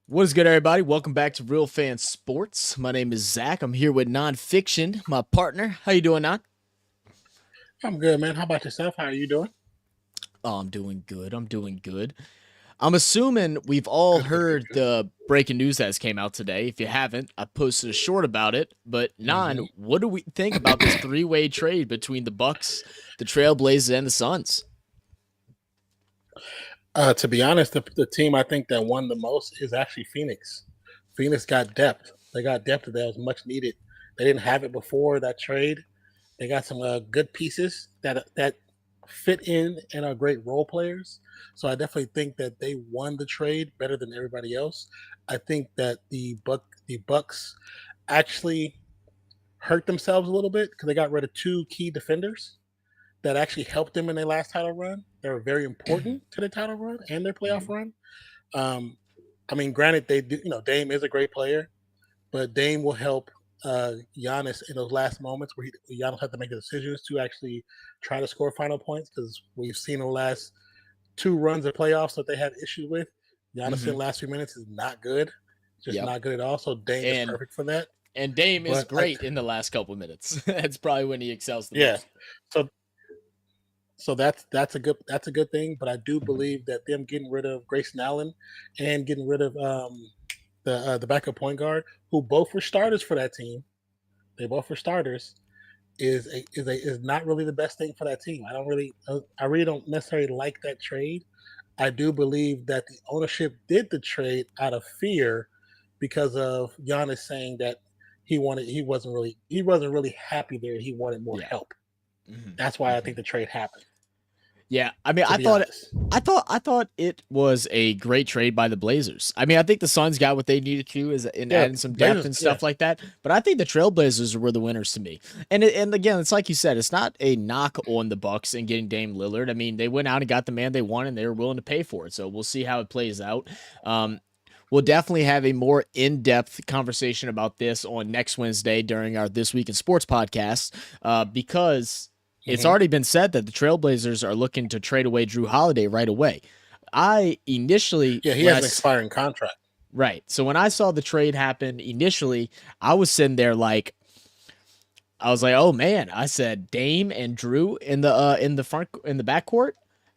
What is good, everybody? Welcome back to Real Fan Sports. My name is Zach. I'm here with Nonpfixion, my partner. How you doing, Non? I'm good, man. How about yourself? How are you doing? Oh, I'm doing good. I'm assuming we've all heard the breaking news that came out today. If you haven't, I posted a short about it. But Non, what do we think about this three-way trade between the Bucks, the Trailblazers, and the Suns? To be honest, the team I think that won the most is actually Phoenix. Phoenix got depth. They got depth that was much needed. They didn't have it before that trade. They got some good pieces that fit in and are great role players. So I definitely think that they won the trade better than everybody else. I think that the Bucks actually hurt themselves a little bit because they got rid of two key defenders that actually helped them in their last title run. They were very important to the title run and their playoff run. I mean, granted, they do. Dame is a great player, but Dame will help Giannis in those last moments where Giannis had to make the decisions to actually try to score final points, because we've seen the last two runs of playoffs that they had issues with. Giannis in the last few minutes is not good, just not good at all. So Dame is perfect for that. And Dame is great in the last couple of minutes. That's probably when he excels the most. So that's a good thing. But I do believe that them getting rid of Grayson Allen and getting rid of the backup point guard, who both were starters for that team, they both were starters, is not really the best thing for that team. I really don't necessarily like that trade. I do believe that the ownership did the trade out of fear because of Giannis saying that he wasn't really happy there. He wanted more help. That's why I think the trade happened. Yeah, I mean, I thought it was a great trade by the Blazers. I mean, I think the Suns got what they needed to in adding some depth and stuff like that. But I think the Trailblazers were the winners to me. And again, it's like you said, it's not a knock on the Bucks and getting Dame Lillard. I mean, they went out and got the man they wanted, and they were willing to pay for it. So we'll see how it plays out. We'll definitely have a more in-depth conversation about this on next Wednesday during our This Week in Sports podcast, because it's already been said that the Trailblazers are looking to trade away Drew Holiday right away. He has an expiring contract. Right. So when I saw the trade happen initially, I was sitting there like, oh man, I said Dame and Drew in the backcourt.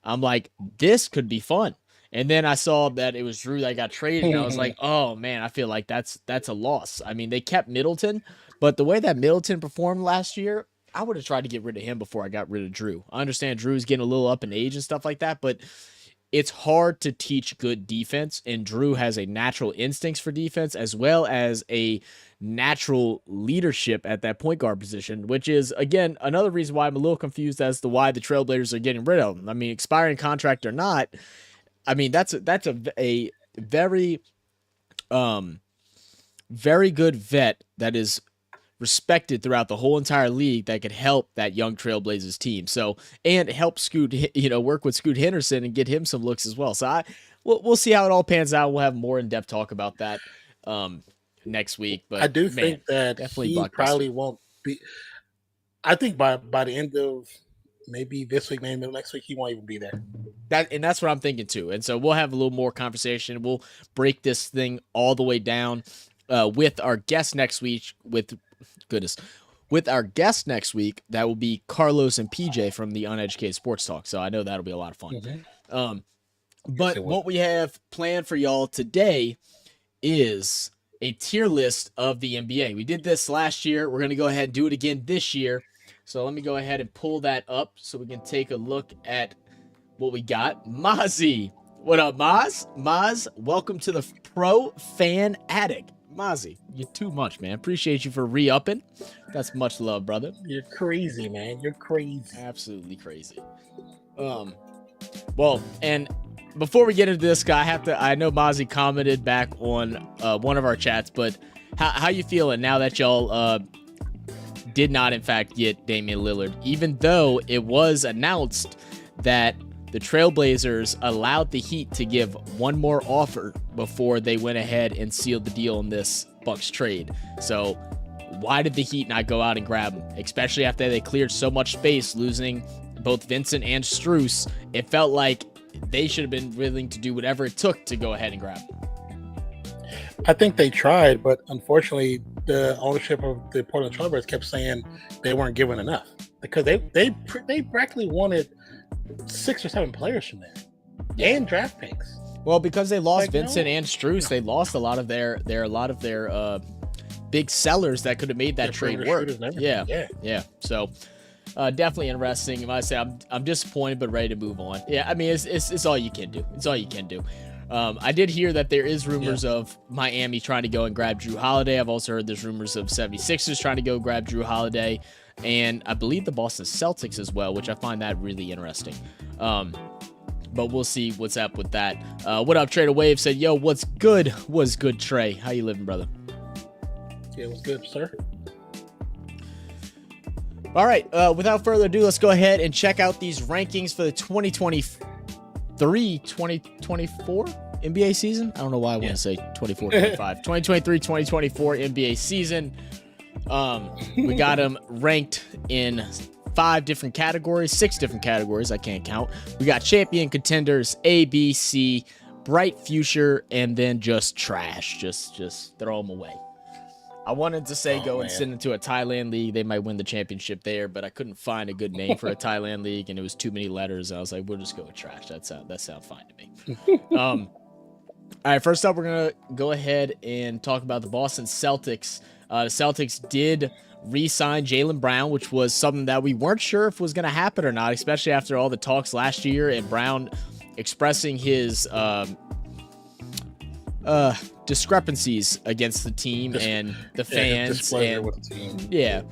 I'm like, this could be fun. And then I saw that it was Drew that got traded, and I was like, oh man, I feel like that's a loss. I mean, they kept Middleton, but the way that Middleton performed last year, I would have tried to get rid of him before I got rid of Drew. I understand Drew's getting a little up in age and stuff like that, but it's hard to teach good defense, and Drew has a natural instincts for defense as well as a natural leadership at that point guard position, which is, again, another reason why I'm a little confused as to why the Trailblazers are getting rid of him. I mean, expiring contract or not, I mean, that's a very, very good vet that is respected throughout the whole entire league that could help that young Trailblazers team. So, and help work with Scoot Henderson and get him some looks as well. So we'll see how it all pans out. We'll have more in-depth talk about that next week. But I do think that he probably won't be. I think by the end of maybe this week, maybe next week, he won't even be there. That's what I'm thinking too. And so we'll have a little more conversation. We'll break this thing all the way down with our guest next week. With our guest next week, that will be Carlos and PJ from the Uneducated Sports Talk. So I know that'll be a lot of fun. But what we have planned for y'all today is a tier list of the NBA. We did this last year. We're going to go ahead and do it again this year. So let me go ahead and pull that up so we can take a look at what we got. Mozzie. What up, Moz? Moz, welcome to the Pro Fan Attic. Mozzie, you're too much, man. Appreciate you for re-upping. That's much love, brother. You're crazy, man. You're crazy. Absolutely crazy. Well, and before we get into this, I know Mozzie commented back on one of our chats, but how you feeling now that y'all did not in fact get Damian Lillard, even though it was announced that the Trailblazers allowed the Heat to give one more offer before they went ahead and sealed the deal in this Bucks trade. So why did the Heat not go out and grab him, especially after they cleared so much space, losing both Vincent and Strus? It felt like they should have been willing to do whatever it took to go ahead and grab him. I think they tried, but unfortunately, the ownership of the Portland Trailblazers kept saying they weren't given enough because they practically wanted 6 or 7 players from there and draft picks. Well, because they lost Vincent and Strus, they lost a lot of their big sellers that could have made that trade work. Yeah. So definitely interesting. I say I'm disappointed, but ready to move on. Yeah, I mean it's all you can do. It's all you can do. I did hear that there is rumors of Miami trying to go and grab Drew Holiday. I've also heard there's rumors of 76ers trying to go grab Drew Holiday. And I believe the Boston Celtics as well, which I find that really interesting. But we'll see what's up with that. What up, Trader Wave said, yo, what's good? What's good, Trey? How you living, brother? Yeah, what's good, sir? All right, without further ado, let's go ahead and check out these rankings for the 2023-2024 NBA season. I don't know why I want to say 24-25. 2023-2024 NBA season. We got them ranked in 6 different categories. I can't count. We got champion, contenders, A, B, C, bright future, and then just trash. Just throw them away. I wanted to say and send it to a Thailand league. They might win the championship there, but I couldn't find a good name for a Thailand league, and it was too many letters. I was like, we'll just go with trash. That sounds fine to me. All right, first up, we're gonna go ahead and talk about the Boston Celtics. The Celtics did re-sign Jaylen Brown, which was something that we weren't sure if was going to happen or not, especially after all the talks last year and Brown expressing his discrepancies against the team and the fans. With the team. Yeah.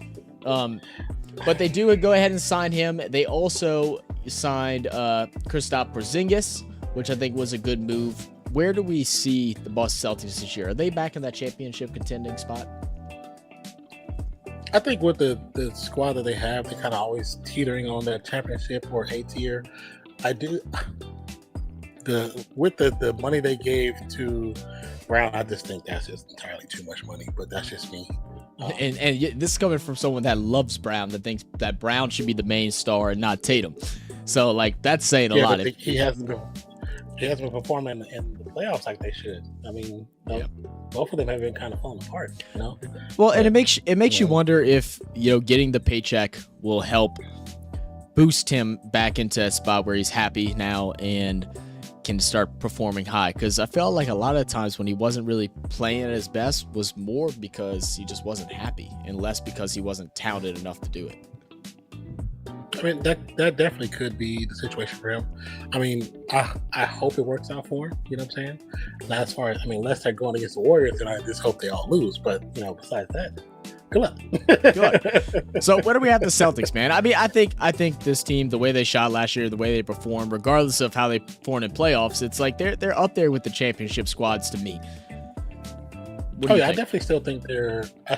But they do go ahead and sign him. They also signed Kristaps Porzingis, which I think was a good move. Where do we see the Boston Celtics this year? Are they back in that championship contending spot? I think with the squad that they have, they're kind of always teetering on that championship or A tier. With the money they gave to Brown, I just think that's just entirely too much money. But that's just me. And this is coming from someone that loves Brown, that thinks that Brown should be the main star and not Tatum. So like that's saying a lot. He hasn't been performing in the playoffs like they should. I mean, both of them have been kind of falling apart, you know. Well, and it makes you wonder if getting the paycheck will help boost him back into a spot where he's happy now and can start performing high. Because I felt like a lot of times when he wasn't really playing at his best was more because he just wasn't happy and less because he wasn't talented enough to do it. I mean, that definitely could be the situation for him. I mean, I hope it works out for him. You know what I'm saying? Not as far as, unless they're going against the Warriors, and I just hope they all lose. But besides that, good luck. Good luck. So, where do we have the Celtics, man? I mean, I think this team, the way they shot last year, the way they performed, regardless of how they performed in playoffs, it's like they're up there with the championship squads to me. I definitely still think they're a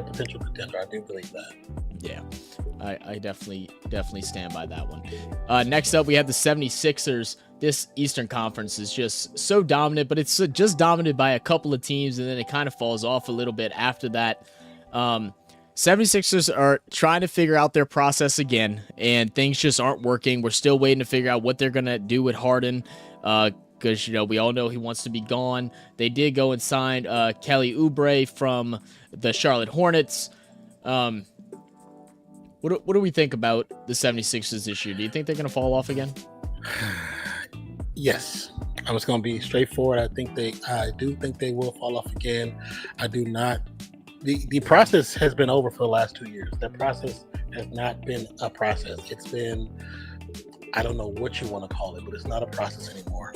potential contender. I do believe that. Yeah. I definitely stand by that one. Next up, we have the 76ers. This Eastern Conference is just so dominant, but it's just dominated by a couple of teams, and then it kind of falls off a little bit after that. 76ers are trying to figure out their process again, and things just aren't working. We're still waiting to figure out what they're going to do with Harden, because we all know he wants to be gone. They did go and sign Kelly Oubre from the Charlotte Hornets. What do we think about the 76ers this year? Do you think they're going to fall off again? Yes. I was going to be straightforward. I do think they will fall off again. I do not. The process has been over for the last 2 years. That process has not been a process. It's been I don't know what you want to call it, but it's not a process anymore.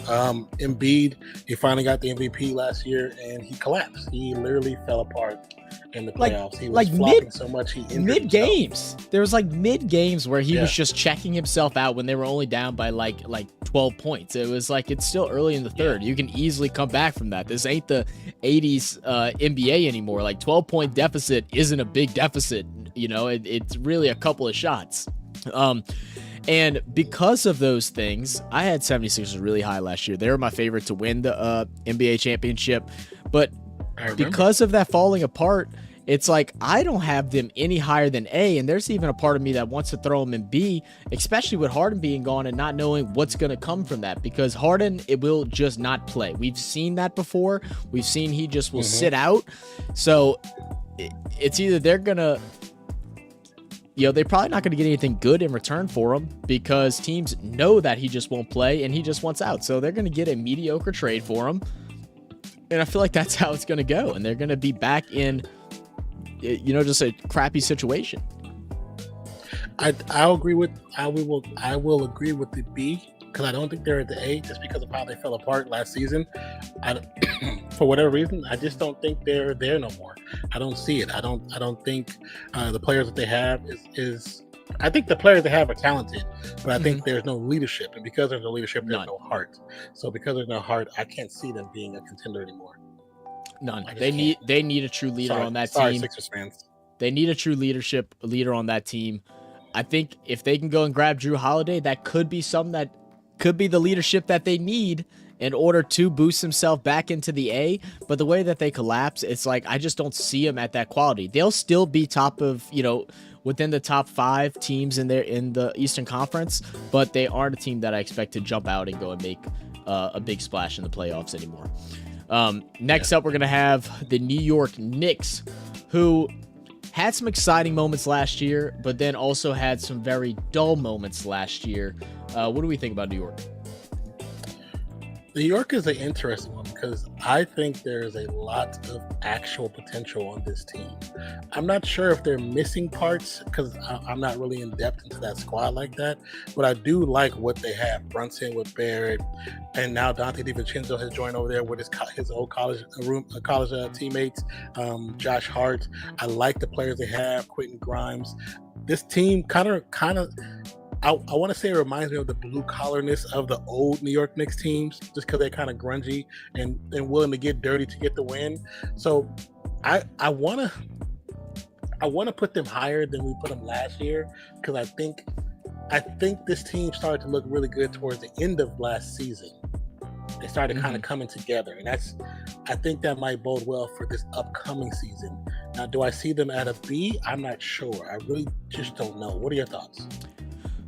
Embiid, he finally got the MVP last year, and he collapsed. He literally fell apart in the playoffs. He was flopping so much he injured mid himself. games. There was like mid games where he Yeah. was just checking himself out when they were only down by like 12 points. It was like it's still early in the third. You can easily come back from that. This ain't the 80s NBA anymore. Like 12-point deficit isn't a big deficit. You know, it's really a couple of shots. And because of those things, I had 76ers really high last year. They were my favorite to win the NBA championship. But because of that falling apart, it's like I don't have them any higher than A, and there's even a part of me that wants to throw them in B, especially with Harden being gone and not knowing what's going to come from that, because Harden, it will just not play. We've seen that before. We've seen he just will sit out. So it's either they're going to, you know, they're probably not going to get anything good in return for him because teams know that he just won't play and he just wants out. So they're going to get a mediocre trade for him. And I feel like that's how it's going to go. And they're going to be back in, you know, just a crappy situation. I will agree with the B, because I don't think they're at the A just because of how they fell apart last season. For whatever reason, I just don't think they're there no more. I don't see it. I don't think the players that they have is. I think the players they have are talented, but I think there's no leadership, and because there's no leadership, there's no heart. So because there's no heart, I can't see them being a contender anymore. None. They need a true leader on that team. Sixers fans. They need a true leader on that team. I think if they can go and grab Drew Holiday, that could be something that could be the leadership that they need in order to boost himself back into the A. But the way that they collapse, it's like I just don't see them at that quality. They'll still be top of, you know, within the top 5 teams in the Eastern Conference, but they aren't a team that I expect to jump out and go and make a big splash in the playoffs anymore. Next up, we're going to have the New York Knicks, who had some exciting moments last year, but then also had some very dull moments last year. What do we think about New York? New York is an interesting one because I think there's a lot of actual potential on this team. I'm not sure if they're missing parts because I'm not really in depth into that squad like that, but I do like what they have. Brunson with Barrett, and now Dante DiVincenzo has joined over there with his old college teammates. Josh Hart. I like the players they have. Quentin Grimes. This team kind of. I want to say it reminds me of the blue collarness of the old New York Knicks teams, just because they're kind of grungy and willing to get dirty to get the win. So I want to put them higher than we put them last year, because I think this team started to look really good towards the end of last season. They started kind of coming together, and I think that might bode well for this upcoming season. Now, do I see them at a B? I'm not sure. I really just don't know. What are your thoughts?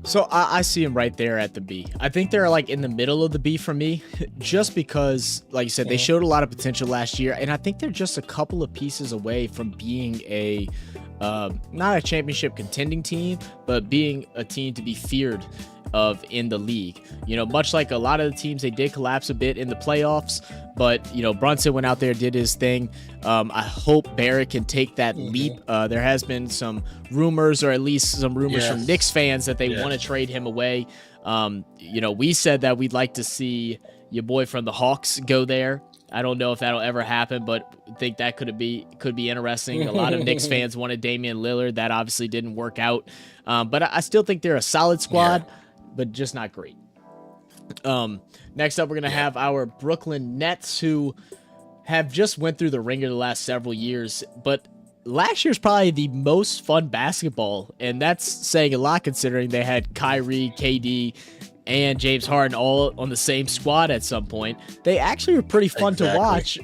So I see them right there at the B. I think they're like in the middle of the B for me, just because, like you said, they showed a lot of potential last year, and I think they're just a couple of pieces away from being a not a championship contending team, but being a team to be feared of in the league. You know, much like a lot of the teams, they did collapse a bit in the playoffs, but, you know, Brunson went out there, did his thing. I hope Barrett can take that leap. There has been some rumors, or at least some rumors from Knicks fans, that they want to trade him away. You know, we said that we'd like to see your boy from the Hawks go there. I don't know if that'll ever happen, but I think that could be interesting. A lot of Knicks fans wanted Damian Lillard. That obviously didn't work out. But I still think they're a solid squad, but just not great. Next up, we're going to have our Brooklyn Nets, who have just went through the ringer the last several years, but last year's probably the most fun basketball, and that's saying a lot considering they had Kyrie, KD, and James Harden all on the same squad at some point. They actually were pretty fun to watch,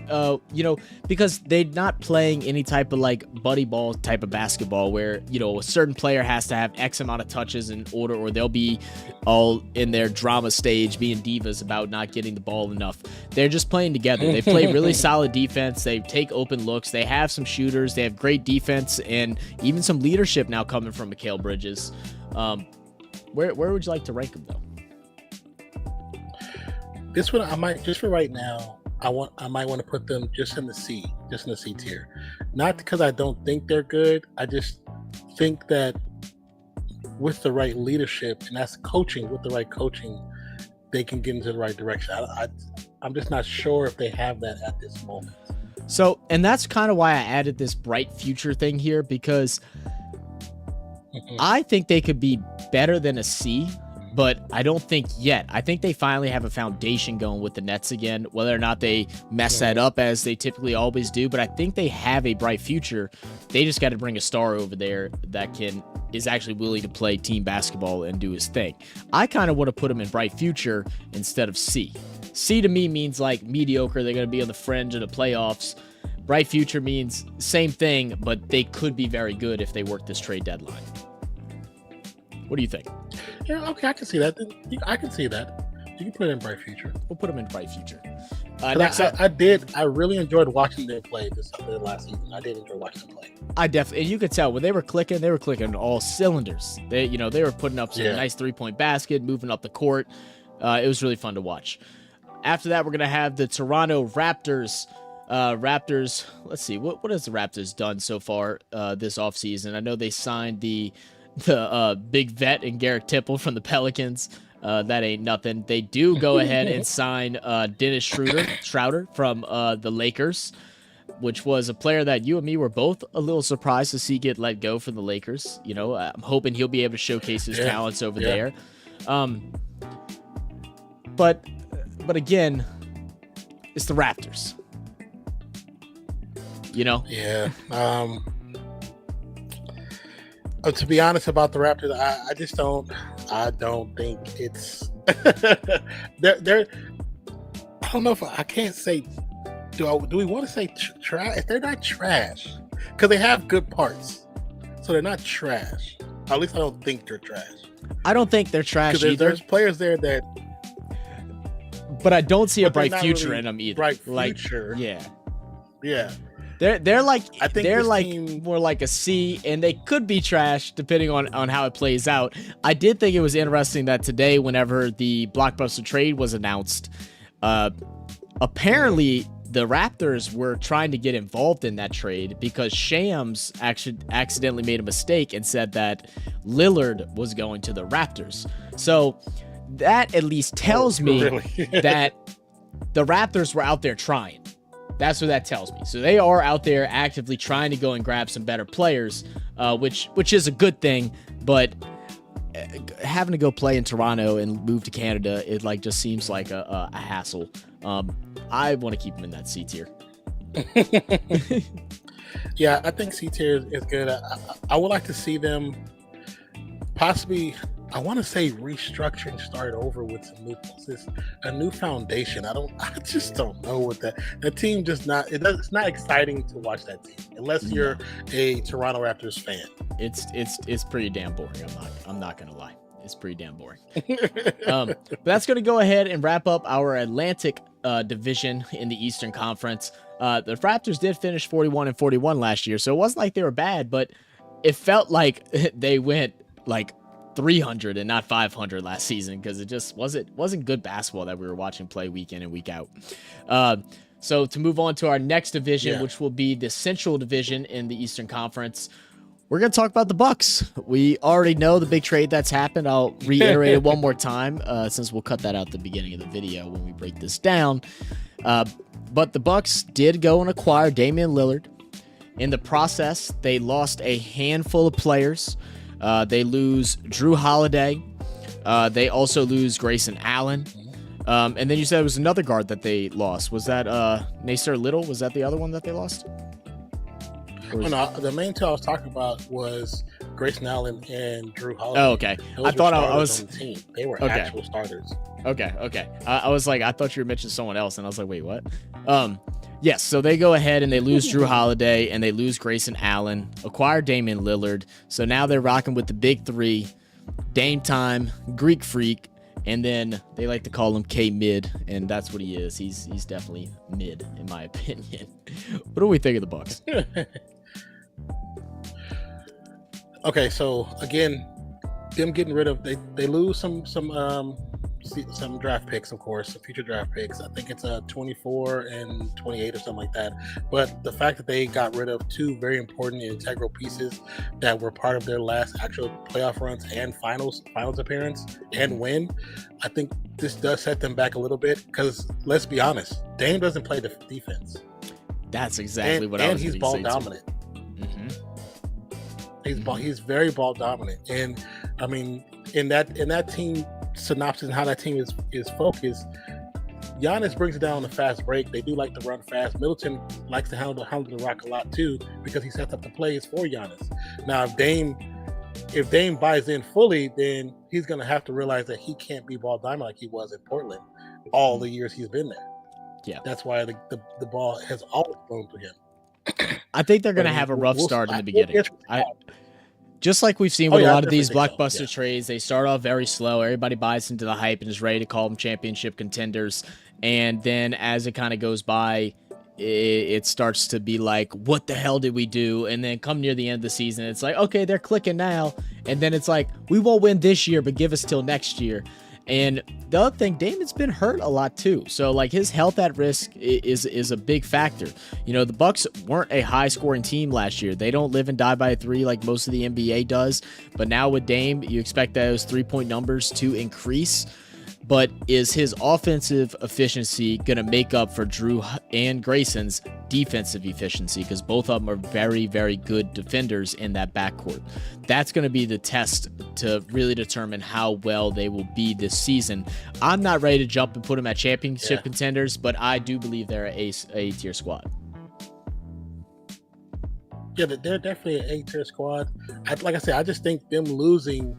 you know, because they're not playing any type of like buddy ball type of basketball where, you know, a certain player has to have X amount of touches in order, or they'll be all in their drama stage being divas about not getting the ball enough. They're just playing together. They play really solid defense. They take open looks. They have some shooters. They have great defense and even some leadership now coming from Mikal Bridges. Where would you like to rank them though? This one, I might, just for right now, I might want to put them just in the C tier. Not because I don't think they're good. I just think that with the right leadership, and that's coaching. With the right coaching, they can get into the right direction. I'm just not sure if they have that at this moment. So, and that's kind of why I added this bright future thing here, because I think they could be better than a C, but I don't think yet. I think they finally have a foundation going with the Nets again, whether or not they mess that up as they typically always do. But I think they have a bright future. They just got to bring a star over there that is actually willing to play team basketball and do his thing. I kind of want to put him in bright future instead of C. C to me means like mediocre. They're going to be on the fringe of the playoffs. Bright future means same thing, but they could be very good if they work this trade deadline. What do you think? Yeah, okay, I can see that. I can see that. You can put it in bright future. We'll put them in bright future. Next up, I really enjoyed watching them play this last season. I did enjoy watching them play. I definitely, and you could tell when they were clicking on all cylinders. They were putting up some nice 3-point basket, moving up the court. It was really fun to watch. After that, we're gonna have the Toronto Raptors. Let's see, what has the Raptors done so far this offseason? I know they signed the big vet and Garrett Tipple from the Pelicans. That ain't nothing. They do go ahead and sign Dennis Schroeder from the Lakers, which was a player that you and me were both a little surprised to see get let go from the Lakers. I'm hoping he'll be able to showcase his talents over there. But again, it's the Raptors. Yeah. To be honest about the Raptors, I don't think it's they're I don't know if I can't say do we want to say trash? They're not trash because they have good parts, so they're not trash. At least I don't think they're trash. I don't think they're trash either. There's players there that, but I don't see a bright future really in them either. Bright future, yeah. They're like, I think they're like more like a C, and they could be trash depending on how it plays out. I did think it was interesting that today, whenever the blockbuster trade was announced, apparently the Raptors were trying to get involved in that trade because Shams actually accidentally made a mistake and said that Lillard was going to the Raptors. So that at least tells me that the Raptors were out there trying. That's what that tells me. So they are out there actively trying to go and grab some better players, which is a good thing. But having to go play in Toronto and move to Canada, it just seems like a hassle. I want to keep them in that C tier. Yeah, I think C tier is good. I would like to see them possibly, I want to say, restructuring, start over with some new pieces, a new foundation. I just don't know what that team just not. It's not exciting to watch that team unless you're a Toronto Raptors fan. It's pretty damn boring. I'm not gonna lie. It's pretty damn boring. But that's gonna go ahead and wrap up our Atlantic division in the Eastern Conference. The Raptors did finish 41-41 last year, so it wasn't like they were bad, but it felt like they went 300 and not 500 last season because it just wasn't good basketball that we were watching play week in and week out. So to move on to our next division, which will be the Central Division in the Eastern Conference, we're going to talk about the Bucks. We already know the big trade that's happened. I'll reiterate it one more time since we'll cut that out at the beginning of the video when we break this down. But the Bucks did go and acquire Damian Lillard. In the process, they lost a handful of players. They lose Drew Holiday. They also lose Grayson Allen. And then you said it was another guard that they lost. Was that Nasir Little? Was that the other one that they lost? No, the main two I was talking about was Grayson Allen and Drew Holiday. Oh, okay. I thought I was on the team. They were actual starters. Okay. I was like, I thought you were mentioning someone else, and I was like, wait, what? Yes, so they go ahead and they lose Drew Holiday and they lose Grayson Allen, acquire Damian Lillard. So now they're rocking with the big three: Dame Time, Greek Freak, and then they like to call him K-Mid, and that's what he is. He's definitely mid, in my opinion. What do we think of the Bucks? Okay, so again, them getting rid of they lose some some draft picks, of course, future draft picks. I think it's 24 and 28 or something like that. But the fact that they got rid of two very important and integral pieces that were part of their last actual playoff runs and finals appearance and win, I think this does set them back a little bit. Because let's be honest, Dame doesn't play defense. That's exactly what I was going to say. And he's ball dominant. He's very ball dominant, and I mean, in that team synopsis and how that team is focused, Giannis brings it down on the fast break. They do like to run fast. Middleton likes to handle the rock a lot too, because he sets up the plays for Giannis. Now, if Dame buys in fully, then he's going to have to realize that he can't be ball dominant like he was in Portland all the years he's been there. Yeah, that's why the ball has always flown to him. I think they're going to have a rough start in the beginning. Just like we've seen with a lot of these blockbuster trades, they start off very slow. Everybody buys into the hype and is ready to call them championship contenders. And then as it kind of goes by, it starts to be like, what the hell did we do? And then come near the end of the season, it's like, okay, they're clicking now. And then it's like, we won't win this year, but give us till next year. And the other thing, Damon's been hurt a lot too. So like his health at risk is a big factor. You know, the Bucks weren't a high scoring team last year. They don't live and die by a three like most of the NBA does. But now with Dame, you expect those 3-point numbers to increase. But is his offensive efficiency going to make up for Drew and Grayson's defensive efficiency? Because both of them are very, very good defenders in that backcourt. That's going to be the test to really determine how well they will be this season. I'm not ready to jump and put them at championship contenders, but I do believe they're a A-tier squad. Yeah, they're definitely an A-tier squad. Like I said, I just think them losing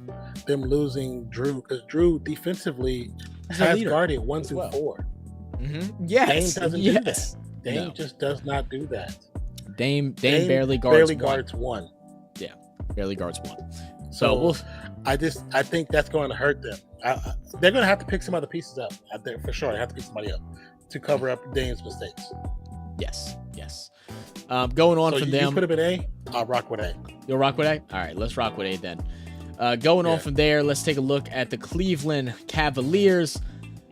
Drew, because Drew defensively has guarded 1 through 4. Yes, Dame doesn't do that. Dame just does not do that. Dame barely guards 1. Yeah, barely guards 1. So I think that's going to hurt them. They're going to have to pick some other pieces up out there for sure. They have to pick somebody up to cover up Dame's mistakes. Yes. Going on from them. You put him in A? I'll rock with A. You'll rock with A? All right, let's rock with A then. Going on from there, let's take a look at the Cleveland Cavaliers,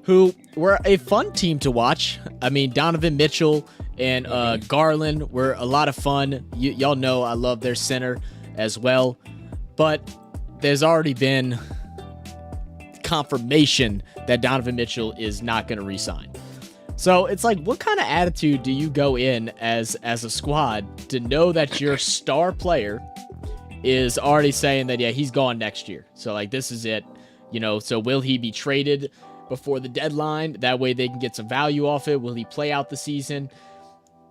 who were a fun team to watch. I mean, Donovan Mitchell and Garland were a lot of fun. Y'all know I love their center as well. But there's already been confirmation that Donovan Mitchell is not going to re-sign. So it's like, what kind of attitude do you go in as a squad to know that your star player is already saying that, yeah, he's gone next year. So like, this is it, you know, so will he be traded before the deadline? That way they can get some value off it. Will he play out the season?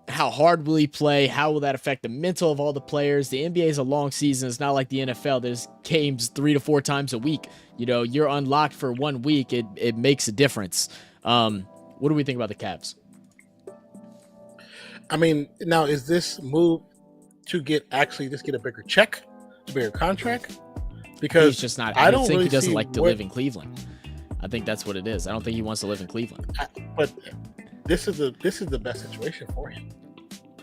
How hard will he play? How will that affect the mental of all the players? The NBA is a long season. It's not like the NFL. There's games 3 to 4 times a week. You know, you're unlocked for 1 week. It makes a difference. What do we think about the Cavs? I mean, now is this move to get a bigger check, a bigger contract? Because he's just not. I don't think he doesn't like to live in Cleveland. I think that's what it is. I don't think he wants to live in Cleveland. But this is the best situation for him.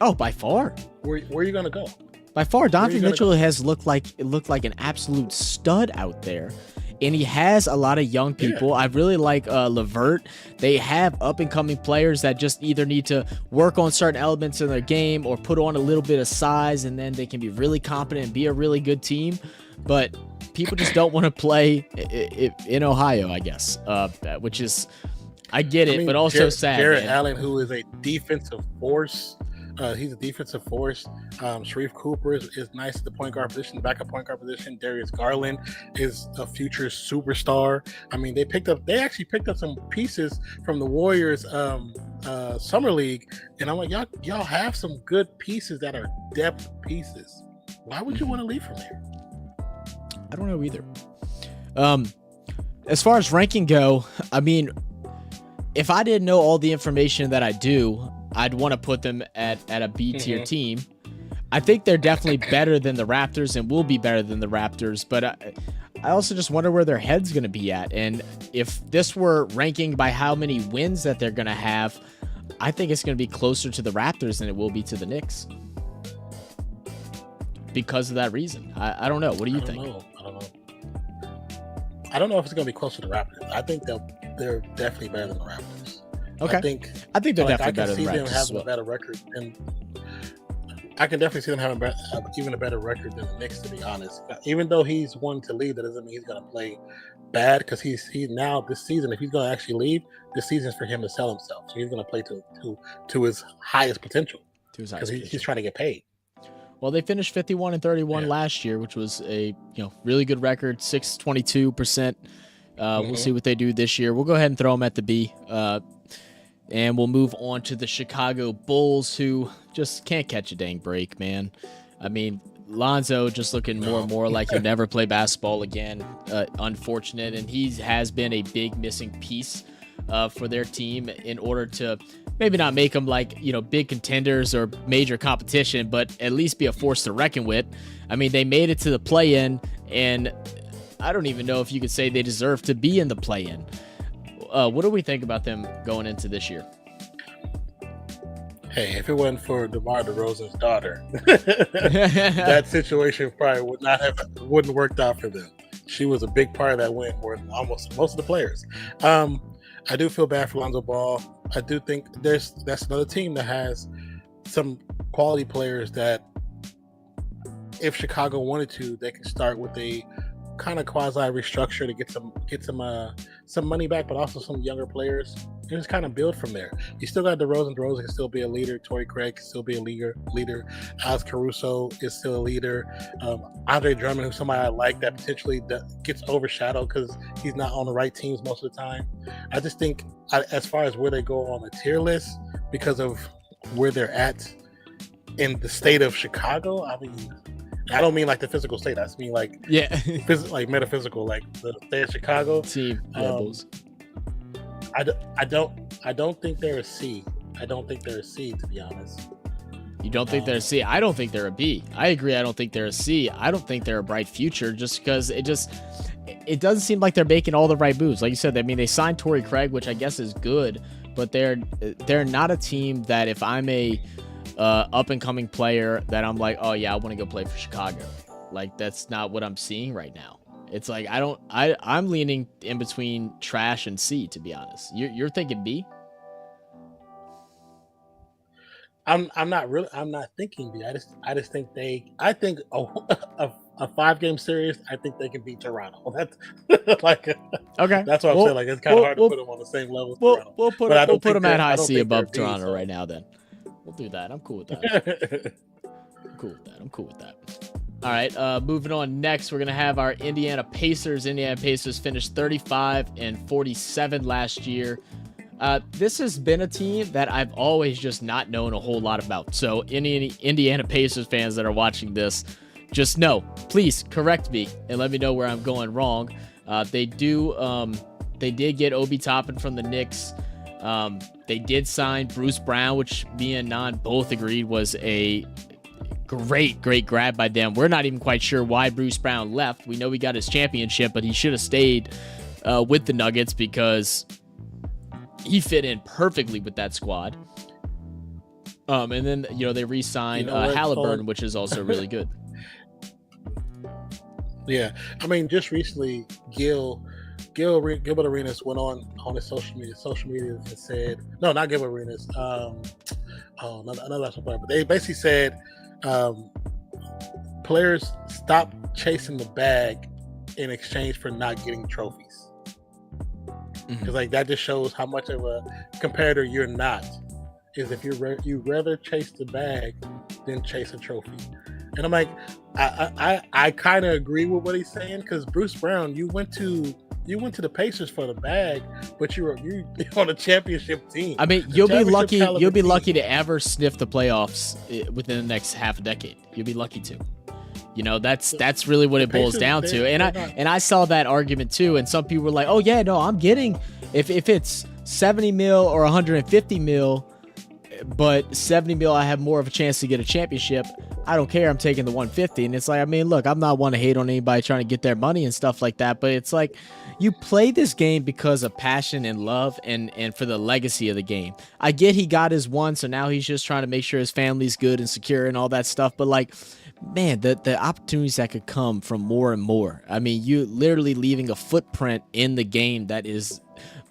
Oh, by far. Where are you gonna go? By far, Donovan Mitchell has looked like an absolute stud out there. And he has a lot of young people. I really like LeVert. They have up-and-coming players that just either need to work on certain elements in their game or put on a little bit of size, and then they can be really competent and be a really good team. But people just don't want to play in Ohio, I guess, which is, I get it, but also sad. Jarrett Allen, who is a defensive force. He's a defensive force. Sharif Cooper is nice at the point guard position, the backup point guard position. Darius Garland is a future superstar. I mean, they actually picked up some pieces from the Warriors summer league, and I'm like, y'all have some good pieces that are depth pieces. Why would you want to leave from there? I don't know either. As far as ranking go, I mean, if I didn't know all the information that I do, I'd want to put them at a B-tier team. I think they're definitely better than the Raptors and will be better than the Raptors, but I also just wonder where their head's going to be at. And if this were ranking by how many wins that they're going to have, I think it's going to be closer to the Raptors than it will be to the Knicks. Because of that reason. I don't know. What do you think? I don't know if it's going to be closer to the Raptors. I think they're definitely better than the Raptors. Okay. I think they're like definitely I better can see than the them Raptors as having a well. better record, and I can definitely see them having even a better record than the Knicks. To be honest, even though he's one to leave, that doesn't mean he's going to play bad because he now this season, if he's going to actually leave, this season's for him to sell himself. So he's going to play to his highest potential because he's trying to get paid. Well, they finished 51-31 last year, which was a really good record, 622%. We'll see what they do this year. We'll go ahead and throw them at the B, and we'll move on to the Chicago Bulls, who just can't catch a dang break, man. I mean, Lonzo just looking more and more like he'll never play basketball again. Unfortunate, and he has been a big missing piece for their team in order to maybe not make them like, big contenders or major competition, but at least be a force to reckon with. I mean, they made it to the play-in, and I don't even know if you could say they deserve to be in the play-in. What do we think about them going into this year? Hey, if it wasn't for DeMar DeRozan's daughter, that situation probably wouldn't worked out for them. She was a big part of that win more than almost most of the players. I do feel bad for Lonzo Ball. I do think that's another team that has some quality players that, if Chicago wanted to, they can start with a kind of quasi restructure to get some money back, but also some younger players. And just kind of build from there. You still got DeRozan. DeRozan can still be a leader. Torrey Craig can still be a leader. Alex Caruso is still a leader. Andre Drummond, who's somebody I like that potentially gets overshadowed because he's not on the right teams most of the time. I just think as far as where they go on the tier list, because of where they're at in the state of Chicago, I mean, I don't mean like the physical state. I just mean like like metaphysical, like the state of Chicago. Team levels. I don't think they're a C. I don't think they're a C, to be honest. You don't think they're a C? I don't think they're a B. I agree. I don't think they're a C. I don't think they're a bright future just because it doesn't seem like they're making all the right moves. Like you said, I mean, they signed Torrey Craig, which I guess is good, but they're not a team that if I'm a up and coming player that I'm like, oh yeah, I want to go play for Chicago. Like that's not what I'm seeing right now. It's like I'm leaning in between trash and C, to be honest. You're thinking B? I'm not thinking B. I just think I think a 5-game series, I think they can beat Toronto. That's like okay. That's what I'm saying. Like it's kind of hard to put them on the same level as Toronto. We'll put them at high C above Toronto right now. Then we'll do that. I'm cool with that. I'm cool with that. All right, moving on. Next, we're going to have our Indiana Pacers. Indiana Pacers finished 35-47 last year. This has been a team that I've always just not known a whole lot about. So any Indiana Pacers fans that are watching this, just know, please correct me and let me know where I'm going wrong. They did get Obi Toppin from the Knicks. They did sign Bruce Brown, which me and Non both agreed was a great grab by them. We're not even quite sure why Bruce Brown left. We know he got his championship, but he should have stayed with the Nuggets because he fit in perfectly with that squad. And then they re-signed Halliburton, which is also really good. Yeah, I mean, just recently, Gilbert Arenas went on his social media and said, no, not Gilbert Arenas. Another national player, but they basically said, players stop chasing the bag in exchange for not getting trophies. Because like that just shows how much of a competitor you're not. Is if you rather chase the bag than chase a trophy. And I'm like, I kind of agree with what he's saying because Bruce Brown, you went to the Pacers for the bag, but you're on a championship team. I mean, you'll be lucky to ever sniff the playoffs within the next half a decade. You'll be lucky to. That's really what it boils down to. And I saw that argument too. And some people were like, "Oh yeah, no, I'm getting if it's 70 mil or 150 mil, but 70 mil, I have more of a chance to get a championship. I don't care. I'm taking the 150." And it's like, I mean, look, I'm not one to hate on anybody trying to get their money and stuff like that, but it's like you play this game because of passion and love and for the legacy of the game. I get he got his one, so now he's just trying to make sure his family's good and secure and all that stuff. But like, man, the opportunities that could come from more and more. I mean, you literally leaving a footprint in the game that is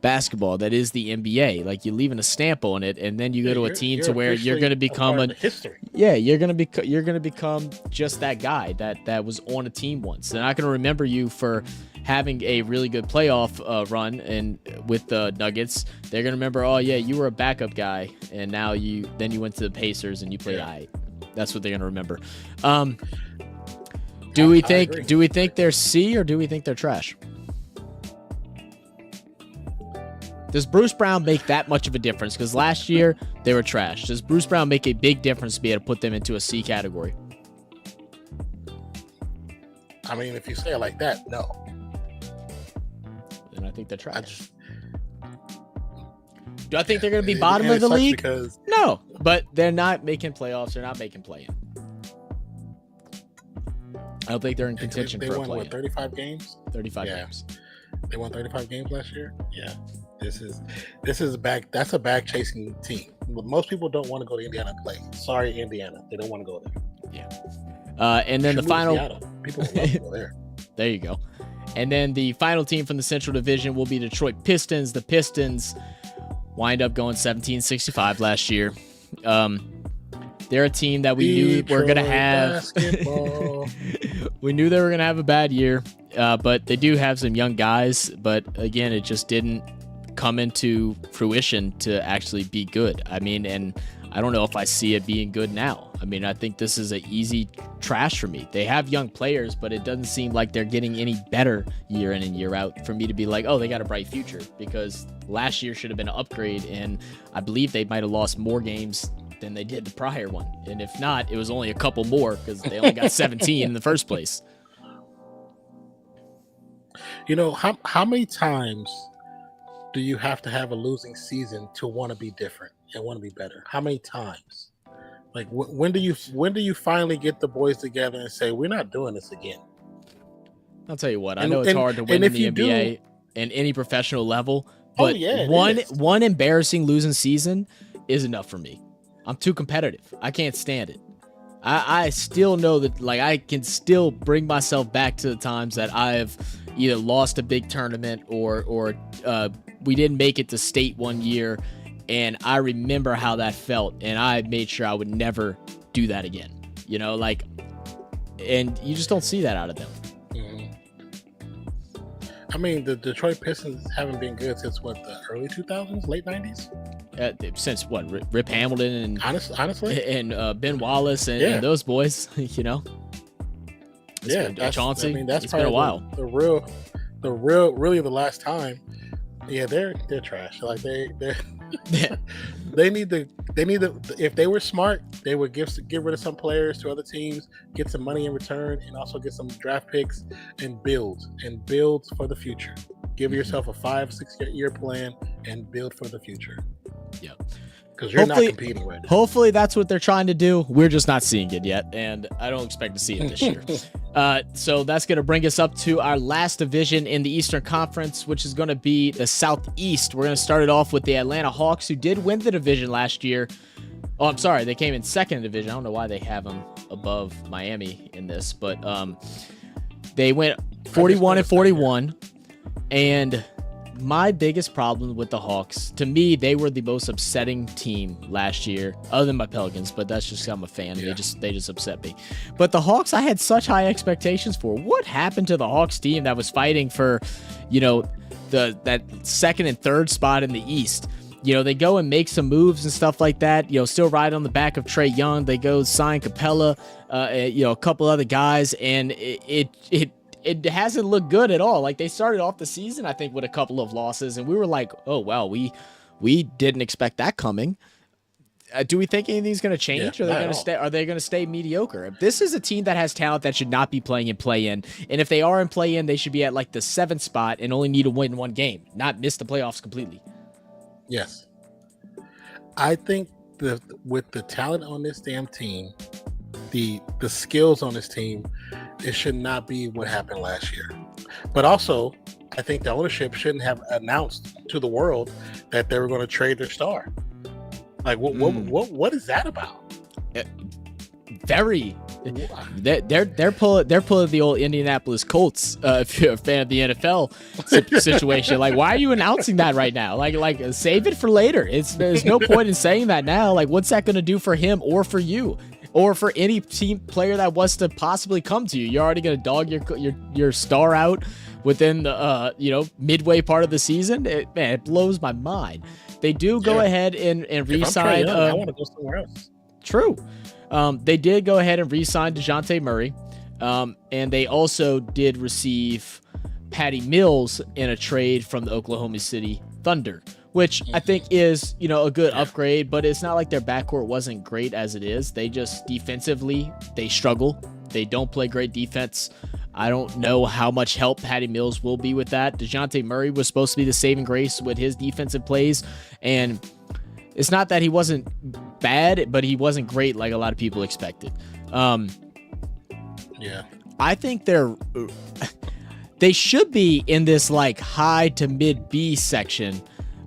basketball that is the NBA. Like, you're leaving a stamp on it, and then you go to a team to where you're going to become history. Yeah, you're gonna become just that guy that was on a team once. They're not gonna remember you for having a really good playoff run and with the Nuggets. They're gonna remember, oh yeah, you were a backup guy, and now you went to the Pacers and you played. Yeah. That's what they're gonna remember. Do we think they're C or do we think they're trash? Does Bruce Brown make that much of a difference? Because last year they were trash. Does Bruce Brown make a big difference to be able to put them into a C category? I mean, if you say it like that, no. Then I think they're trash. Do I think they're going to be bottom of the league? No, but they're not making playoffs. They're not making play-in. I don't think they're in contention for a play-in. They won, 35 games? 35 games. They won 35 games last year? Yeah. This is back. That's a back chasing team. Most people don't want to go to Indiana and play. Sorry, Indiana. They don't want to go there. Yeah. And then the final. People would love to go there. There you go. And then the final team from the Central Division will be Detroit Pistons. The Pistons wind up going 17-65 last year. They're a team that we knew were going to have. We knew they were going to have a bad year, but they do have some young guys. But again, it just didn't come into fruition to actually be good. I mean, and I don't know if I see it being good now. I mean, I think this is an easy trash for me. They have young players, but it doesn't seem like they're getting any better year in and year out for me to be like, oh, they got a bright future, because last year should have been an upgrade, and I believe they might have lost more games than they did the prior one. And if not, it was only a couple more because they only got 17 in the first place. You know, how many times do you have to have a losing season to want to be different and want to be better? How many times? Like, when do you finally get the boys together and say, we're not doing this again? I'll tell you what, I know it's hard to win in the NBA and any professional level, but one embarrassing losing season is enough for me. I'm too competitive. I can't stand it. I still know that, like, I can still bring myself back to the times that I've either lost a big tournament or we didn't make it to state one year, and I remember how that felt, and I made sure I would never do that again. You know, like, and you just don't see that out of them. Mm-hmm. I mean, the Detroit Pistons haven't been good since what, the early 2000s, late 90s? Since what, Rip Hamilton and honestly, and Ben Wallace and those boys, you know. Chauncey. I mean, that's it's probably been a while. Really the last time. Yeah, they're trash. Like they need to. If they were smart, they would get rid of some players to other teams, get some money in return, and also get some draft picks and build for the future. Give yourself a 5-6 year plan and build for the future. Yeah. Because you're not competing right now. Hopefully that's what they're trying to do. We're just not seeing it yet, and I don't expect to see it this year. So that's going to bring us up to our last division in the Eastern Conference, which is going to be the Southeast. We're going to start it off with the Atlanta Hawks, who did win the division last year. Oh, I'm sorry. They came in second division. I don't know why they have them above Miami in this, but they went 41-41, and my biggest problem with the Hawks, to me, they were the most upsetting team last year, other than my Pelicans, but that's just, I'm a fan. Yeah. They just upset me. But the Hawks, I had such high expectations for. What happened to the Hawks team that was fighting for, you know, that second and third spot in the East? You know, they go and make some moves and stuff like that, you know, still ride on the back of Trae Young. They go sign Capella, you know, a couple other guys, and it hasn't looked good at all. Like, they started off the season, I think, with a couple of losses, and we were like, oh, wow, we didn't expect that coming. Do we think anything's going to change? Or are they going to stay mediocre? This is a team that has talent that should not be playing in play-in. And if they are in play-in, they should be at, like, the 7th spot and only need to win one game, not miss the playoffs completely. Yes. I think with the talent on this damn team, the skills on this team, it should not be what happened last year. But also, I think the ownership shouldn't have announced to the world that they were going to trade their star. Like, what is that about? Very they're pulling the old Indianapolis Colts. If you're a fan of the NFL situation, like, why are you announcing that right now? Like save it for later. There's no point in saying that now. Like, what's that going to do for him or for you? Or for any team player that wants to possibly come to you? You're already going to dog your star out within the midway part of the season. It blows my mind. They do go ahead and re-sign. I want to go somewhere else. True. They did go ahead and re-sign DeJounte Murray, and they also did receive Patty Mills in a trade from the Oklahoma City Thunder, which I think is, a good upgrade, but it's not like their backcourt wasn't great as it is. They just defensively, they struggle. They don't play great defense. I don't know how much help Patty Mills will be with that. DeJounte Murray was supposed to be the saving grace with his defensive plays, and it's not that he wasn't bad, but he wasn't great like a lot of people expected. I think they should be in this like high to mid B section.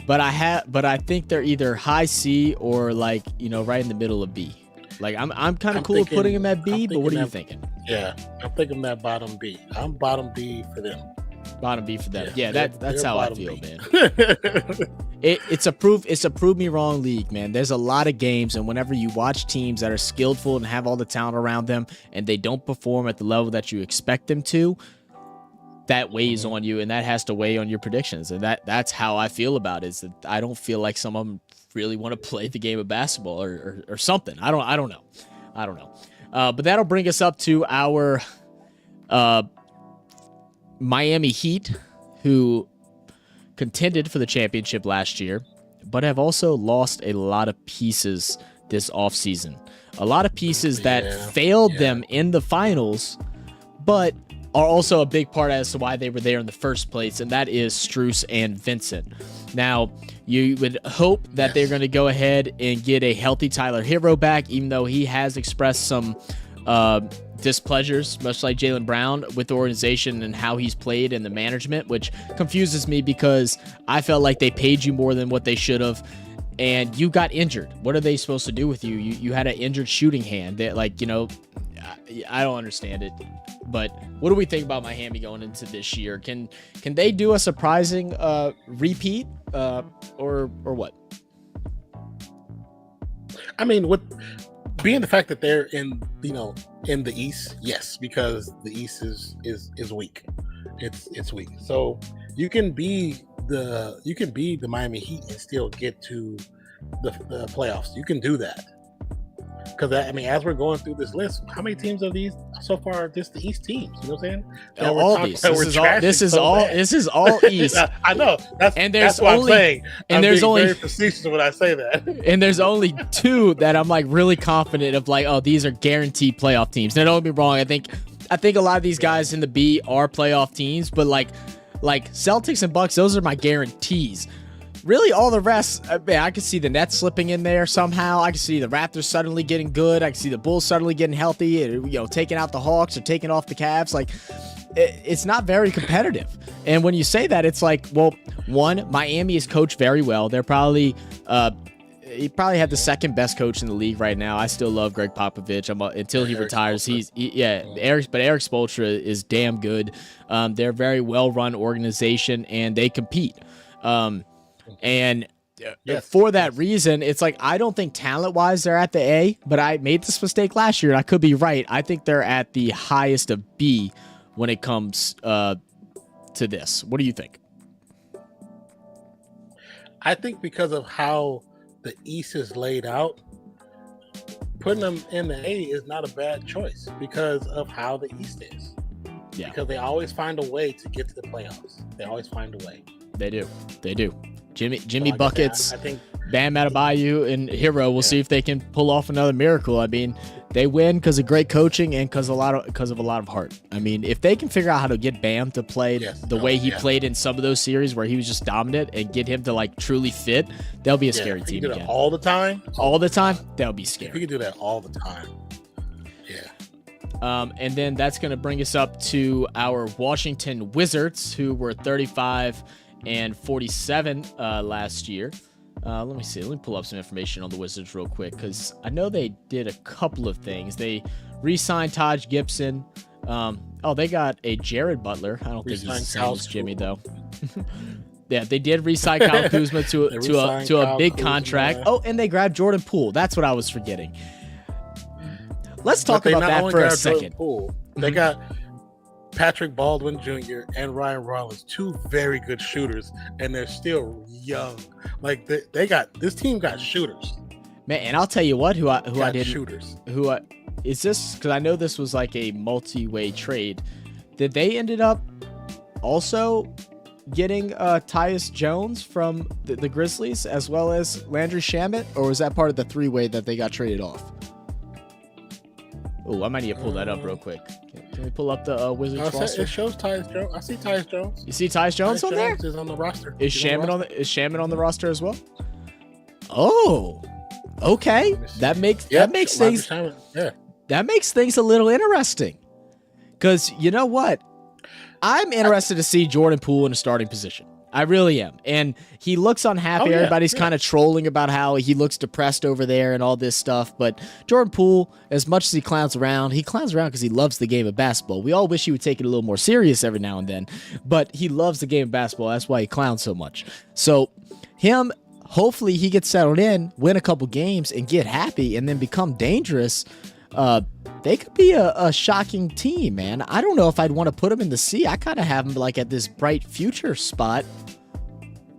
But I think they're either high C or like, right in the middle of B. Like I'm kind of cool with putting them at B, but what are you thinking? Yeah, I'm thinking that bottom B. I'm bottom B for them. Bottom B for them. Yeah, that's how I feel, B. man. It's a prove me wrong league, man. There's a lot of games, and whenever you watch teams that are skillful and have all the talent around them, and they don't perform at the level that you expect them to, that weighs on you, and that has to weigh on your predictions. And that's how I feel about it, is that I don't feel like some of them really want to play the game of basketball or something. I don't know. But that'll bring us up to our Miami Heat, who contended for the championship last year, but have also lost a lot of pieces this offseason. A lot of pieces that failed them in the finals, but are also a big part as to why they were there in the first place, and that is Strus and Vincent. Now, you would hope that they're going to go ahead and get a healthy Tyler Hero back, even though he has expressed some displeasures, much like Jaylen Brown, with the organization and how he's played and the management, which confuses me because I felt like they paid you more than what they should have, and you got injured. What are they supposed to do with you? You had an injured shooting hand. That, I don't understand it. But what do we think about Miami going into this year? Can they do a surprising repeat or what? I mean, with being the fact that they're in the East, yes, because the East is weak. It's weak. So you can be the Miami Heat and still get to the playoffs. You can do that. Because as we're going through this list, how many teams of these so far are just the East teams? You know what I'm saying? All these. This is all East. I know. That's what I'm saying. And there's only very facetious when I say that. And there's only two that I'm like really confident of. Like, oh, these are guaranteed playoff teams. Now, don't get me wrong. I think a lot of these guys in the B are playoff teams, but like Celtics and Bucks, those are my guarantees. Really, all the rest, I can see the Nets slipping in there somehow. I can see the Raptors suddenly getting good. I can see the Bulls suddenly getting healthy, and, taking out the Hawks or taking off the Cavs. Like, it's not very competitive. And when you say that, it's like, well, one, Miami is coached very well. They're probably, he probably had the second best coach in the league right now. I still love Greg Popovich. Until he retires. Eric Spoelstra is damn good. They're a very well-run organization, and they compete. And for that reason, it's like, I don't think talent-wise they're at the A, but I made this mistake last year, and I could be right. I think they're at the highest of B when it comes to this. What do you think? I think because of how the East is laid out, putting them in the A is not a bad choice because of how the East is. Yeah. Because they always find a way to get to the playoffs. They always find a way. They do. Jimmy buckets, I think Bam Adebayo and Hero. We'll see if they can pull off another miracle. I mean, they win because of great coaching and because of a lot of heart. I mean, if they can figure out how to get Bam to play the way he played in some of those series where he was just dominant and get him to like truly fit, they'll be a scary team again. All the time, they'll be scary. If we can do that all the time, and then that's going to bring us up to our Washington Wizards, who were 35 and 47 last year. Let me pull up some information on the Wizards real quick, because I know they did a couple of things. They Re-signed Taj Gibson. They got a Jared Butler. I don't think he's the same as Jimmy though. Yeah, they did re-sign Kyle Kuzma to a big contract. Oh, and they grabbed Jordan Poole. That's what I was forgetting. Let's talk about that for a second. They got Patrick Baldwin Jr. and Ryan Rollins, two very good shooters, and they're still young. Like this team got shooters. Man, and I'll tell you what, who I didn't shooters. Is this, because I know this was like a multi-way trade. Did they ended up also getting Tyus Jones from the Grizzlies as well as Landry Shamet, or was that part of the three-way that they got traded off? Oh, I might need to pull that up real quick. Can we pull up the Wizards roster? It shows Tyus Jones. I see Tyus Jones. You see Tyus Jones on there? Is on the roster. Is Shamet on the roster as well? Oh, okay. That makes things a little interesting. Because you know what? I'm interested to see Jordan Poole in a starting position. I really am. And he looks unhappy. Everybody's kind of trolling about how he looks depressed over there and all this stuff. But Jordan Poole, as much as he clowns around because he loves the game of basketball. We all wish he would take it a little more serious every now and then. But he loves the game of basketball. That's why he clowns so much. So him, hopefully he gets settled in, win a couple games, and get happy, and then become dangerous. They could be a shocking team, man. I don't know if I'd want to put them in the C. I kind of have them like at this bright future spot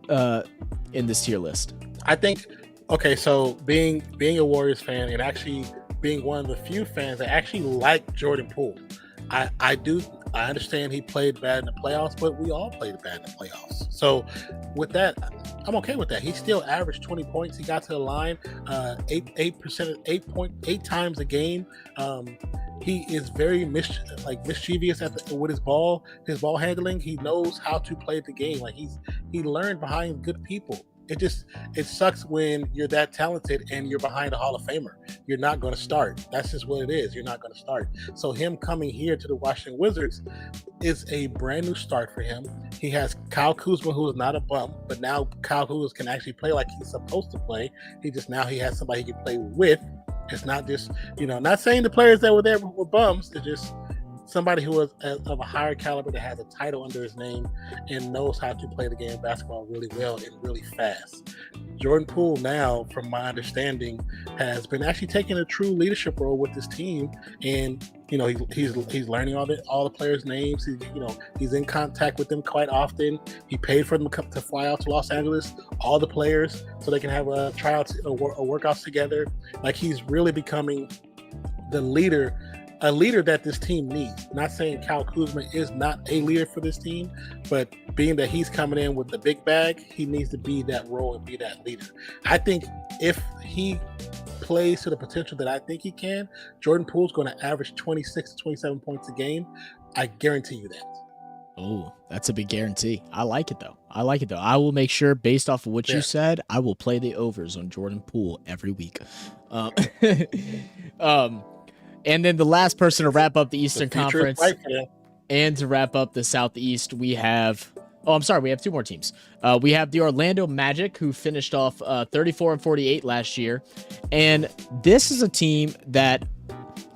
in this tier list. I think, okay, so being a Warriors fan and actually being one of the few fans that actually like Jordan Poole, I understand he played bad in the playoffs, but we all played bad in the playoffs. So with that, I'm okay with that. He still averaged 20 points. He got to the line 8 times a game. He is very mischievous with his ball handling. He knows how to play the game. Like he learned behind good people. It sucks when you're that talented and you're behind a Hall of Famer. You're not going to start. That's just what it is. You're not going to start. So him coming here to the Washington Wizards is a brand new start for him. He has Kyle Kuzma, who is not a bum, but now Kyle Kuzma can actually play like he's supposed to play. He has somebody he can play with. It's not just, not saying the players that were there were bums. It's just somebody who is of a higher caliber that has a title under his name and knows how to play the game of basketball really well and really fast. Jordan Poole now, from my understanding, has been actually taking a true leadership role with this team, and he's learning all the players' names. He's in contact with them quite often. He paid for them to fly out to Los Angeles, all the players, so they can have a tryout or workouts together. Like, he's really becoming the leader. A leader that this team needs. Not saying Kyle Kuzma is not a leader for this team, but being that he's coming in with the big bag, he needs to be that role and be that leader. I think if he plays to the potential that I think he can, Jordan Poole's going to average 26 to 27 points a game. I guarantee you that. Oh, that's a big guarantee. I like it though. I will make sure, based off of what you said, I will play the overs on Jordan Poole every week. And then the last person to wrap up the Eastern Conference and to wrap up the Southeast, we have two more teams. We have the Orlando Magic, who finished off 34-48 last year. And this is a team that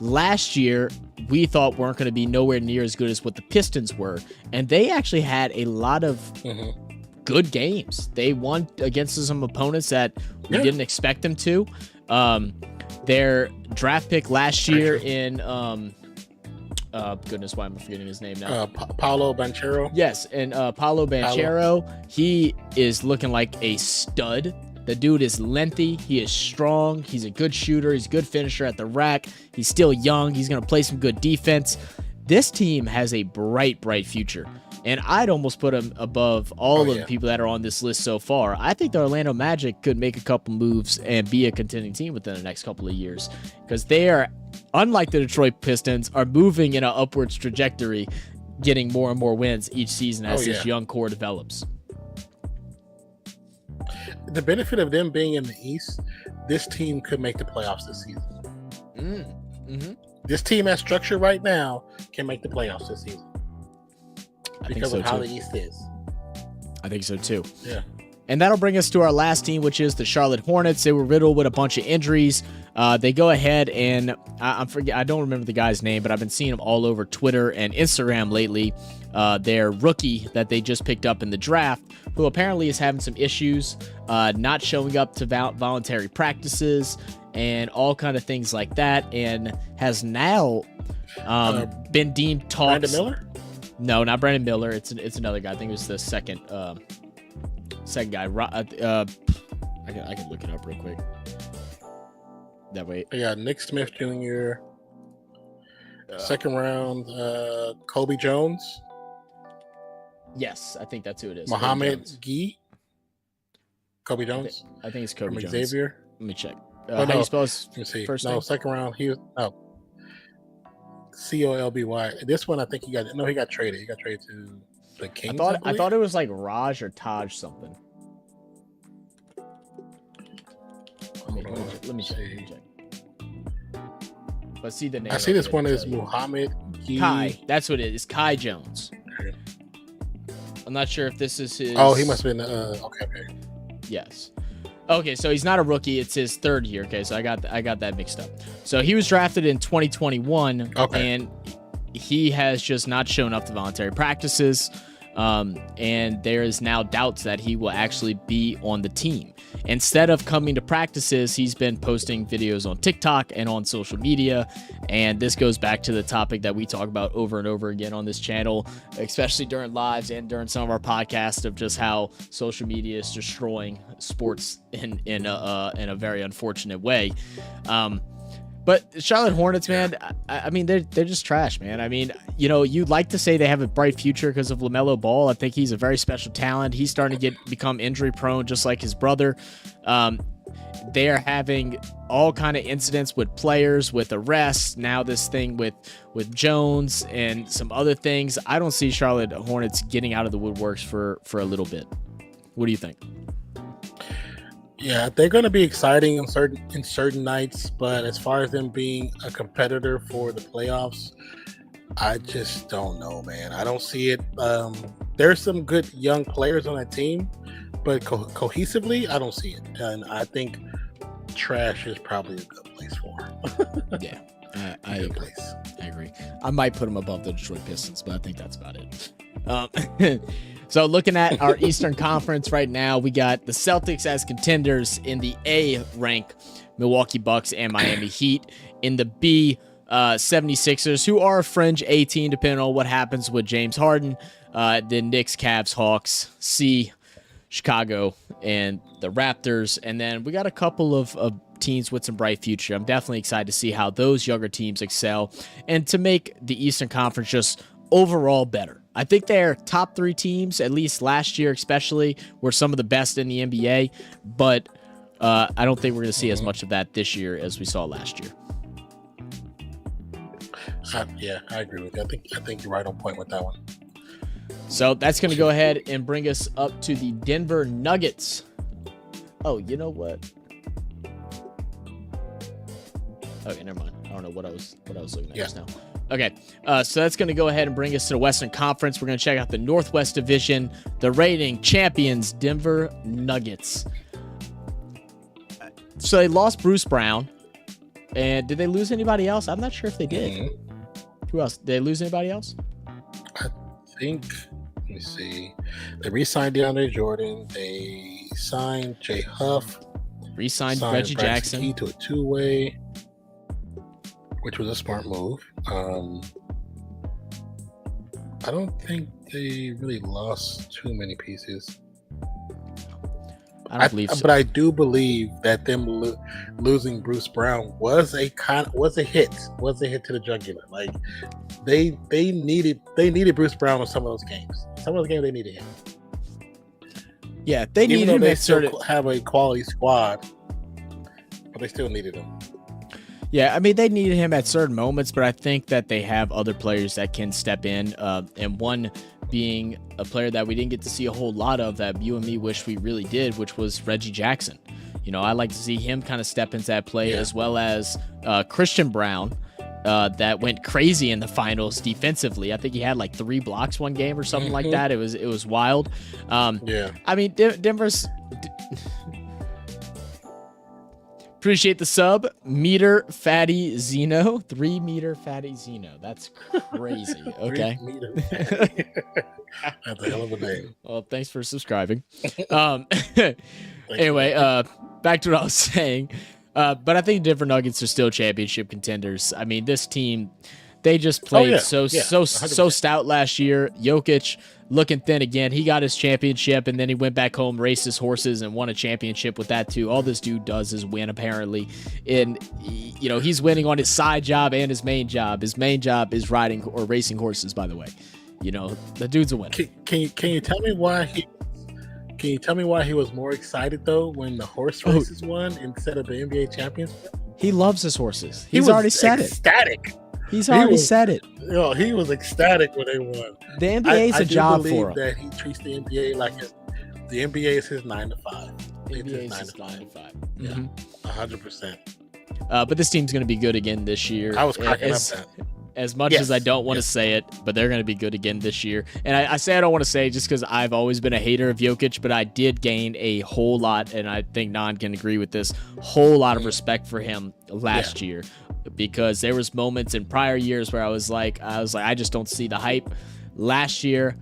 last year we thought weren't going to be nowhere near as good as what the Pistons were. And they actually had a lot of good games. They won against some opponents that we didn't expect them to. Their draft pick last year in goodness, why am I forgetting his name now? Paolo Banchero. Yes, and Paolo Banchero, he is looking like a stud. The dude is lengthy, he is strong, he's a good shooter, he's a good finisher at the rack. He's still young, he's going to play some good defense. This team has a bright future. And I'd almost put them above all of the people that are on this list so far. I think the Orlando Magic could make a couple moves and be a contending team within the next couple of years, because they are, unlike the Detroit Pistons, are moving in an upwards trajectory, getting more and more wins each season as this young core develops. The benefit of them being in the East, this team could make the playoffs this season. This team as structured right now can make the playoffs this season. Because of how the East is. I think so too. Yeah. And that'll bring us to our last team, which is the Charlotte Hornets. They were riddled with a bunch of injuries. They go ahead and I don't remember the guy's name, but I've been seeing him all over Twitter and Instagram lately. Their rookie that they just picked up in the draft, who apparently is having some issues, not showing up to voluntary practices and all kind of things like that, and has now been deemed talks. Brandon Miller? No, not Brandon Miller. It's another guy. I think it was the second guy. I can look it up real quick. That way. Yeah, Nick Smith Jr. Second round, Kobe Jones. Yes, I think that's who it is. Mohamed Gee. Kobe Jones. I think it's Kobe Jones. Xavier. Let me check. Oh, How no. you spell his Let me see. first No, name? second round. He was Colby. This one, I think he got traded. He got traded to the Kings. I thought it was like Raj or Taj something. Let me check. But see the name. I see this one is Mohamed Gee. Kai. That's what it is. Kai Jones. I'm not sure if this is his. Oh, he must have been. Okay. Yes. Okay, so he's not a rookie. It's his third year. Okay, so I got that mixed up. So he was drafted in 2021, and he has just not shown up to voluntary practices. And there is now doubts that he will actually be on the team. Instead of coming to practices, he's been posting videos on TikTok and on social media. And this goes back to the topic that we talk about over and over again on this channel, especially during lives and during some of our podcasts, of just how social media is destroying sports in a very unfortunate way. But Charlotte Hornets, man, I mean, they're just trash, man. I mean, you know, you'd like to say they have a bright future because of LaMelo Ball. I think he's a very special talent. He's starting to become injury prone, just like his brother. They are having all kind of incidents with players, with arrests. Now this thing with Jones and some other things. I don't see Charlotte Hornets getting out of the woodworks for a little bit. What do you think? Yeah, they're going to be exciting in certain nights, but as far as them being a competitor for the playoffs, I just don't know, man. I don't see it. There's some good young players on that team, but cohesively, I don't see it. And I think trash is probably a good place for them. Yeah, I agree. I might put them above the Detroit Pistons, but I think that's about it. So looking at our Eastern Conference right now, we got the Celtics as contenders in the A rank, Milwaukee Bucks and Miami Heat. In the B, 76ers, who are a fringe A team depending on what happens with James Harden. Then Knicks, Cavs, Hawks. C, Chicago, and the Raptors. And then we got a couple of teams with some bright future. I'm definitely excited to see how those younger teams excel and to make the Eastern Conference just overall better. I think their top three teams, at least last year especially, were some of the best in the NBA, but I don't think we're going to see as much of that this year as we saw last year. Yeah, I agree with you. I think you're right on point with that one. So that's going to go ahead and bring us up to the Denver Nuggets. Oh, you know what? Okay, never mind. I don't know what I was looking at just now. Okay, so that's going to go ahead and bring us to the Western Conference. We're going to check out the Northwest Division, the reigning champions, Denver Nuggets. So they lost Bruce Brown. And did they lose anybody else? I'm not sure if they did. Mm-hmm. Who else? Did they lose anybody else? I think, let me see. They re-signed DeAndre Jordan. They signed Jay Huff. Re-signed Reggie Jackson. Key to a two-way, which was a smart move. I don't think they really lost too many pieces. I don't believe so. But I do believe that them losing Bruce Brown was a hit to the jugular. Like they needed Bruce Brown in some of those games. Some of those games they needed him. Yeah, they needed him. They still have a quality squad, but they still needed him. Yeah, I mean, they needed him at certain moments, but I think that they have other players that can step in, and one being a player that we didn't get to see a whole lot of that you and me wish we really did, which was Reggie Jackson. You know, I like to see him kind of step into that play, as well as Christian Brown that went crazy in the finals defensively. I think he had like 3 blocks one game or something like that. It was wild. Yeah. I mean, Denver's. Appreciate the sub. Meter Fatty Zeno. 3 meter Fatty Zeno. That's crazy. Okay. 3 meter fatty. That's a hell of a name. Well, thanks for subscribing. Anyway, back to what I was saying. But I think Denver Nuggets are still championship contenders. I mean, this team, they just played so 100%. stout last year. Jokic looking thin again. He got his championship, and then he went back home, raced his horses, and won a championship with that too. All this dude does is win, apparently. And you know, he's winning on his side job and his main job. His main job is riding or racing horses, by the way. You know, the dude's a winner. Can you tell me why he? Can you tell me why he was more excited though when the horse races won instead of the NBA championship? He loves his horses. He's already said ecstatic. it. He's already said it. You know, he was ecstatic when they won. The NBA is a job for him. That he treats the NBA like the NBA is his 9 to 5. The NBA is his 9 to 5. Yeah, 100%. But this team's going to be good again this year. I was cracking up that. As much as I don't want to say it, but they're going to be good again this year. And I say I don't want to say it just because I've always been a hater of Jokic, but I did gain a whole lot, and I think Nan can agree with this, whole lot of respect for him last year, because there was moments in prior years where I was like, I just don't see the hype. Last year,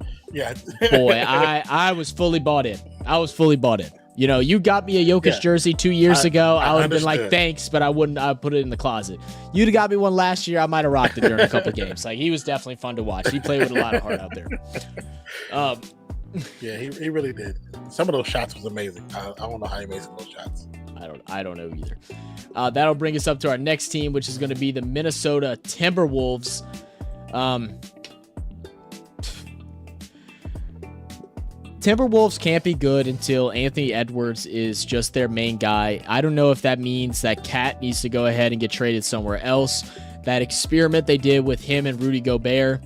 boy, I was fully bought in. I was fully bought in. You know, you got me a Jokic jersey 2 years ago. I would have been like, thanks, but I wouldn't. I'd put it in the closet. You'd have got me one last year. I might have rocked it during a couple of games. Like, he was definitely fun to watch. He played with a lot of heart out there. Yeah, he really did. Some of those shots was amazing. I don't know how he made some of those shots. I don't know either. That'll bring us up to our next team, which is going to be the Minnesota Timberwolves. Timberwolves can't be good until Anthony Edwards is just their main guy. I don't know if that means that Cat needs to go ahead and get traded somewhere else. That experiment they did with him and Rudy Gobert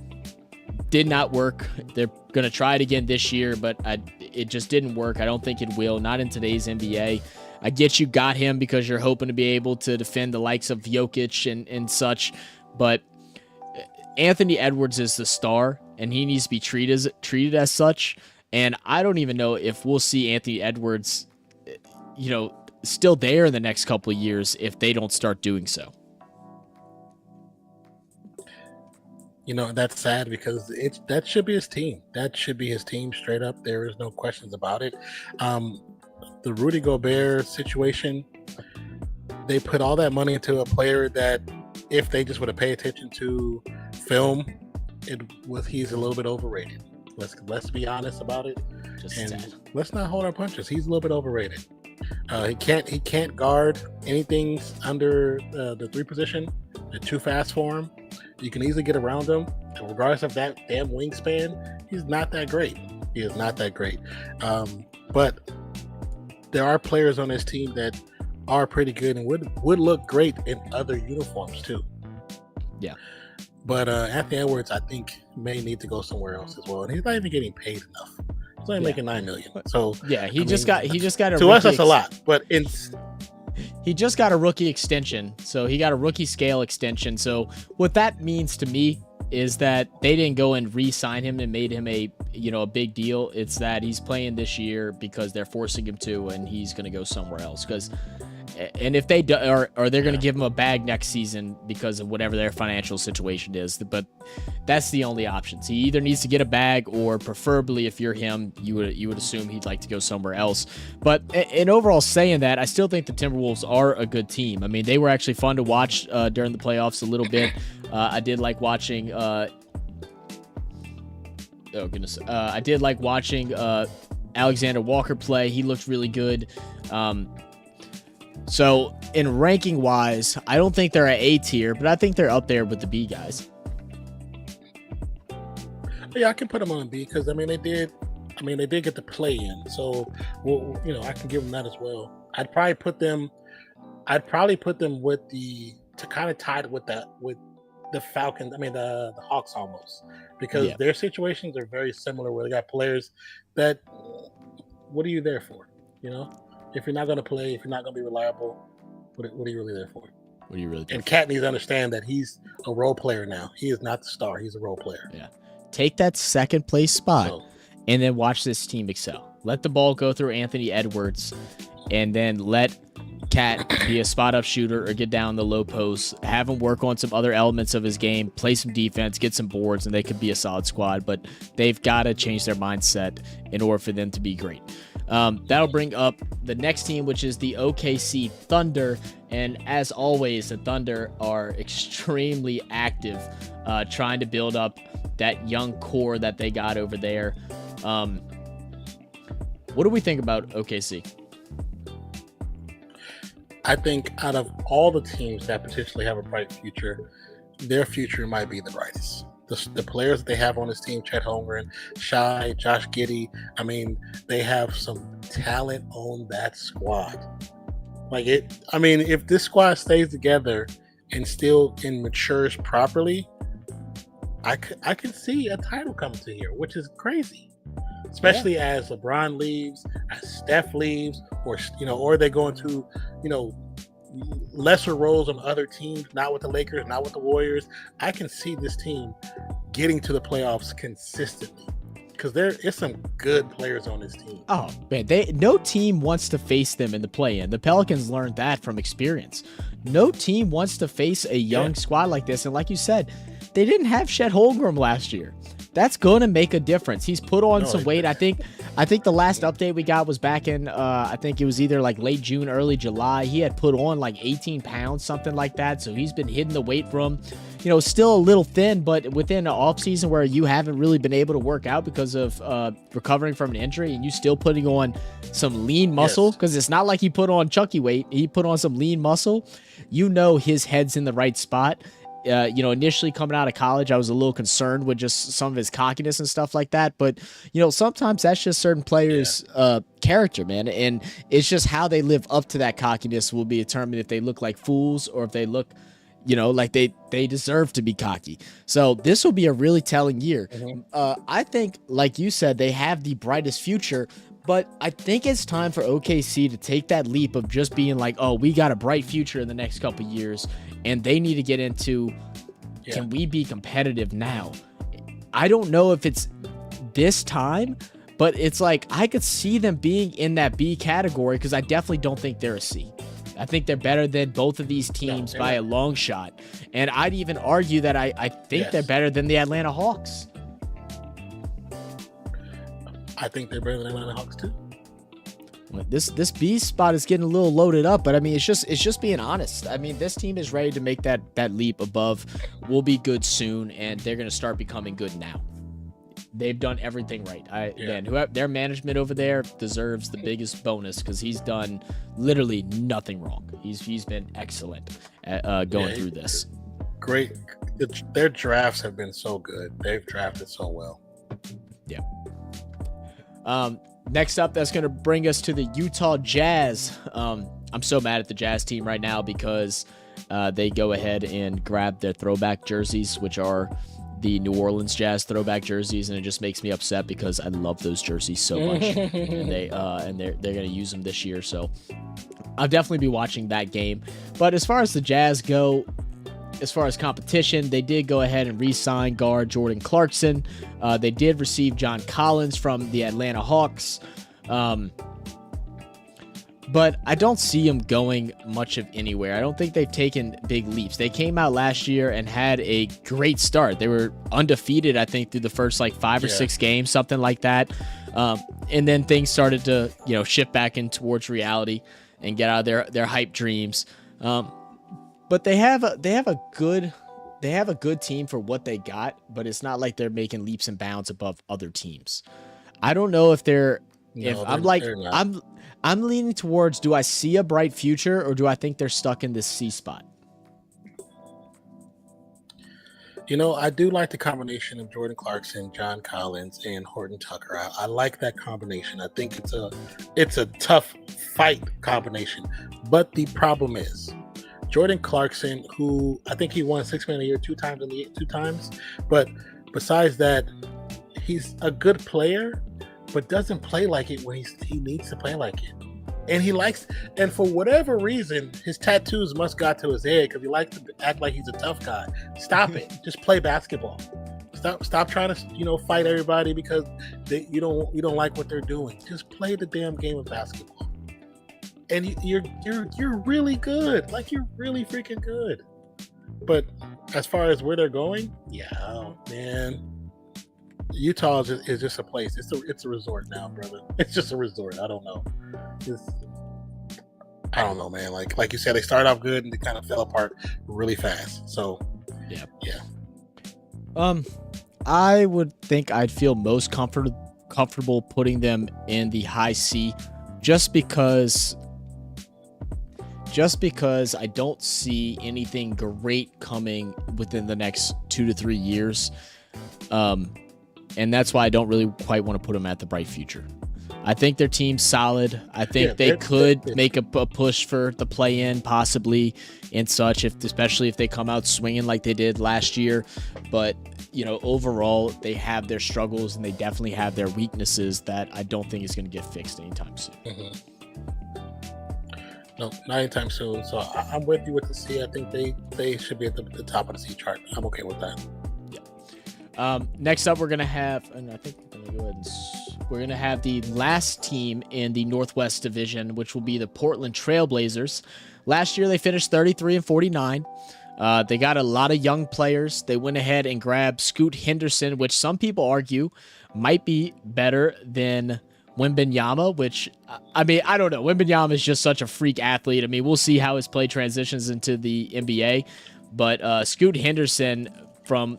did not work. They're going to try it again this year, but it just didn't work. I don't think it will, not in today's NBA. I get you got him because you're hoping to be able to defend the likes of Jokic and such, but Anthony Edwards is the star, and he needs to be treated as such. And I don't even know if we'll see Anthony Edwards, you know, still there in the next couple of years if they don't start doing so. You know, that's sad because that should be his team. That should be his team straight up. There is no questions about it. The Rudy Gobert situation, they put all that money into a player that if they just would have paid attention to film, he's a little bit overrated. Let's be honest about it, let's not hold our punches. He's a little bit overrated. He can't guard anything under the 3 position. They're too fast for him. You can easily get around him, and regardless of that damn wingspan, he's not that great. He is not that great. But there are players on this team that are pretty good and would look great in other uniforms too. Yeah. But Anthony Edwards, I think, may need to go somewhere else as well, and he's not even getting paid enough. He's only making $9 million. So he just got a to us that's a lot, but he just got a rookie extension. So he got a rookie scale extension. So what that means to me is that they didn't go and re-sign him and made him a big deal. It's that he's playing this year because they're forcing him to, and he's going to go somewhere else. And if they do, or they're going to give him a bag next season because of whatever their financial situation is. But that's the only options. He either needs to get a bag, or preferably, if you're him, you would assume he'd like to go somewhere else. But in overall saying that, I still think the Timberwolves are a good team. I mean, they were actually fun to watch during the playoffs a little bit. I did like watching. I did like watching Alexander Walker play. He looked really good. So in ranking wise, I don't think they're at A tier, but I think they're up there with the B guys. Yeah, I can put them on B because they did get the play in. So I can give them that as well. I'd probably put them with to kind of tied with the Falcons. The Hawks almost, because their situations are very similar. Where they got players that, what are you there for? If you're not going to play, if you're not going to be reliable, what are you really there for? What do you really think? And Cat needs to understand that he's a role player now. He is not the star. He's a role player. Yeah. Take that second place spot and then watch this team excel. Let the ball go through Anthony Edwards and then let Cat be a spot up shooter or get down the low post, have him work on some other elements of his game, play some defense, get some boards, and they could be a solid squad. But they've got to change their mindset in order for them to be great. That'll bring up the next team, which is the OKC Thunder. And as always, the Thunder are extremely active, trying to build up that young core that they got over there. What do we think about OKC? I think out of all the teams that potentially have a bright future, their future might be the brightest. The players that they have on this team, Chet Holmgren, Shai, Josh Giddey, I mean, they have some talent on that squad. If this squad stays together and still matures properly, I can see a title coming to here, which is crazy. Especially as LeBron leaves, as Steph leaves, or they go into, lesser roles on other teams, not with the Lakers, not with the Warriors. I can see this team getting to the playoffs consistently because there is some good players on this team. Oh man, no team wants to face them in the play-in. The Pelicans learned that from experience. No team wants to face a young squad like this, and like you said, they didn't have Chet Holmgren last year. That's going to make a difference. He's put on some weight. I think the last update we got was back in, I think it was either like late June, early July. He had put on like 18 pounds, something like that. So he's been hitting the weight room, still a little thin, but within an off season where you haven't really been able to work out because of recovering from an injury, and you still putting on some lean muscle, because it's not like he put on chunky weight. He put on some lean muscle. His head's in the right spot. Initially coming out of college, I was a little concerned with just some of his cockiness and stuff like that. But, sometimes that's just certain players' character, man. And it's just how they live up to that cockiness will be determined if they look like fools or if they look, like they deserve to be cocky. So this will be a really telling year. Mm-hmm. I think, like you said, they have the brightest future. But I think it's time for OKC to take that leap of just being like, oh, we got a bright future in the next couple of years. And they need to get into, can we be competitive now? I don't know if it's this time, but it's like I could see them being in that B category because I definitely don't think they're a C. I think they're better than both of these teams by a long shot. And I'd even argue that I think they're better than the Atlanta Hawks. I think they're better than Atlanta Hawks too. This B spot is getting a little loaded up, but I mean, it's just being honest. I mean, this team is ready to make that leap above. We'll be good soon, and they're going to start becoming good now. They've done everything right. Their management over there deserves the biggest bonus because he's done literally nothing wrong. He's been excellent at going through this. Great. Their drafts have been so good. They've drafted so well. Yeah. Next up, that's going to bring us to the Utah Jazz. I'm so mad at the Jazz team right now because they go ahead and grab their throwback jerseys, which are the New Orleans Jazz throwback jerseys, and it just makes me upset because I love those jerseys so much, and they're going to use them this year. So I'll definitely be watching that game. But as far as the Jazz go, as far as competition, they did go ahead and re-sign guard Jordan Clarkson. They did receive John Collins from the Atlanta Hawks. But I don't see them going much of anywhere. I don't think they've taken big leaps. They came out last year and had a great start. They were undefeated, I think, through the first 5 or 6 games, something like that. And then things started to, shift back in towards reality and get out of their hype dreams. But they have a good team for what they got, but it's not like they're making leaps and bounds above other teams. I don't know if I'm leaning towards, do I see a bright future or do I think they're stuck in this C spot? I do like the combination of Jordan Clarkson, John Collins, and Horton Tucker. I like that combination. I think it's a tough fight combination. But the problem is, Jordan Clarkson, who I think he won $6 Man a year two times, but besides that, he's a good player, but doesn't play like it when he needs to play like it. And he likes, and for whatever reason, his tattoos must got to his head because he likes to act like he's a tough guy. Stop it. Just play basketball. Stop trying to fight everybody because you don't like what they're doing. Just play the damn game of basketball. And you're really good. Like, you're really freaking good. But as far as where they're going, man. Utah is just a place. It's a resort now, brother. It's just a resort. I don't know. I don't know, man. Like you said, they started off good and they kind of fell apart really fast. So yeah. I would think I'd feel most comfortable putting them in the high C, just because I don't see anything great coming within the next 2 to 3 years. And that's why I don't really quite want to put them at the bright future. I think their team's solid. I think they could make a push for the play-in, possibly, and such, especially if they come out swinging like they did last year. But, overall, they have their struggles, and they definitely have their weaknesses that I don't think is going to get fixed anytime soon. Mm-hmm. No, not anytime soon. So I'm with you with the C. I think they should be at the top of the C chart. I'm okay with that. Next up, we're going to have, and I think we're going to have the last team in the Northwest Division, which will be the Portland Trailblazers. Last year, they finished 33-49. They got a lot of young players. They went ahead and grabbed Scoot Henderson, which some people argue might be better than Wembanyama, which, I don't know. Wembanyama is just such a freak athlete. We'll see how his play transitions into the NBA. But Scoot Henderson, from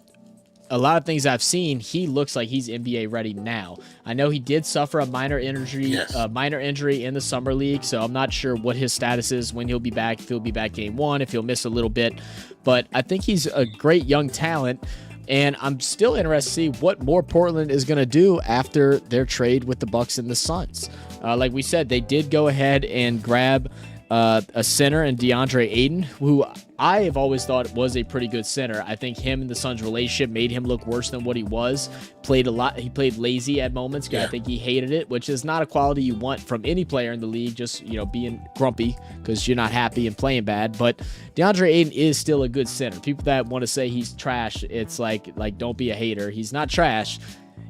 a lot of things I've seen, he looks like he's NBA ready now. I know he did suffer a minor injury in the summer league, so I'm not sure what his status is, when he'll be back, if he'll be back game one, if he'll miss a little bit. But I think he's a great young talent, and I'm still interested to see what more Portland is going to do after their trade with the Bucks and the Suns. Like we said, they did go ahead and grab a center in DeAndre Ayton, who I have always thought was a pretty good center. I think him and the Suns' relationship made him look worse than what he was. He played lazy at moments. I think he hated it, which is not a quality you want from any player in the league, just being grumpy because you're not happy and playing bad. But DeAndre Ayton is still a good center. People that want to say he's trash, it's like don't be a hater. He's not trash.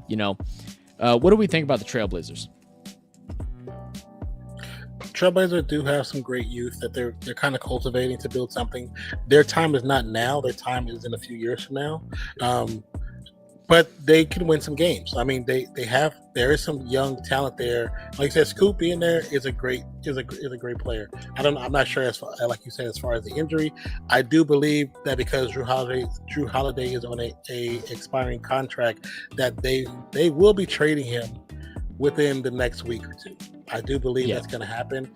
What do we think about the Trailblazers? Trailblazers do have some great youth that they're kind of cultivating to build something. Their time is not now. Their time is in a few years from now. But they can win some games. There is some young talent there. Like you said, Scoop being there is a great player. I'm not sure, as far, like you said, as far as the injury. I do believe that because Drew Holiday is on a expiring contract, that they will be trading him within the next week or two. I do believe that's going to happen.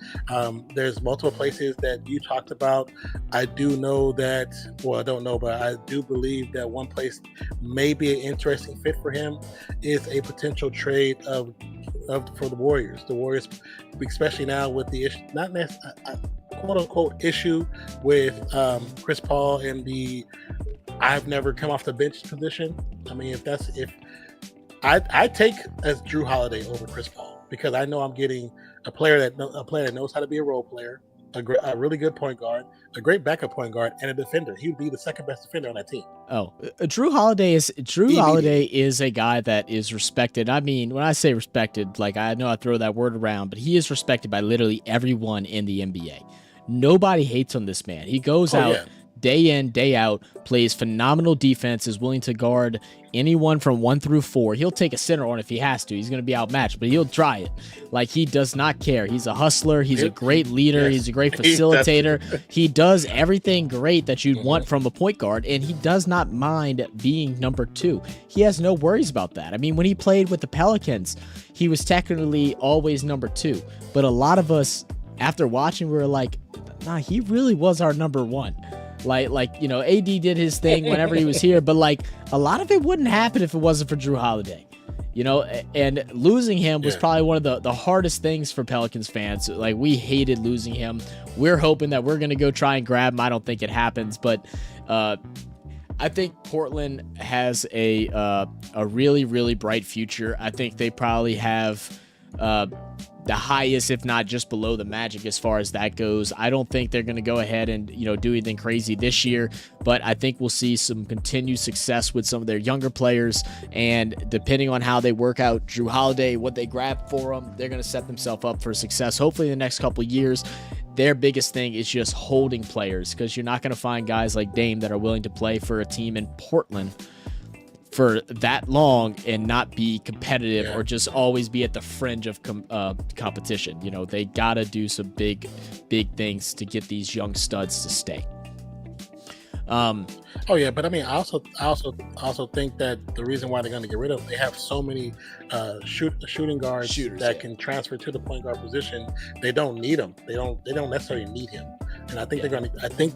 There's multiple places that you talked about. I do know that, well, I don't know, but I do believe that one place may be an interesting fit for him is a potential trade for the Warriors. The Warriors, especially now with the issue, not necessarily quote unquote issue with Chris Paul and the I've never come off the bench position. I take as Drew Holiday over Chris Paul, because I know I'm getting a player that knows how to be a role player, a really good point guard, a great backup point guard, and a defender. He would be the second best defender on that team. Drew Holiday is a guy that is respected. When I say respected, I know I throw that word around, but he is respected by literally everyone in the NBA. Nobody hates on this man. He goes out day in, day out, plays phenomenal defense, is willing to guard anyone from 1 through 4. He'll take a center on if he has to. He's going to be outmatched, but he'll try it. He does not care. He's a hustler. He's a great leader. He's a great facilitator. He does everything great that you'd want from a point guard, and he does not mind being number 2. He has no worries about that. When he played with the Pelicans, he was technically always number 2, but a lot of us, after watching, we were like, nah, he really was our number 1. AD did his thing whenever he was here, but a lot of it wouldn't happen if it wasn't for Drew Holiday, and losing him was probably one of the hardest things for Pelicans fans. We hated losing him. We're hoping that we're going to go try and grab him. I don't think it happens, but I think Portland has a really, really bright future. I think they probably have the highest, if not just below the Magic as far as that goes. I don't think they're going to go ahead and, do anything crazy this year, but I think we'll see some continued success with some of their younger players, and depending on how they work out Drew Holiday, what they grab for them, they're going to set themselves up for success, hopefully in the next couple of years. Their biggest thing is just holding players, because you're not going to find guys like Dame that are willing to play for a team in Portland for that long and not be competitive or just always be at the fringe of competition. They got to do some big things to get these young studs to stay. Oh yeah, but I mean, I also think that the reason why they're going to get rid of them, they have so many shooting guards that can transfer to the point guard position. They don't need them. They don't necessarily need him. And I think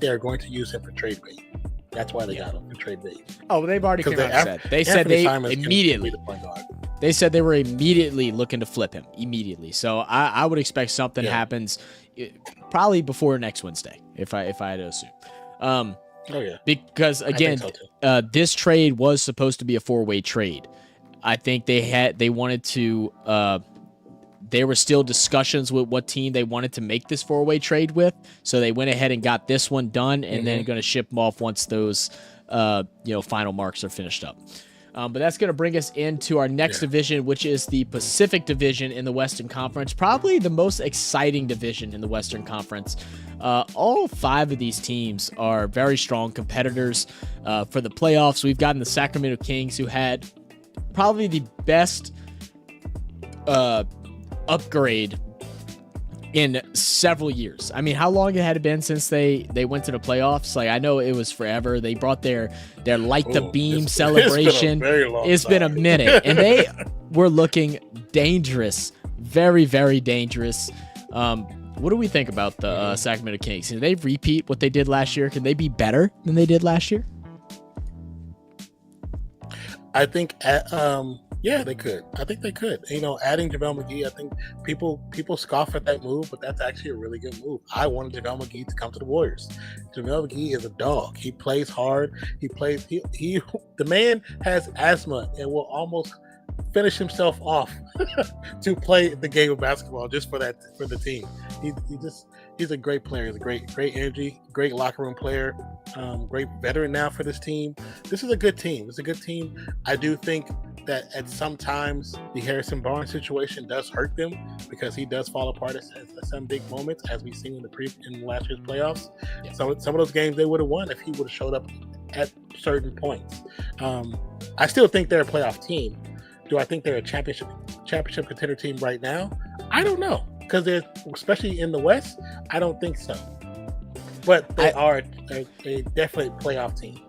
they're going to use him for trade bait. That's why they got him for trade bait. Oh, well, they've already came out and said. They said they immediately. They said they were immediately looking to flip him immediately. So I would expect something happens probably before next Wednesday, if I had to assume. Because again, this trade was supposed to be a 4-way trade. I think they wanted to. There were still discussions with what team they wanted to make this 4-way trade with, so they went ahead and got this one done, and then going to ship them off once those final marks are finished up. But that's going to bring us into our next division, which is the Pacific Division in the Western Conference, probably the most exciting division in the Western Conference. All 5 of these teams are very strong competitors for the playoffs. We've gotten the Sacramento Kings, who had probably the best upgrade in several years. I mean, how long had it been since they went to the playoffs? Like, I know it was forever. They brought their Light the Beam celebration. It's been a minute, and they were looking dangerous, very, very dangerous. What do we think about the Sacramento Kings? Can they repeat what they did last year? Can they be better than they did last year? I think they could. I think they could. Adding JaVale McGee, I think people scoff at that move, but that's actually a really good move. I wanted JaVale McGee to come to the Warriors. JaVale McGee is a dog. He plays hard. The man has asthma and will almost finish himself off to play the game of basketball just for the team. He's a great player. He's a great energy, great locker room player, great veteran now for this team. This is a good team. It's a good team. I do think that at sometimes the Harrison Barnes situation does hurt them, because he does fall apart at some big moments, as we've seen in last year's playoffs. Yeah. So some of those games they would have won if he would have showed up at certain points. I still think they're a playoff team. Do I think they're a championship contender team right now? I don't know, because they're, especially in the West, I don't think so. But they are a definitely playoff team.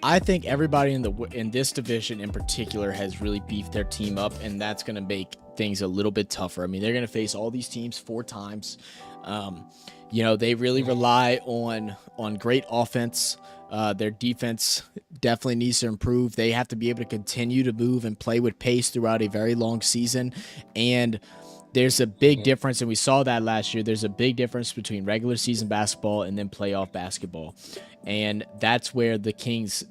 I think everybody in this division in particular has really beefed their team up, and that's going to make things a little bit tougher. I mean, they're going to face all these teams 4 times. They really rely on great offense. Their defense definitely needs to improve. They have to be able to continue to move and play with pace throughout a very long season. And there's a big difference, and we saw that last year. There's a big difference between regular season basketball and then playoff basketball. And that's where the Kings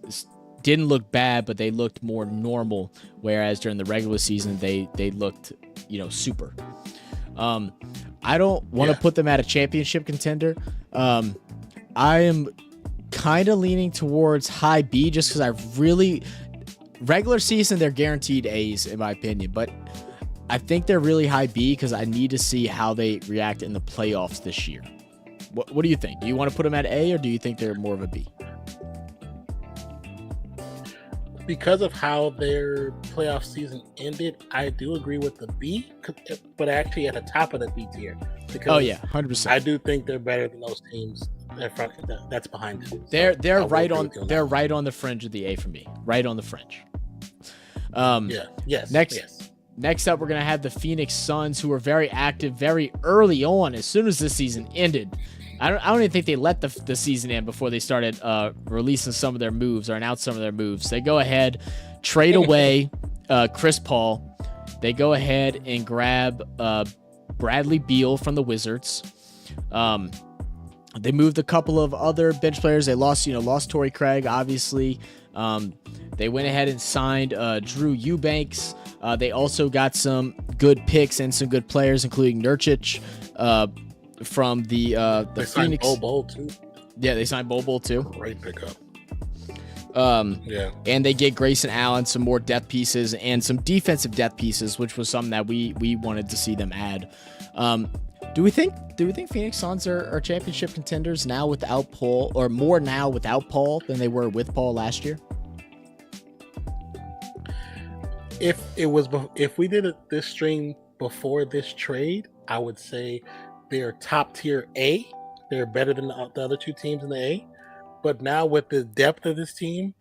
didn't look bad, but they looked more normal, whereas during the regular season, they looked, super. I don't want to put them at a championship contender. I am kind of leaning towards high B, just because regular season, they're guaranteed A's in my opinion, but I think they're really high B because I need to see how they react in the playoffs this year. What do you think? Do you want to put them at A, or do you think they're more of a B? Because of how their playoff season ended, I do agree with the B, but actually at the top of the B tier. Because 100%. I do think they're better than those teams that's behind them. They're right on the fringe of the A for me. Right on the fringe. Next up, we're going to have the Phoenix Suns, who were very active very early on. As soon as this season ended, I don't even think they let the season end before they started releasing some of their moves or announced some of their moves. They go ahead, trade away Chris Paul. They go ahead and grab Bradley Beal from the Wizards. They moved a couple of other bench players. They lost Torrey Craig, obviously. They went ahead and signed Drew Eubanks. They also got some good picks and some good players, including Nurkic from the They signed Phoenix. Bol too. Yeah, they signed Bol too. Great pickup. Yeah. And they get Grayson Allen some more depth pieces and some defensive depth pieces, which was something that we wanted to see them add. Do we think Phoenix Suns are championship contenders now without Paul, or more now without Paul than they were with Paul last year? If we did this stream before this trade, I would say they're top tier A. They're better than the other two teams in the A. But now with the depth of this team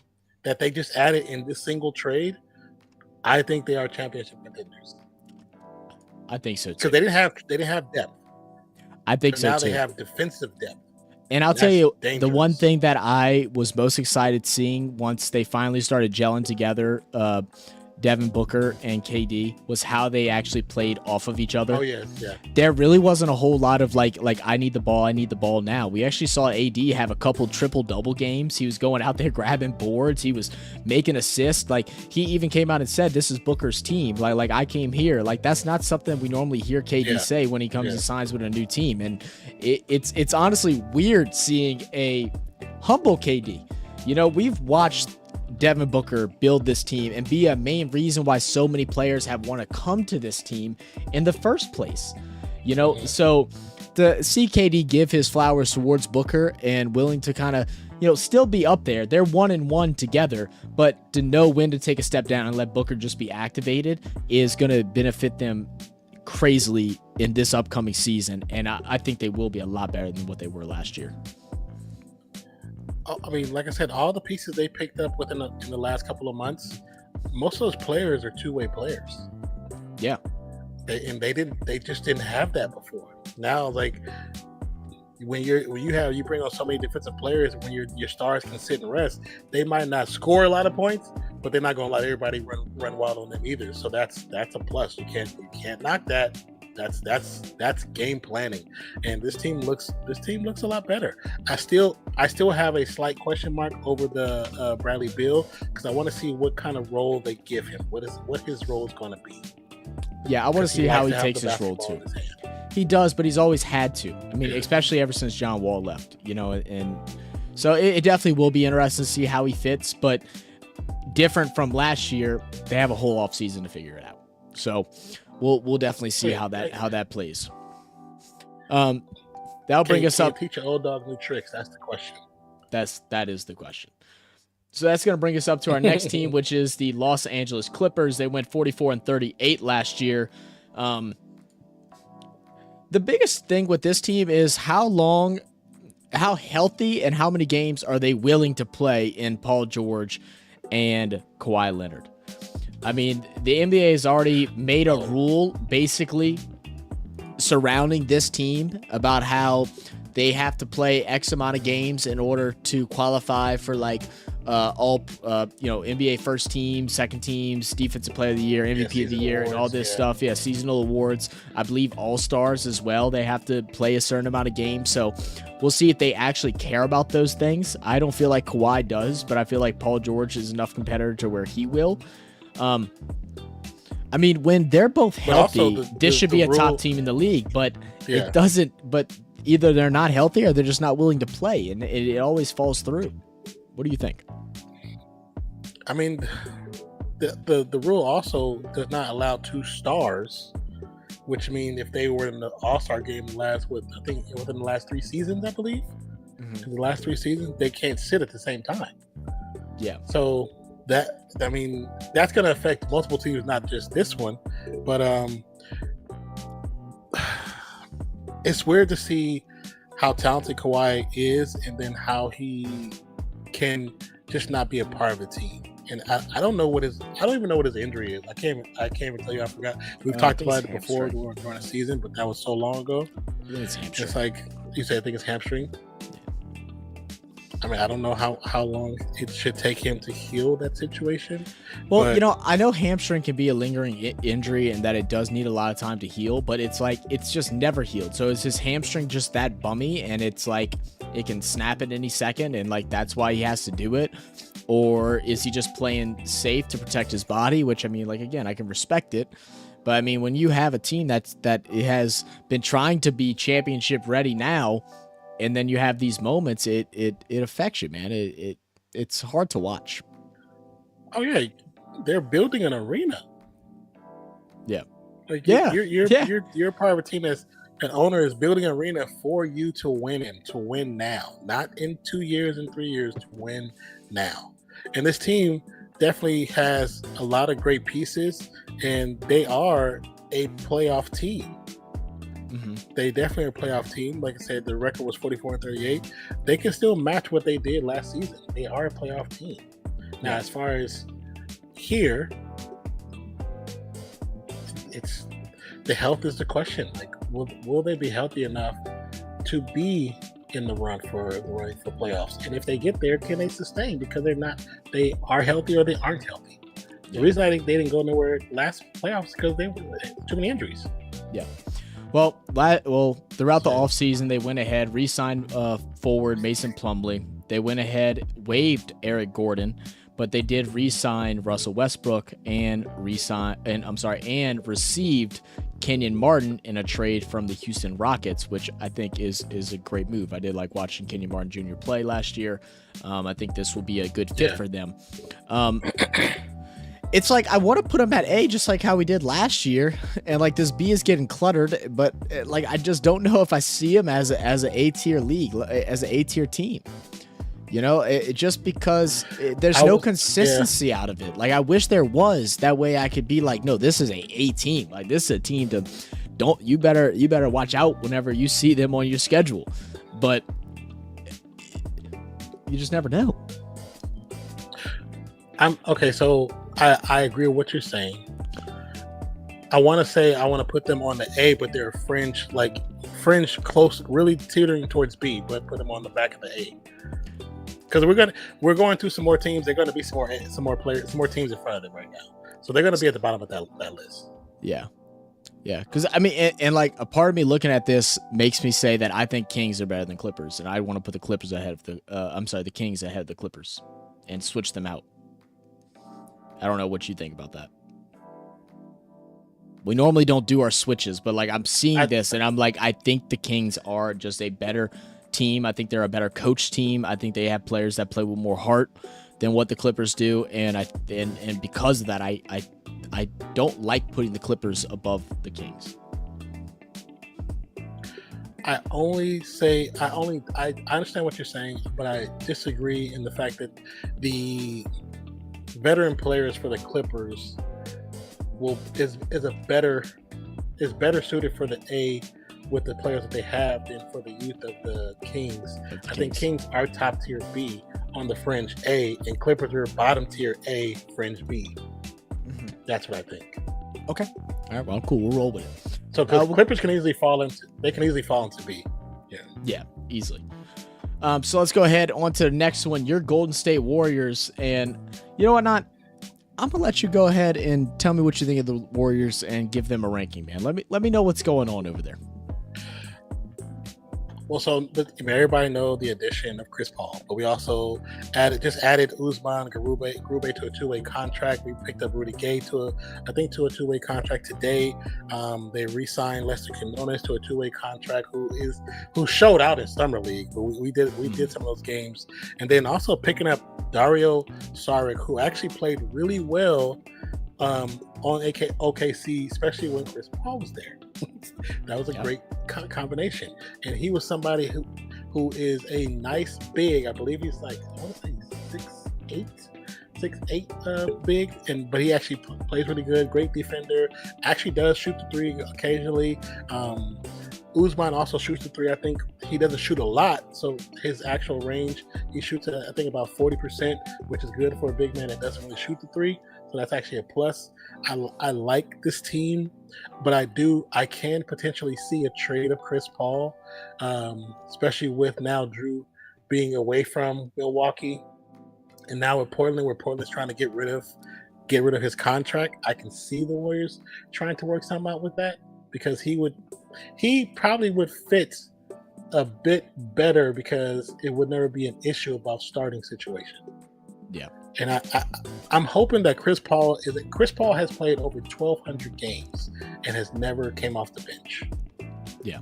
that they just added in this single trade, I think they are championship contenders. I think so too. Because they didn't have depth. I think so now too. They have defensive depth. And I'll tell you, dangerous. The one thing that I was most excited seeing once they finally started gelling together, Devin Booker and KD, was how they actually played off of each other. Oh yeah. There really wasn't a whole lot of like I need the ball now. We actually saw AD have a couple triple-double games. He was going out there grabbing boards. He was making assists. Like, he even came out and said, "This is Booker's team. Like I came here." Like, that's not something we normally hear KD say when he comes and signs with a new team. And it's honestly weird seeing a humble KD. You know, we've watched Devin Booker build this team and be a main reason why so many players have want to come to this team in the first place. You know, so to see KD give his flowers towards Booker and willing to kind of, you know, still be up there. They're 1-1 together, but to know when to take a step down and let Booker just be activated is going to benefit them crazily in this upcoming season. And I think they will be a lot better than what they were last year. I mean, like I said, all the pieces they picked up in the last couple of months, most of those players are two-way players. Yeah. They just didn't have that before. Now, like, when you bring on so many defensive players, when your stars can sit and rest, they might not score a lot of points, but they're not going to let everybody run wild on them either. So that's a plus. You can't knock that. That's game planning, and this team looks a lot better. I still have a slight question mark over the Bradley Beal, because I want to see what kind of role they give him. What his role is going to be. Yeah, I want to see how he takes this role too. He does, but he's always had to. I mean, especially ever since John Wall left. You know, and so it definitely will be interesting to see how he fits. But different from last year, they have a whole offseason to figure it out. So we'll definitely see how that plays. That'll bring us up. Teach your old dog new tricks. That's the question. That is the question. So that's going to bring us up to our next team, which is the Los Angeles Clippers. They went 44-38 last year. The biggest thing with this team is how healthy and how many games are they willing to play in Paul George and Kawhi Leonard. I mean, the NBA has already made a rule basically surrounding this team about how they have to play X amount of games in order to qualify for like all NBA first team, second teams, defensive player of the year, MVP of the year, awards, and all this stuff. Yeah, seasonal awards. I believe all-stars as well. They have to play a certain amount of games. So we'll see if they actually care about those things. I don't feel like Kawhi does, but I feel like Paul George is enough competitor to where he will. I mean, when they're both healthy, this should be a top team in the league, but it doesn't. But either they're not healthy or they're just not willing to play, and it always falls through. What do you think? I mean, the rule also does not allow two stars, which means if they were in the All-Star game within the last 3 seasons, I believe, in the last 3 seasons, they can't sit at the same time. Yeah. So that's going to affect multiple teams, not just this one. But it's weird to see how talented Kawhi is, and then how he can just not be a part of the team. And I don't even know what his injury is. I can't even tell you. I forgot. We've talked about it before during the season, but that was so long ago. I think it's hamstring. It's like you said. I think it's hamstring. I mean, I don't know how long it should take him to heal that situation. Well, I know hamstring can be a lingering injury and that it does need a lot of time to heal, but it's like it's just never healed. So is his hamstring just that bummy, and it's like it can snap at any second, and like that's why he has to do it? or is he just playing safe to protect his body? Which, I mean, like, again, I can respect it. But I mean, when you have a team that it has been trying to be championship ready now, and then you have these moments, it affects you, man. It's hard to watch. Oh yeah, they're building an arena. Yeah. Like Yeah. you're part of a team that's an owner is building an arena for you to win in, to win now, not in 2 years and 3 years, to win now. And this team definitely has a lot of great pieces, and they are a playoff team. Mm-hmm. They definitely are a playoff team. Like I said, the record was 44-38. They can still match what they did last season. They are a playoff team. Now, as far as here, it's the health is the question. Like, will they be healthy enough to be in the run for playoffs? And if they get there, can they sustain? Because they are healthy or they aren't healthy. The reason I think they didn't go nowhere last playoffs because they were too many injuries. Yeah. Well, throughout the offseason, they went ahead, re-signed forward Mason Plumlee. They went ahead, waived Eric Gordon, but they did re-sign Russell Westbrook and received Kenyon Martin in a trade from the Houston Rockets, which I think is a great move. I did like watching Kenyon Martin Jr. play last year. I think this will be a good fit for them. It's like I want to put him at A, just like how we did last year, and like this B is getting cluttered, but like I just don't know if I see him as an A tier league, as an A tier team. You know, just because there's no consistency out of it. Like I wish there was. That way I could be like, no, this is a team. Like this is a team to you better watch out whenever you see them on your schedule. But you just never know. So I agree with what you're saying. I want to put them on the A, but they're fringe close, really teetering towards B, but put them on the back of the A. Because we're going through some more teams. They're going to be some more players, some more teams in front of them right now. So they're going to be at the bottom of that list. Yeah. Yeah, because I mean, and like a part of me looking at this makes me say that I think Kings are better than Clippers, and I want to put the Clippers ahead of the Kings ahead of the Clippers, and switch them out. I don't know what you think about that. We normally don't do our switches, but like I'm seeing this, and I'm like, I think the Kings are just a better team. I think they're a better coach team. I think they have players that play with more heart than what the Clippers do, and because of that, I don't like putting the Clippers above the Kings. I understand what you're saying, but I disagree in the fact that the veteran players for the Clippers is better suited for the A with the players that they have than for the youth of the Kings. I think Kings are top tier B on the fringe A, and Clippers are bottom tier A, fringe B. Mm-hmm. That's what I think. Okay. All right. Well, cool. We'll roll with it. So Clippers can easily fall into B. Yeah. Yeah. Easily. So let's go ahead on to the next one. Your Golden State Warriors, and you know what? I'm gonna let you go ahead and tell me what you think of the Warriors and give them a ranking, man. Let me know what's going on over there. Well, so everybody know the addition of Chris Paul, but we also added Usman Garuba to a two-way contract. We picked up Rudy Gay to a two-way contract today. They re-signed Lester Quinones to a two-way contract, who showed out in Summer League. But we did some of those games, and then also picking up Dario Saric, who actually played really well on OKC, especially when Chris Paul was there. That was a great combination, and he was somebody who is a nice big. I believe he's like, I want to say 6'8", big, but he actually plays really good. Great defender. Actually does shoot the three occasionally. Usman also shoots the three. I think he doesn't shoot a lot, so his actual range, he shoots at, I think, about 40%, which is good for a big man that doesn't really shoot the three. So that's actually a plus. I like this team, but I can potentially see a trade of Chris Paul, especially with now Drew being away from Milwaukee, and now with Portland, where Portland's trying to get rid of his contract. I can see the Warriors trying to work something out with that, because he probably would fit a bit better, because it would never be an issue about starting situation. Yeah. And I'm hoping that Chris Paul has played over 1,200 games and has never came off the bench. Yeah.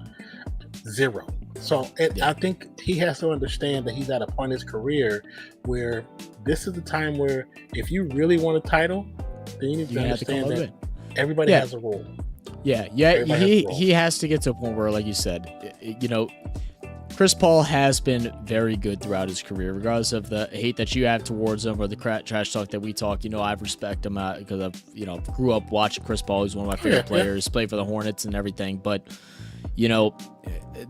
Zero. So I think he has to understand that he's at a point in his career where this is the time where if you really want a title, then you need to understand that everybody has a role. Yeah. He has to get to a point where, like you said, Chris Paul has been very good throughout his career, regardless of the hate that you have towards him or the trash talk that we talk. I respect him because I've grew up watching Chris Paul. He's one of my favorite players, played for the Hornets and everything. But,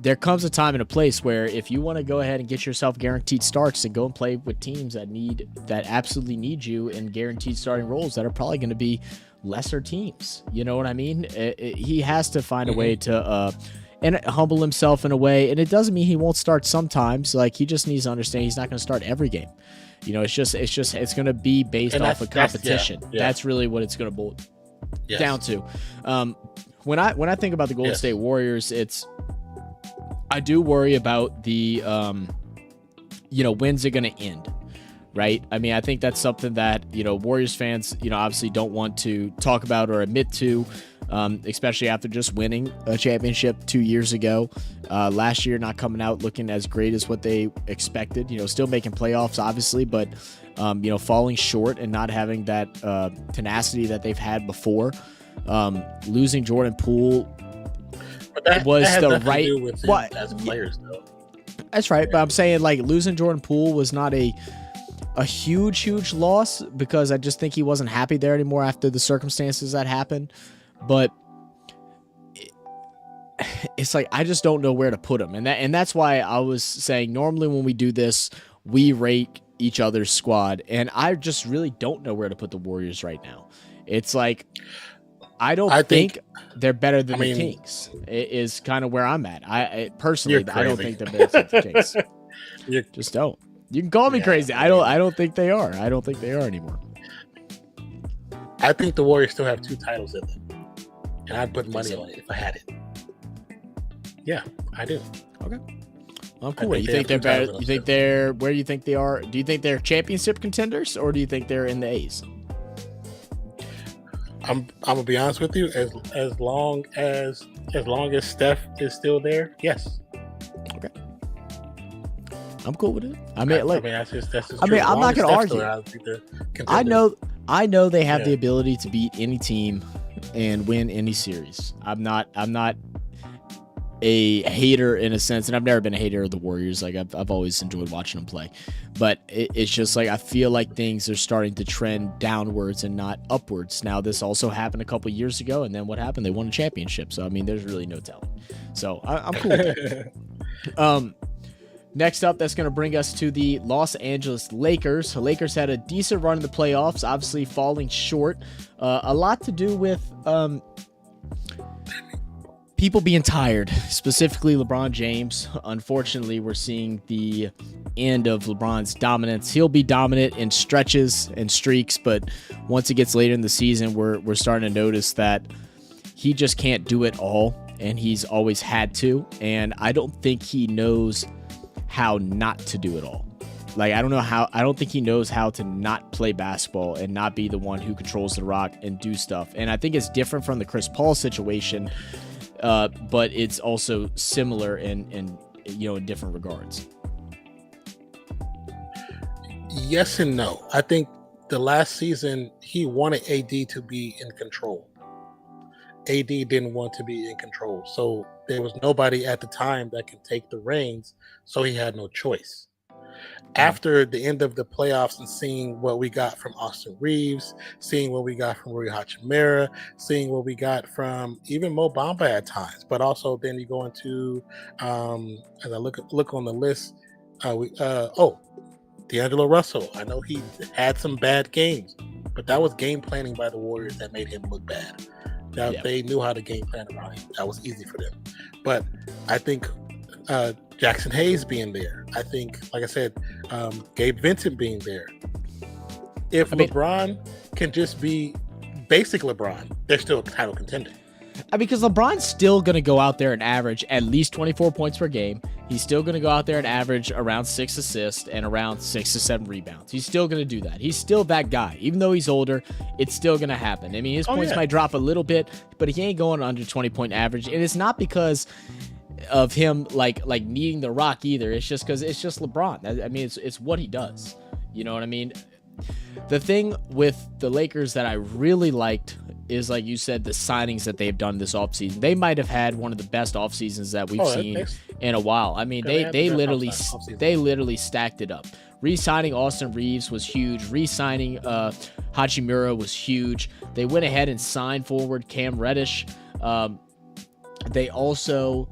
there comes a time and a place where if you want to go ahead and get yourself guaranteed starts and go and play with teams that absolutely need you in guaranteed starting roles that are probably going to be lesser teams. You know what I mean? He has to find a way to and humble himself in a way. And it doesn't mean he won't start sometimes. Like, he just needs to understand he's not going to start every game. It's going to be based off of competition. That's really what it's going to boil down to. When I think about the Golden State Warriors, I do worry about the when's it going to end, right? I mean, I think that's something that Warriors fans obviously don't want to talk about or admit to, especially after just winning a championship 2 years ago. Last year not coming out looking as great as what they expected, still making playoffs obviously, but falling short and not having that tenacity that they've had before. Losing Jordan Poole was the right as players though. That's right, but I'm saying, like, losing Jordan Poole was not a huge loss, because I just think he wasn't happy there anymore after the circumstances that happened. But it's like, I just don't know where to put him, and that's why I was saying normally when we do this, we rate each other's squad, and I just really don't know where to put the Warriors right now. It's like, I think they're better than the Kings. It is kind of where I'm at. I personally, I don't think they're better than the Kings. Just don't. You can call me crazy. I don't think they are. I don't think they are anymore. I think the Warriors still have 2 titles in them, and I'd put money on it if I had it. Yeah, I do. Okay. Well, cool. You think they're better? You think they're where do you think they are? Do you think they're championship contenders, or do you think they're in the A's? I'm gonna be honest with you. As long as Steph is still there, yes. Okay. I'm cool with it. I'm not gonna argue. I know they have the ability to beat any team and win any series. I'm not a hater in a sense, and I've never been a hater of the Warriors. Like, I've always enjoyed watching them play, but it's just like, I feel like things are starting to trend downwards and not upwards. Now, this also happened a couple years ago, and then what happened? They won a championship. So, I mean, there's really no telling. So I'm cool with that. Next up, that's going to bring us to the Los Angeles Lakers. The Lakers had a decent run in the playoffs, obviously falling short. A lot to do with people being tired, specifically LeBron James. Unfortunately, we're seeing the end of LeBron's dominance. He'll be dominant in stretches and streaks, but once it gets later in the season, we're starting to notice that he just can't do it all, and he's always had to, and I don't think he knows how not to do it all. Like, I don't think he knows how to not play basketball and not be the one who controls the rock and do stuff. And I think it's different from the Chris Paul situation, but it's also similar in different regards. Yes and no. I think the last season he wanted AD to be in control. AD didn't want to be in control, so there was nobody at the time that could take the reins, so he had no choice. After the end of the playoffs and seeing what we got from Austin Reeves, seeing what we got from Rui Hachimura, seeing what we got from even Mo Bamba at times, but also then you go into, as I look on the list, D'Angelo Russell. I know he had some bad games, but that was game planning by the Warriors that made him look bad. They knew how to game plan around him. That was easy for them. But I think Jackson Hayes being there. I think, like I said, Gabe Vincent being there. If LeBron can just be basic LeBron, they're still a title contender. Because LeBron's still going to go out there and average at least 24 points per game. He's still going to go out there and average around 6 assists and around 6 to 7 rebounds. He's still going to do that. He's still that guy. Even though he's older, it's still going to happen. I mean, his points might drop a little bit, but he ain't going under 20-point average. And it's not because of him like needing the rock either. It's just because it's just LeBron. I mean, it's what he does. You know what I mean? The thing with the Lakers that I really liked is, like you said, the signings that they've done this offseason. They might have had one of the best offseasons that we've seen in a while. I mean, they literally stacked it up. Re-signing Austin Reeves was huge. Re-signing Hachimura was huge. They went ahead and signed forward Cam Reddish. They also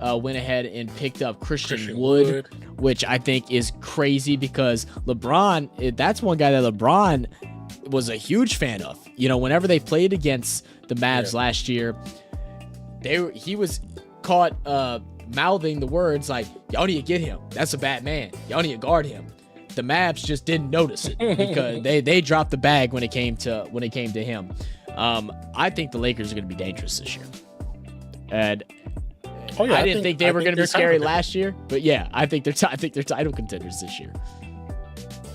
went ahead and picked up Christian Wood, which I think is crazy because LeBron, that's one guy that LeBron was a huge fan of. You know, whenever they played against the Mavs last year, he was caught mouthing the words like, y'all need to get him. That's a bad man. Y'all need to guard him. The Mavs just didn't notice it because they dropped the bag when it came to him. I think the Lakers are going to be dangerous this year. And I didn't think they were going to be scary last year, but yeah, I think they're title contenders this year.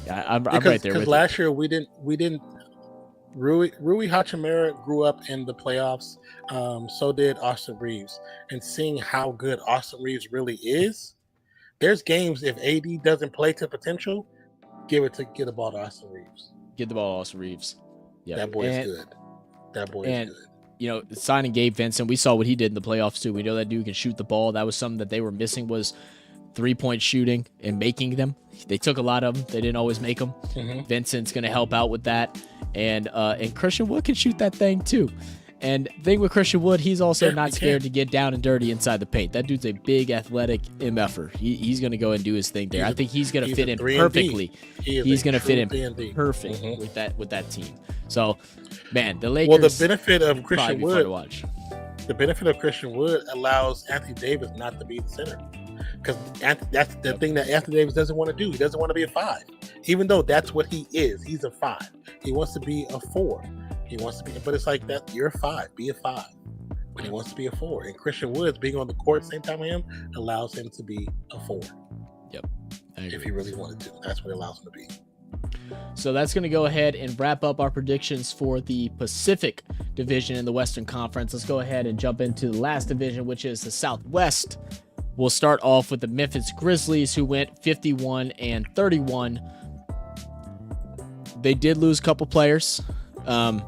I'm right there with you. Because last year we didn't. Rui Hachimura grew up in the playoffs. So did Austin Reeves. And seeing how good Austin Reeves really is, there's games if AD doesn't play to potential, get the ball to Austin Reeves. Get the ball to Austin Reeves. Yeah, that boy is good. That boy is good. You know, signing Gabe Vincent, we saw what he did in the playoffs too. We know that dude can shoot the ball. That was something that they were missing, was 3-point shooting and making them. They took a lot of them. They didn't always make them. Mm-hmm. Vincent's going to help out with that. And Christian Wood can shoot that thing too. And the thing with Christian Wood, he's also not scared to get down and dirty inside the paint. That dude's a big athletic MFer. He's going to go and do his thing there. I think he's going to fit in perfectly. He's going to fit in perfect with that team. So, man, the Lakers. Well, the benefit of Christian Wood, fun to watch. The benefit of Christian Wood allows Anthony Davis not to be the center, because that's the thing that Anthony Davis doesn't want to do. He doesn't want to be a 5, even though that's what he is. He's a 5. He wants to be a 4. He wants to be, but it's like that. You're a 5. Be a 5. But he wants to be a 4. And Christian Woods being on the court at the same time with him allows him to be a 4. Yep. If he really wanted to, that's what it allows him to be. So that's going to go ahead and wrap up our predictions for the Pacific Division in the Western Conference. Let's go ahead and jump into the last division, which is the Southwest. We'll start off with the Memphis Grizzlies, who went 51-31. They did lose a couple players, but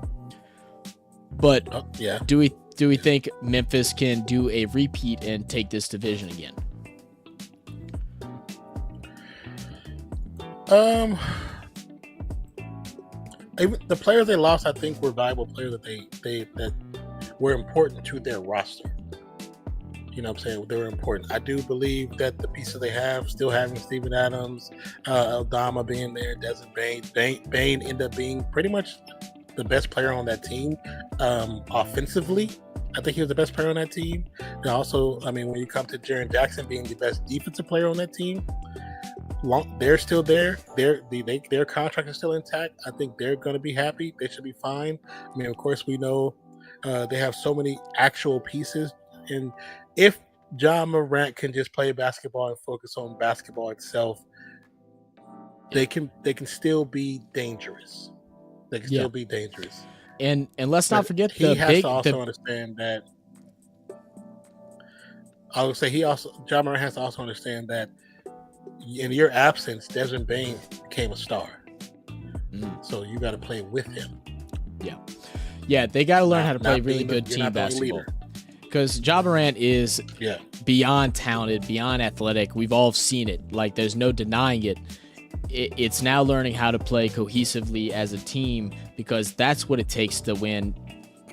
do we think Memphis can do a repeat and take this division again? The players they lost, I think, were valuable players that were important to their roster. You know what I'm saying? They were important. I do believe that the pieces they have, still having Steven Adams, Aldama being there, Desmond Bain ended up being pretty much the best player on that team offensively. I think he was the best player on that team. And also, I mean, when you come to Jaren Jackson being the best defensive player on that team, they're still there. Their contract is still intact. I think they're going to be happy. They should be fine. I mean, of course, we know they have so many actual pieces. And if John Morant can just play basketball and focus on basketball itself, they can still be dangerous. They can still be dangerous. And let's not forget he has to also understand that. I would say John Morant has to also understand that in your absence, Desmond Bain became a star. So you got to play with him. Yeah, they got to learn how to play really good team basketball. Because Ja Morant is beyond talented, beyond athletic. We've all seen it. Like, there's no denying it. It's now learning how to play cohesively as a team, because that's what it takes to win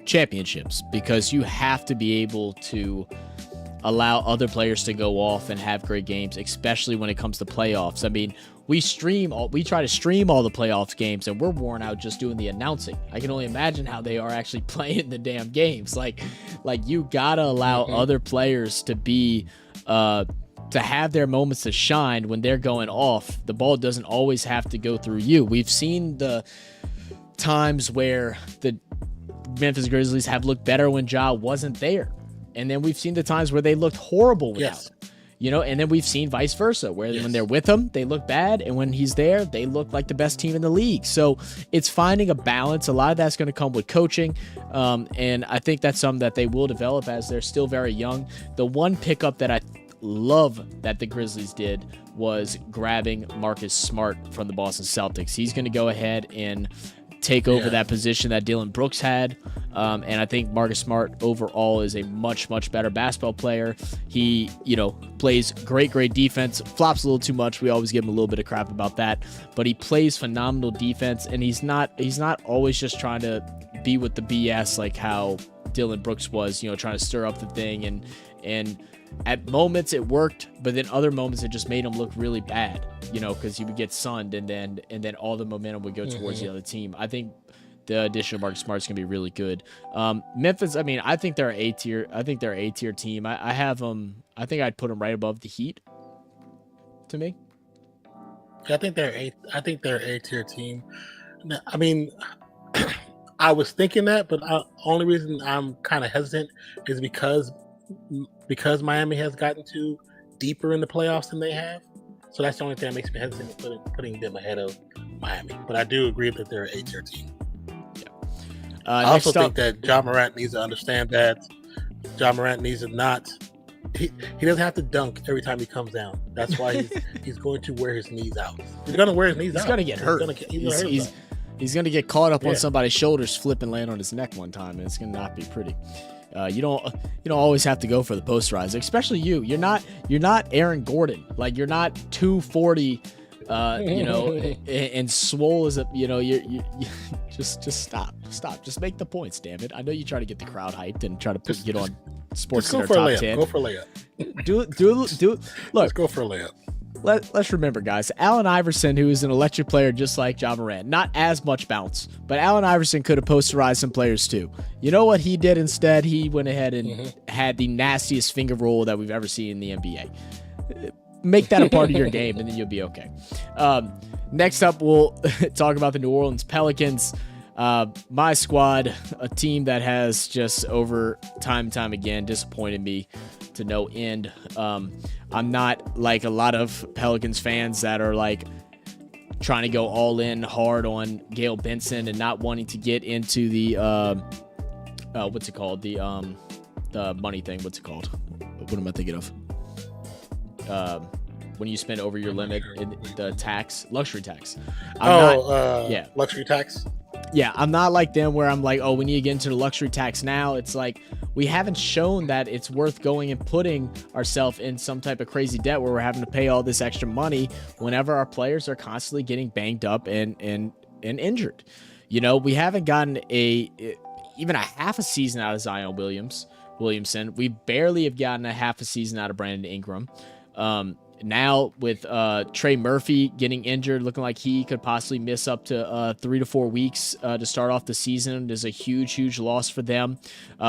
championships. Because you have to be able to allow other players to go off and have great games, especially when it comes to playoffs. I mean, we try to stream all the playoffs games, and we're worn out just doing the announcing. I can only imagine how they are actually playing the damn games. Like you gotta allow other players to be to have their moments to shine when they're going off. The ball doesn't always have to go through you. We've seen the times where the Memphis Grizzlies have looked better when Ja wasn't there. And then we've seen the times where they looked horrible without him. You know, and then we've seen vice versa, where when they're with him, they look bad. And when he's there, they look like the best team in the league. So it's finding a balance. A lot of that's going to come with coaching. And I think that's something that they will develop as they're still very young. The one pickup that I love that the Grizzlies did was grabbing Marcus Smart from the Boston Celtics. He's going to go ahead and take over that position that Dylan Brooks had. And I think Marcus Smart overall is a much, much better basketball player. He, plays great defense, flops a little too much. We always give him a little bit of crap about that, but he plays phenomenal defense, and he's not always just trying to be with the BS like how Dylan Brooks was, trying to stir up the thing. And at moments it worked, but then other moments it just made him look really bad, because he would get sunned and then all the momentum would go towards the other team. I think the addition of Marcus Smart is going to be really good. Memphis, I think they're A tier. I think they're an A tier team. I have them. I think I'd put them right above the Heat. To me, I think they're A tier team. I was thinking that, but the only reason I'm kind of hesitant is because Miami has gotten to deeper in the playoffs than they have. So that's the only thing that makes me hesitant putting them ahead of Miami. But I do agree that they're an A tier team. I also think that Ja Morant needs to understand that Ja Morant needs to not. He doesn't have to dunk every time he comes down. That's why he's going to wear his knees out. He's going to wear his knees out. He's going to get hurt. He's going to get caught up on somebody's shoulders, flip and land on his neck one time, and it's going to not be pretty. You don't always have to go for the posterizer, especially you. You're not Aaron Gordon. Like, you're not 240. And swole is you just stop. Just make the points, damn it. I know you try to get the crowd hyped and try to get on Sports Center top 10. Go for a layup. Do look. Let's go for a layup. Let's remember, guys, Allen Iverson, who is an electric player just like Ja Morant, not as much bounce, but Allen Iverson could have posterized some players too. You know what he did instead? He went ahead and had the nastiest finger roll that we've ever seen in the NBA. Make that a part of your game, and then you'll be okay. Next up, we'll talk about the New Orleans Pelicans. My squad, a team that has just over time again disappointed me to no end. I'm not like a lot of Pelicans fans that are like trying to go all in hard on Gail Benson and not wanting to get into the what's it called? The money thing. What's it called? What am I thinking of? When you spend over your limit in the luxury tax. Luxury tax. Yeah, I'm not like them where I'm like, oh, we need to get into the luxury tax now. It's like we haven't shown that it's worth going and putting ourselves in some type of crazy debt where we're having to pay all this extra money whenever our players are constantly getting banged up and injured. We haven't gotten even a half a season out of Zion Williamson. We barely have gotten a half a season out of Brandon Ingram. Now with Trey Murphy getting injured, looking like he could possibly miss up to 3 to 4 weeks to start off the season, is a huge loss for them.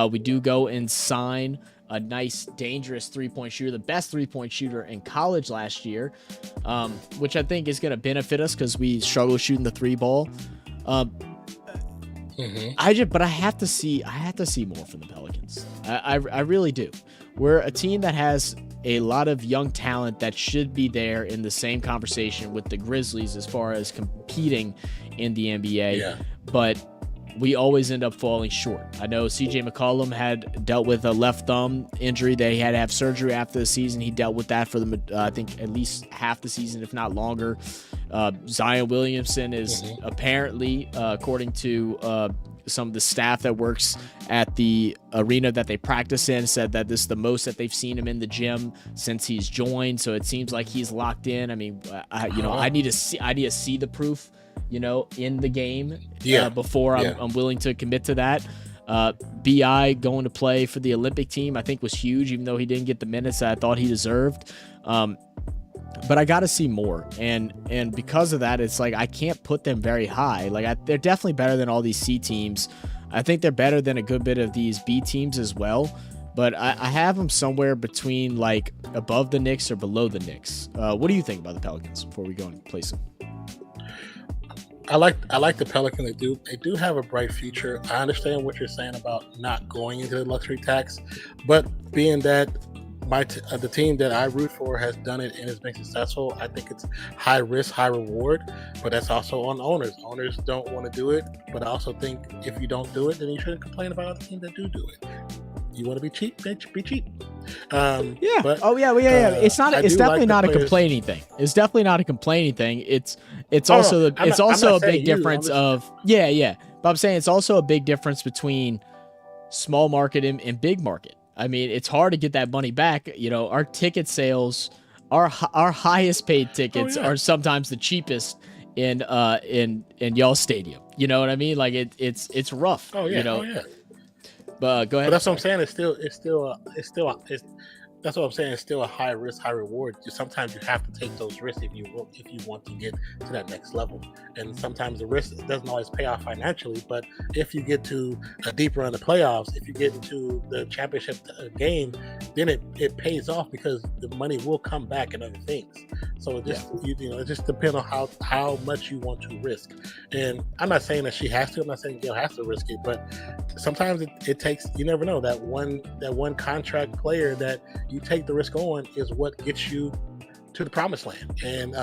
We do go and sign a nice, dangerous three-point shooter, the best three-point shooter in college last year, which I think is going to benefit us because we struggle shooting the three ball. But I have to see more from the Pelicans. I really do. We're a team that has a lot of young talent that should be there in the same conversation with the Grizzlies as far as competing in the NBA, but we always end up falling short. I know CJ McCollum had dealt with a left thumb injury that he had to have surgery after the season. He dealt with that for I think at least half the season, if not longer. Zion Williamson is apparently, according to some of the staff that works at the arena that they practice in, said that this is the most that they've seen him in the gym since he's joined. So it seems like he's locked in. I mean, I need to see the proof, in the game before I'm willing to commit to that. BI going to play for the Olympic team, I think was huge, even though he didn't get the minutes that I thought he deserved. But I got to see more. And because of that, it's like I can't put them very high. Like they're definitely better than all these C teams. I think they're better than a good bit of these B teams as well. But I have them somewhere between like above the Knicks or below the Knicks. What do you think about the Pelicans before we go and place them? I like the Pelican. They do have a bright future. I understand what you're saying about not going into the luxury tax, but being that the team that I root for has done it and has been successful, I think it's high risk, high reward. But that's also on owners. Owners don't want to do it, but I also think if you don't do it, then you shouldn't complain about other teams that do it. You want to be cheap, bitch, be cheap. Yeah. But, oh yeah. Well, yeah. It's not. It's definitely like not a players. complaining thing. It's definitely not a complaining thing. It's also a big difference of yeah. But I'm saying it's also a big difference between small market and big market. I mean, it's hard to get that money back. You know, our ticket sales, our highest paid tickets are sometimes the cheapest in y'all stadium. You know what I mean? Like it's rough. Oh yeah. You know? Oh yeah. But go ahead. But that's what I'm saying. That's what I'm saying. It's still a high risk, high reward. Sometimes you have to take those risks if you want to get to that next level. And sometimes the risk doesn't always pay off financially. But if you get to a deep run of the playoffs, if you get into the championship game, then it pays off because the money will come back in other things. So it just it just depends on how much you want to risk. And I'm not saying that she has to. I'm not saying Gail has to risk it, but sometimes it takes. You never know, that one contract player that you take the risk on is what gets you to the promised land. And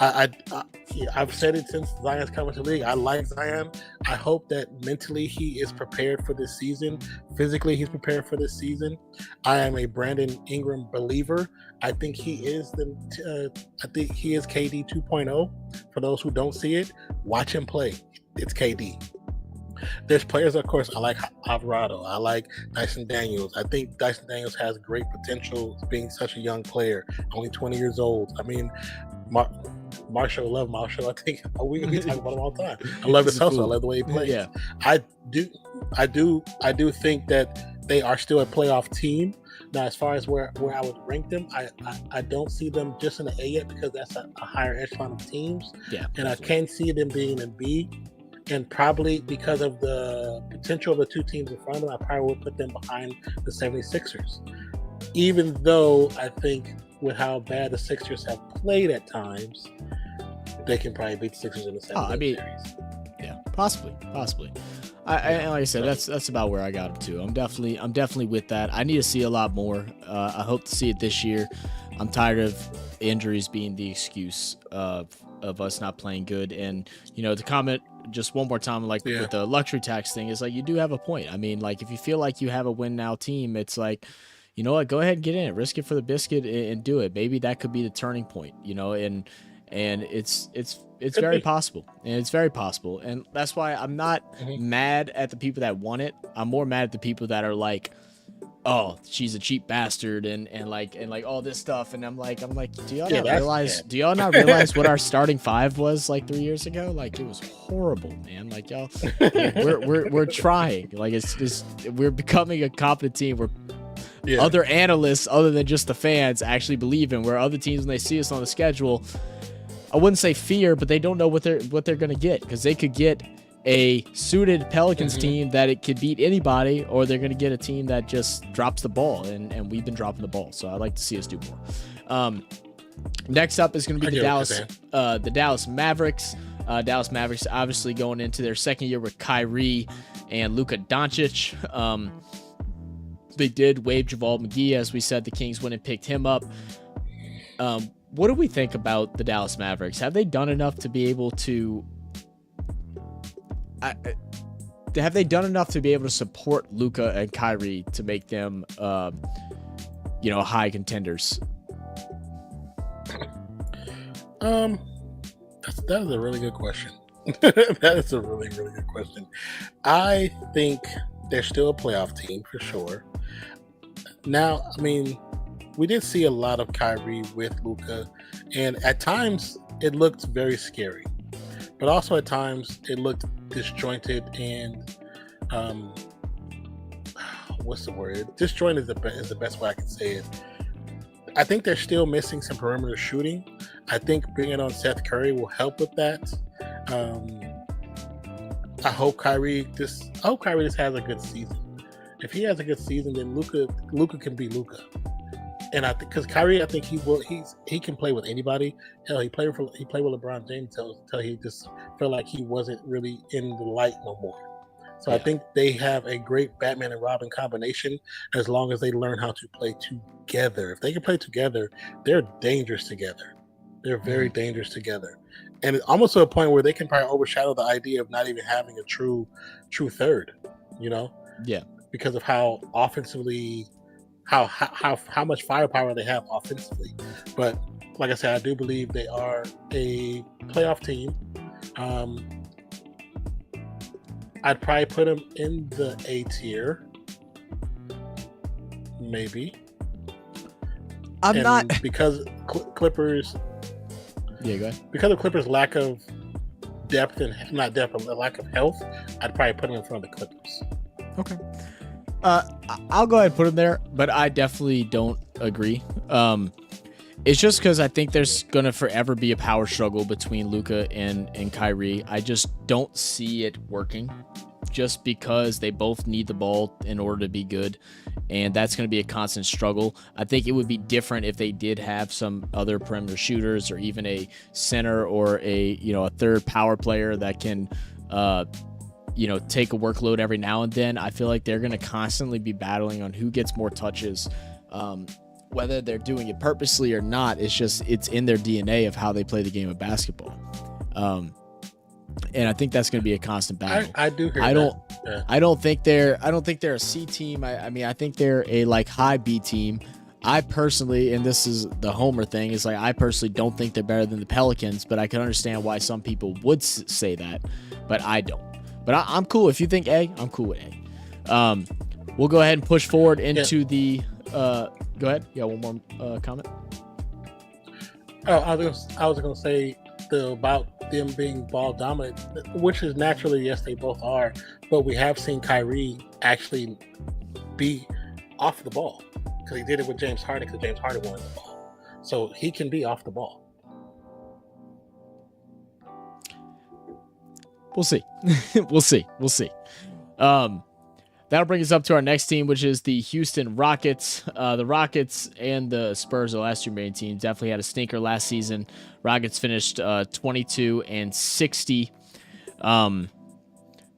I've said it since Zion's coming to the league. I like Zion. I hope that mentally he is prepared for this season. Physically, he's prepared for this season. I am a Brandon Ingram believer. I think he is KD 2.0. For those who don't see it, watch him play. It's KD. There's players, of course, I like Alvarado. I like Dyson Daniels. I think Dyson Daniels has great potential being such a young player, only 20 years old. I mean, Marshall, love Marshall. I think we talk about him all the time. I love his hustle. I love the way he plays. Yeah. I do think that they are still a playoff team. Now, as far as where I would rank them, I don't see them just in an A yet because that's a higher echelon of teams. Yeah. And I can see them being in B. And probably because of the potential of the two teams in front of them, I probably would put them behind the 76ers. Even though I think with how bad the Sixers have played at times, they can probably beat the Sixers in the series. Yeah, possibly. Like I said, that's about where I got them too. I'm definitely with that. I need to see a lot more. I hope to see it this year. I'm tired of injuries being the excuse of us not playing good. And to comment just one more time, with the luxury tax thing, is like, you do have a point. I mean, like, if you feel like you have a win now team, it's like, you know what, go ahead and get in it, risk it for the biscuit and do it. Maybe that could be the turning point, and it's very possible. And it's very possible. And that's why I'm not mad at the people that want it. I'm more mad at the people that are like, oh, she's a cheap bastard and all this stuff. And I'm like, do y'all not realize what our starting five was like 3 years ago? Like, it was horrible, man. Like, y'all, we're trying. Like, we're becoming a competent team where other analysts, other than just the fans, actually believe in. Where other teams, when they see us on the schedule, I wouldn't say fear, but they don't know what they're gonna get, because they could get a suited Pelicans team that it could beat anybody, or they're going to get a team that just drops the ball, and we've been dropping the ball. So I'd like to see us do more. Next up is going to be the Dallas Mavericks. Dallas Mavericks obviously going into their second year with Kyrie and Luka Doncic. They did waive JaVale McGee. As we said, the Kings went and picked him up. What do we think about the Dallas Mavericks? Have they done enough to be able to have they done enough to be able to support Luka and Kyrie to make them, high contenders? That is a really good question. That is a really, really good question. I think they're still a playoff team for sure. Now, I mean, we did see a lot of Kyrie with Luka, and at times it looked very scary. But also at times it looked disjointed and what's the word? Disjointed is the best way I can say it. I think they're still missing some perimeter shooting. I think bringing on Seth Curry will help with that. I hope Kyrie just has a good season. If he has a good season, then Luka can be Luka. And I think because Kyrie, I think he can play with anybody. Hell, he played with LeBron James until he just felt like he wasn't really in the light no more. So I Yeah. think they have a great Batman and Robin combination as long as they learn how to play together. If they can play together, they're dangerous together. They're very dangerous together. And it's almost to a point where they can probably overshadow the idea of not even having a true third, you know? Yeah. Because of how offensively how much firepower they have offensively. But like I said, I do believe they are a playoff team. I'd probably put them in the A tier, maybe. I'm not because Clippers. Yeah, go ahead. Because of Clippers' lack of depth and not depth, but lack of health, I'd probably put them in front of the Clippers. Okay. I'll go ahead and put them there, but I definitely don't agree. It's just because I think there's gonna forever be a power struggle between Luka and Kyrie. I just don't see it working, just because they both need the ball in order to be good, and that's gonna be a constant struggle. I think it would be different if they did have some other perimeter shooters, or even a center, or a third power player that can take a workload every now and then. I feel like they're going to constantly be battling on who gets more touches, whether they're doing it purposely or not. It's in their DNA of how they play the game of basketball. And I think that's going to be a constant battle. I do hear that. I don't think they're a C team. I think they're a high B team. I personally, and this is the homer thing, is I personally don't think they're better than the Pelicans, but I can understand why some people would say that, but I don't. But I'm cool. If you think A, I'm cool with A. We'll go ahead and push forward into the. Go ahead. Yeah, one more comment. Oh, I was going to say about them being ball dominant, which is naturally, yes, they both are. But we have seen Kyrie actually be off the ball, because he did it with James Harden, because James Harden wanted the ball. So he can be off the ball. We'll see. We'll see. That'll bring us up to our next team, which is the Houston Rockets. The Rockets and the Spurs, the last two main teams, definitely had a stinker last season. Rockets finished 22-60.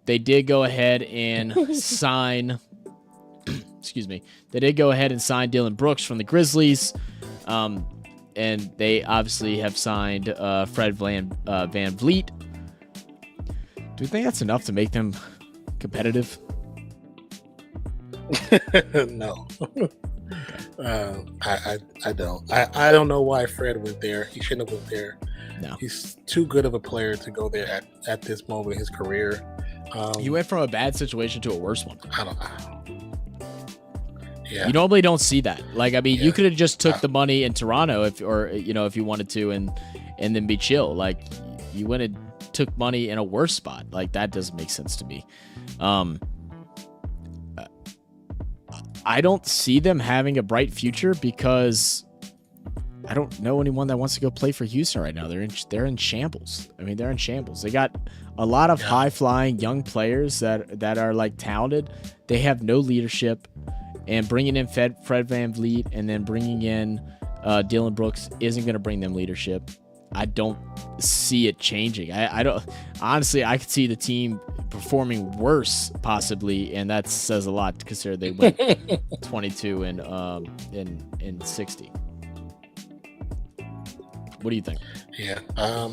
They did go ahead and sign. Excuse me. They did go ahead and sign Dylan Brooks from the Grizzlies. And they obviously have signed Fred Van Vliet. Do you think that's enough to make them competitive? No. I don't. I don't know why Fred went there. He shouldn't have went there. No. He's too good of a player to go there at this moment in his career. He went from a bad situation to a worse one. I don't. Yeah. You normally don't see that. You could have just took the money in Toronto if you wanted to, and then be chill. You went and took money in a worse spot. That doesn't make sense to me. I don't see them having a bright future, because I don't know anyone that wants to go play for Houston right now. They're in shambles. They're in shambles. They got a lot of high-flying young players that are talented. They have no leadership, and bringing in Fred Van Vliet and then bringing in Dylan Brooks isn't going to bring them leadership. I don't see it changing. I don't honestly. I could see the team performing worse, possibly, and that says a lot, considering they went 22 and 60. What do you think? Yeah, I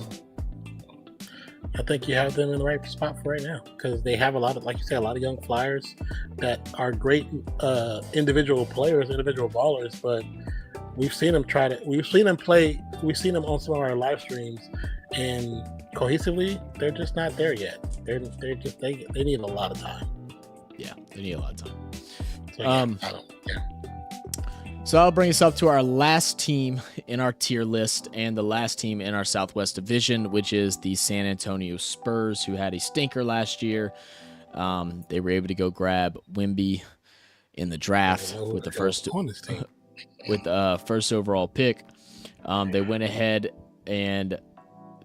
think you have them in the right spot for right now, because they have a lot of, like you say, a lot of young flyers that are great individual players, individual ballers, but we've seen them play. We've seen them on some of our live streams, and cohesively, they're just not there yet. They need a lot of time. Yeah, they need a lot of time. So, So I'll bring us up to our last team in our tier list, and the last team in our Southwest Division, which is the San Antonio Spurs, who had a stinker last year. They were able to go grab Wemby in the draft with the first overall pick. They went ahead and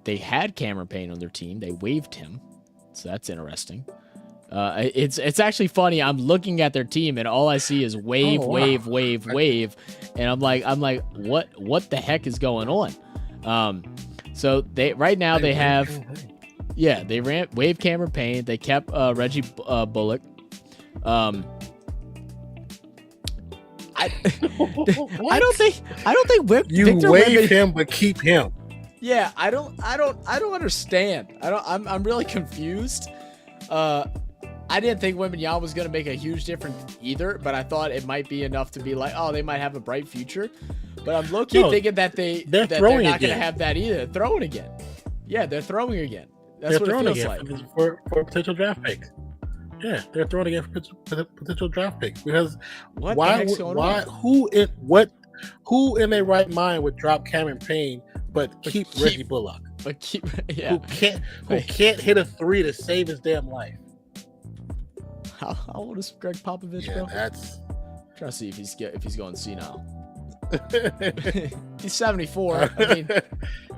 they had Cameron Payne on their team. They waived him, so that's interesting. It's actually funny. I'm looking at their team and all I see is wave, Oh, wow. wave, and I'm like, what the heck is going on? So they right now they have, they ran Wave Cameron Payne. They kept Reggie Bullock. I don't think You Victor waive Wembanyama, him, but keep him. Yeah, I don't understand. I'm really confused. I didn't think Wembanyama was going to make a huge difference either, but I thought it might be enough to be like, oh, they might have a bright future. But I'm low-key thinking that they're not going to have that either. They're throwing again. Yeah, they're throwing again. That's what it feels like. For potential draft picks. Yeah, they're throwing again for potential draft picks because who in their right mind would drop Cameron Payne but keep Reggie Bullock? Who can't hit a three to save his damn life? How old is Greg Popovich, bro? That's trying to see if he's going senile. He's 74. I mean,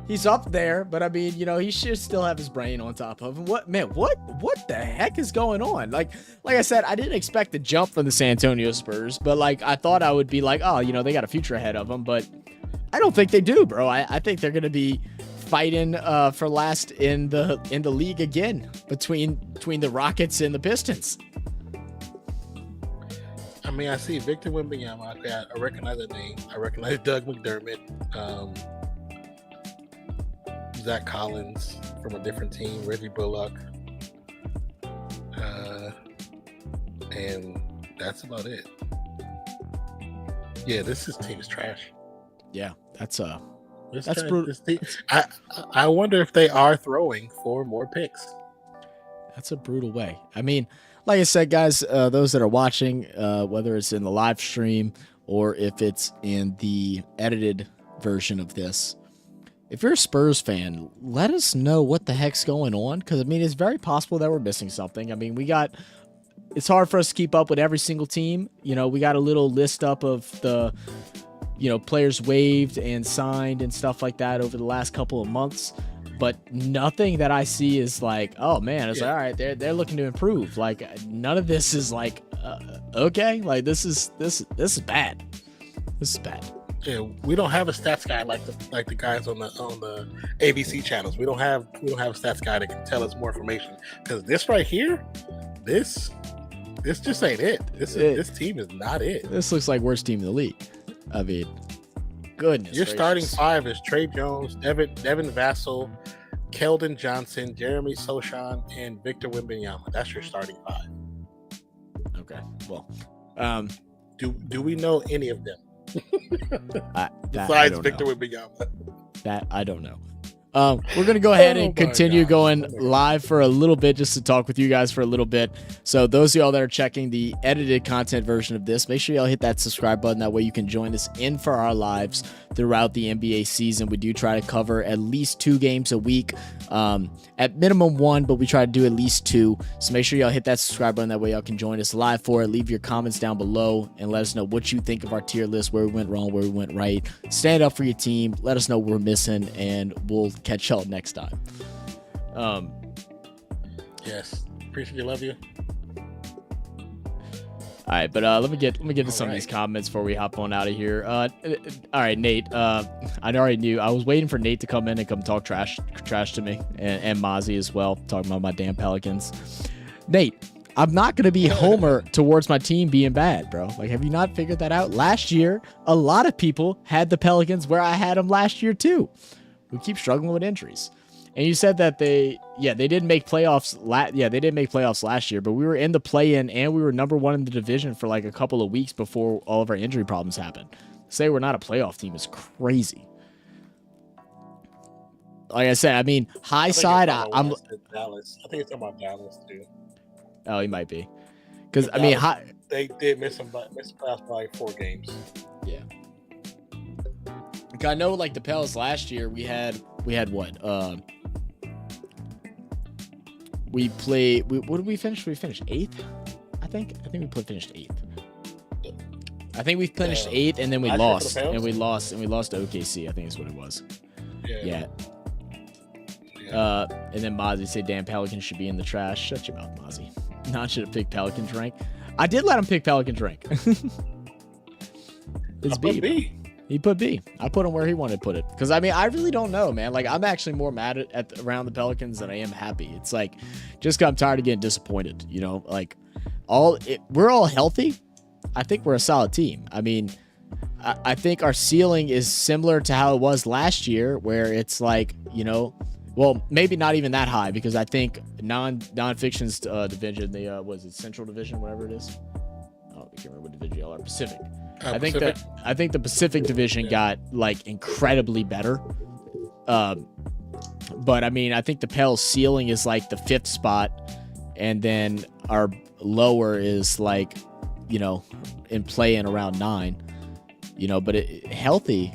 he's up there, but I mean, he should still have his brain on top of him. What the heck is going on? Like I said, I didn't expect the jump from the San Antonio Spurs, but like I thought I would be like, oh, they got a future ahead of them, but I don't think they do, bro. I think they're gonna be fighting for last in the league again between the Rockets and the Pistons. I mean, I see Victor Wembanyama. I recognize that name. I recognize Doug McDermott, Zach Collins from a different team, Reggie Bullock, and that's about it. Yeah, this team is trash. Yeah, that's brutal. brutal. I wonder if they are throwing for more picks. That's a brutal way. I mean, like I said, guys, those that are watching, whether it's in the live stream or if it's in the edited version of this, if you're a Spurs fan, let us know what the heck's going on. Because, I mean, it's very possible that we're missing something. I mean, it's hard for us to keep up with every single team. We got a little list up of the, players waived and signed and stuff like that over the last couple of months. But nothing that I see is like, oh man, it's like, all right, they're looking to improve. Like none of this is like, okay, like this is bad. This is bad. Yeah, we don't have a stats guy like the guys on the ABC channels. We don't have a stats guy that can tell us more information because this right here, this just ain't it. This team is not it. This looks like worst team in the league. I mean, goodness. Your starting five is Trey Jones, Devin Vassell, Keldon Johnson, Jeremy Sochan, and Victor Wembanyama. That's your starting five. Okay. Well, do we know any of them? Besides Victor Wembanyama. That I don't know. We're going to go ahead and continue going live for a little bit just to talk with you guys for a little bit. So those of y'all that are checking the edited content version of this, make sure y'all hit that subscribe button. That way you can join us in for our lives throughout the NBA season. We do try to cover at least 2 games a week, at minimum 1, but we try to do at least 2. So make sure y'all hit that subscribe button. That way y'all can join us live for it. Leave your comments down below and let us know what you think of our tier list, where we went wrong, where we went right. Stand up for your team. Let us know what we're missing, and we'll catch y'all next time. Yes, appreciate you, love you. All right, but let me get to some of these comments before we hop on out of here. All right, Nate. I already knew. I was waiting for Nate to come in and come talk trash to me, and Mozzie as well, talking about my damn Pelicans. Nate, I'm not gonna be Homer towards my team being bad, bro. Like, have you not figured that out? Last year, a lot of people had the Pelicans where I had them last year too. We keep struggling with injuries. And you said that they didn't make playoffs. They didn't make playoffs last year, but we were in the play-in and we were number 1 in the division for like a couple of weeks before all of our injury problems happened. Say we're not a playoff team is crazy. Like I said, I mean, high side, I'm Dallas. I think it's about Dallas too. Oh, he might be, because I mean, they did miss playoffs by like 4 games. Yeah. I know, like the Pels last year, we had what? What did we finish? We finished 8th, I think we finished 8th. I think we finished 8th, and then we lost, and we lost to OKC. I think is what it was. Yeah. And then Mozzie said, "Damn, Pelicans should be in the trash." Shut your mouth, Mozzie. Non should have picked Pelicans rank. I did let him pick Pelicans rank. It's B. B. He put B. I put him where he wanted to put it. Because, I mean, I really don't know, man. Like, I'm actually more mad around the Pelicans than I am happy. It's like, just 'cause I'm tired of getting disappointed, you know? Like, we're all healthy. I think we're a solid team. I mean, I think our ceiling is similar to how it was last year, where it's like, you know, well, maybe not even that high, because I think Nonfiction's division, the was it Central Division, whatever it is. Oh, I can't remember what division y'all are. Pacific. I think the Pacific Division got like incredibly better. But I mean, I think the Pels ceiling is like the 5th spot, and then our lower is like, you know, in play-in around 9. You know, but healthy,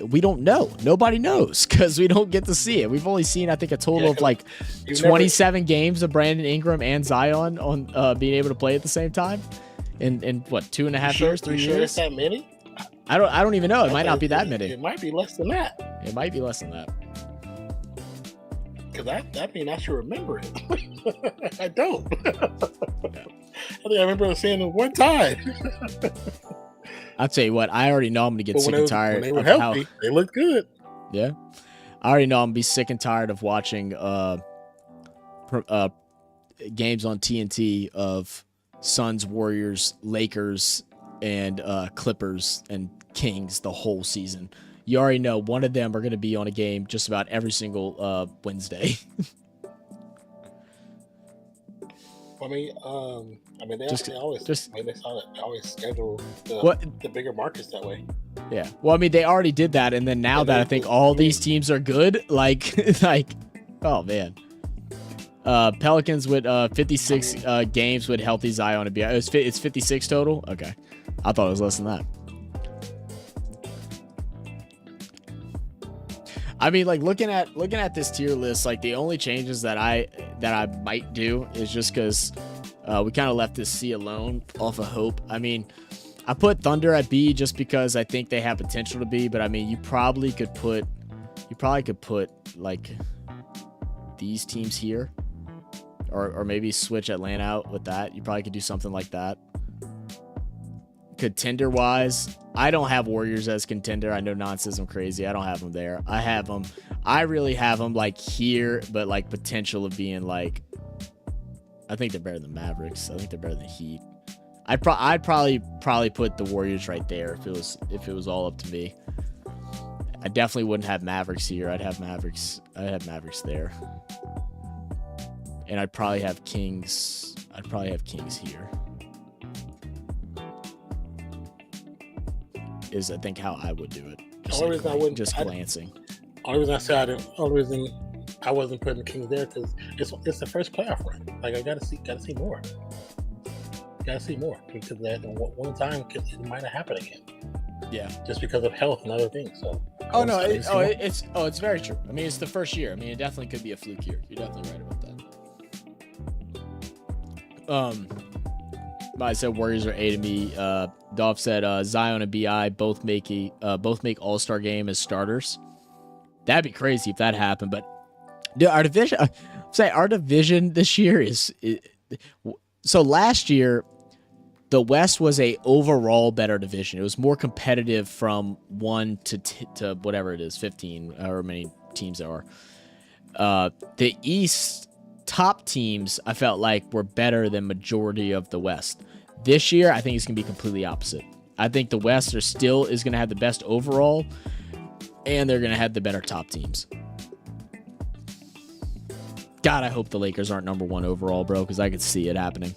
we don't know. Nobody knows because we don't get to see it. We've only seen, I think, a total of like 27 games of Brandon Ingram and Zion on being able to play at the same time in what, 2.5 years, 3 years? Sure it's that many? I don't even know. It might not be that many. It might be less than that. It might be less than that. Because that means I should remember it. I don't. I think I remember seeing it one time. I'll tell you what, I already know I'm going to get sick and tired. When they were healthy, they looked good. Yeah. I already know I'm going to be sick and tired of watching games on TNT of Suns, Warriors, Lakers, and Clippers and Kings the whole season. You already know one of them are going to be on a game just about every single Wednesday. They always schedule the bigger markets that way. Yeah. Well, I mean, they already did that, and then now that I think all these teams are good, like, oh man. Pelicans with 56 games with healthy Zion to be. It's 56 total. Okay, I thought it was less than that. I mean, like looking at this tier list, like the only changes that I might do is just because we kind of left this C alone off of hope. I mean, I put Thunder at B just because I think they have potential to be, but I mean, you probably could put like these teams here, or maybe switch Atlanta out with that. You probably could do something like that. Contender wise, I don't have Warriors as contender. I know Non says I'm crazy. I don't have them there. I really have them like here, but like potential of being like, I think they're better than Mavericks. I think they're better than Heat. I'd probably put the Warriors right there if it was all up to me. I definitely wouldn't have Mavericks here. I'd have Mavericks there. And I'd probably have Kings here. Is I think how I would do it. Just glancing. Only reason I wasn't putting Kings there because it's the first playoff run. Like I gotta see more. Gotta see more because that one time it might not happen again. Yeah, just because of health and other things. So. It's very true. I mean, it's the first year. I mean, it definitely could be a fluke year. You're definitely right about that. I said Warriors are A to me. Dolph said Zion and Bi both make All-Star game as starters. That'd be crazy if that happened. But dude, our division this year is so last year the West was a overall better division. It was more competitive from 1 to whatever it is, 15, however many teams there are. The East top teams I felt like were better than majority of the West. This year, I think it's going to be completely opposite. I think the West is going to have the best overall, and they're going to have the better top teams. God, I hope the Lakers aren't number 1 overall, bro, because I could see it happening.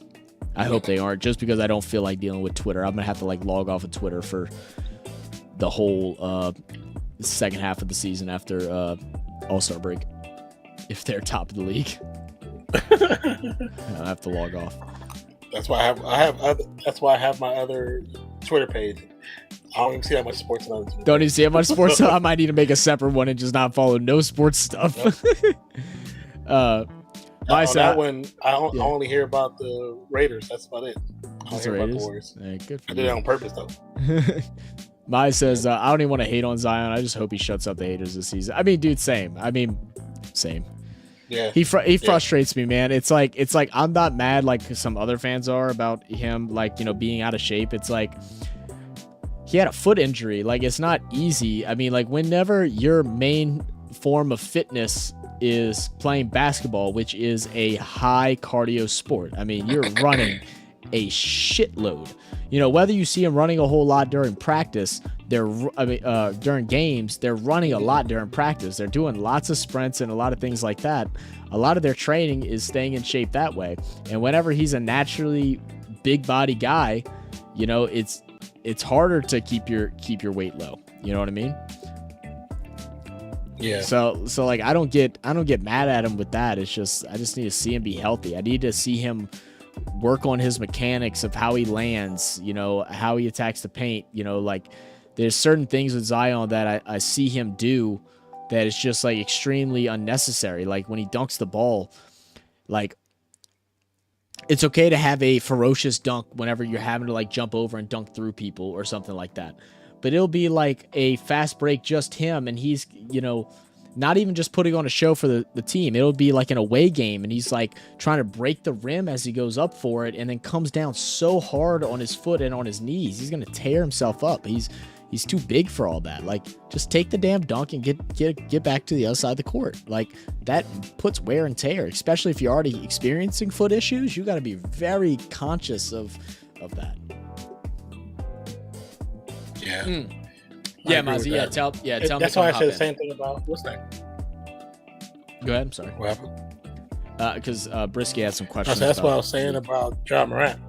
I hope they aren't, just because I don't feel like dealing with Twitter. I'm going to have to log off of Twitter for the whole second half of the season after All-Star break, if they're top of the league. I have to log off. That's why I have my other Twitter page. I don't even see that much sports on other. Don't even see that much sports. So I might need to make a separate one and just not follow no sports stuff. Nope. That one, I only hear about the Raiders. That's about it. I don't hear about the Warriors. Hey, good for I did it on purpose though. Mai says, I don't even want to hate on Zion. I just hope he shuts up the haters this season. I mean, dude, same. Yeah. He frustrates me, man. It's like I'm not mad like some other fans are about him, like, you know, being out of shape. It's like he had a foot injury. Like, it's not easy. I mean, like, whenever your main form of fitness is playing basketball, which is a high cardio sport. I mean, you're running a shitload. You know, whether you see him running a whole lot during practice, during games, they're running a lot during practice. They're doing lots of sprints and a lot of things like that. A lot of their training is staying in shape that way. And whenever he's a naturally big body guy, you know, it's harder to keep your weight low. You know what I mean? Yeah. So like I don't get mad at him with that. It's just I just need to see him be healthy. I need to see him work on his mechanics of how he lands, you know, how he attacks the paint. You know, like there's certain things with Zion that I see him do that is just like extremely unnecessary. Like when he dunks the ball, like it's okay to have a ferocious dunk whenever you're having to like jump over and dunk through people or something like that. But it'll be like a fast break, just him, and he's, you know, not even just putting on a show for the team. It'll be like an away game, and he's like trying to break the rim as he goes up for it, and then comes down so hard on his foot and on his knees. He's gonna tear himself up. He's too big for all that. Like, just take the damn dunk and get back to the other side of the court. Like, that puts wear and tear, especially if you're already experiencing foot issues. You got to be very conscious of that. Yeah. Yeah, Mozzie. Yeah, tell me. That's why I said the same thing about what's that? Go ahead. I'm sorry. What happened? Because Brisky had some questions. That's what I was saying about Ja Morant.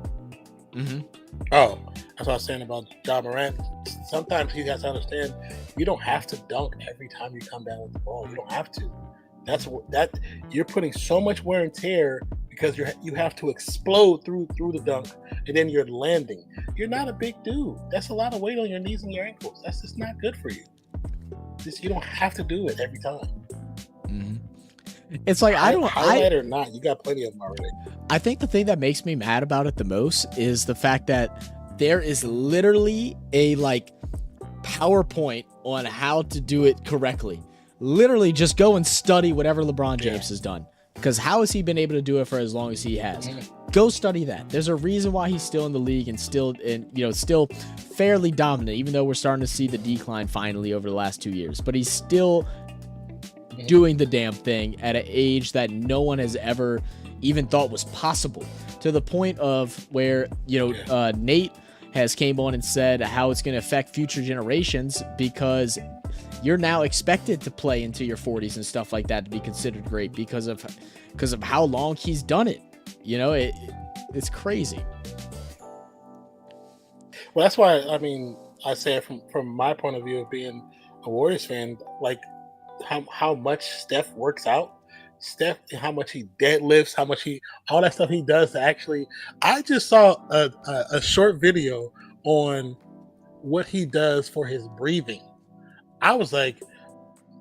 Mm-hmm. Oh, that's what I was saying about Ja Morant. Sometimes he has to understand you don't have to dunk every time you come down with the ball. You don't have to. That you're putting so much wear and tear because you have to explode through the dunk, and then you're landing. You're not a big dude. That's a lot of weight on your knees and your ankles. That's just not good for you. You don't have to do it every time. Mm-hmm. It's like highlight or not, you got plenty of them already. I think the thing that makes me mad about it the most is the fact that there is literally a like PowerPoint on how to do it correctly. Literally, just go and study whatever LeBron James has done. Because how has he been able to do it for as long as he has? Go study that. There's a reason why he's still in the league and still fairly dominant, even though we're starting to see the decline finally over the last 2 years. But he's still doing the damn thing at an age that no one has ever even thought was possible. To the point of where, Nate has came on and said how it's going to affect future generations because you're now expected to play into your 40s and stuff like that to be considered great because of how long he's done it. You know, it's crazy. Well, that's why I say from my point of view of being a Warriors fan, like how much Steph works out. Steph, how much he deadlifts, all that stuff he does to actually. I just saw a short video on what he does for his breathing. I was like,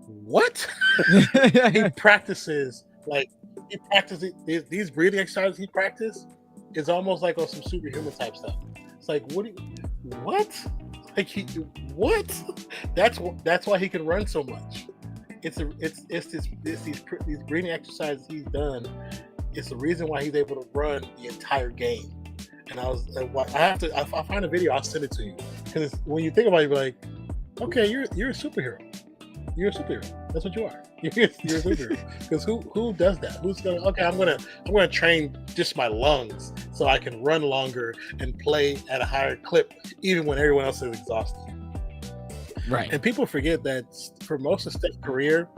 what? He practices these breathing exercises he practices is almost like on some superhuman type stuff. It's like, what? Like that's why he can run so much. It's these breathing exercises he's done. It's the reason why he's able to run the entire game. And I find a video, I'll send it to you, because when you think about it, you're like, okay, you're a superhero. You're a superhero. That's what you are. You're a superhero. Because who does that? Who's gonna? Okay, I'm gonna train just my lungs so I can run longer and play at a higher clip, even when everyone else is exhausted. Right. And people forget that for most of Steph's career,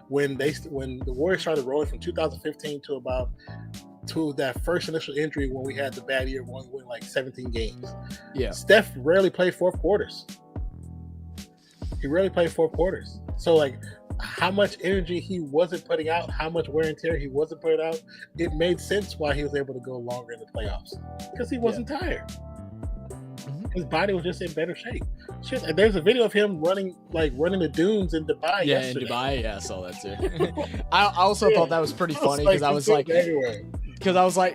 when the Warriors started rolling from 2015 to that first initial injury when we had the bad year when we won like 17 games. Yeah. Steph rarely played fourth quarters. He rarely played fourth quarters. So like how much energy he wasn't putting out, how much wear and tear he wasn't putting out, it made sense why he was able to go longer in the playoffs. Because he wasn't tired. His body was just in better shape. Shit, there's a video of him running the dunes in Dubai. Yeah, yesterday. In Dubai. Yeah, I saw that too. I also thought that was pretty funny because I was like,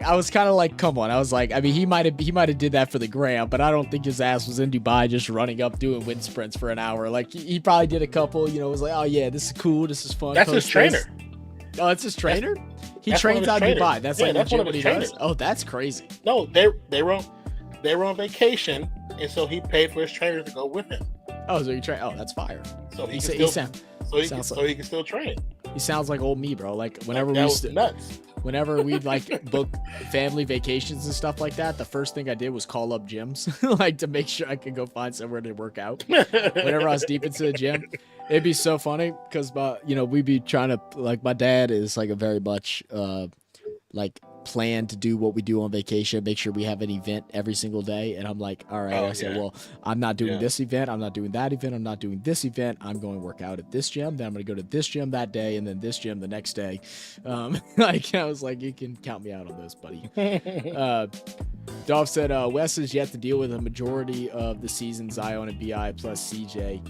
I was kind of like, come on. I was like, I mean, he might have did that for the gram, but I don't think his ass was in Dubai just running up doing wind sprints for an hour. Like he probably did a couple. Was like, oh yeah, this is cool, this is fun. That's his trainer. Oh, it's his trainer. He That's one of trains his out in trainers. Dubai. That's Yeah, like that's one legit of what his he does. trainers. Oh, that's crazy. No, they were on vacation, and so he paid for his trainer to go with him, Oh, so you train? Oh, that's fire. so he He can sa- he still sound- sounds so he can still train. He sounds like old me, bro. Like whenever That was nuts. whenever we'd like book family vacations and stuff like that, the first thing I did was call up gyms, like to make sure I could go find somewhere to work out. Whenever I was deep into the gym, it'd be so funny because we'd be trying to, like, my dad is like a very much like plan to do what we do on vacation, make sure we have an event every single day. And I'm like, all right, I said, well, I'm not doing this event, I'm not doing that event, I'm not doing this event, I'm going to work out at this gym, then I'm going to go to this gym that day, and then this gym the next day. Like, I was like, you can count me out on this, buddy. Dolph said Wes is yet to deal with a majority of the season, Zion and BI plus CJ.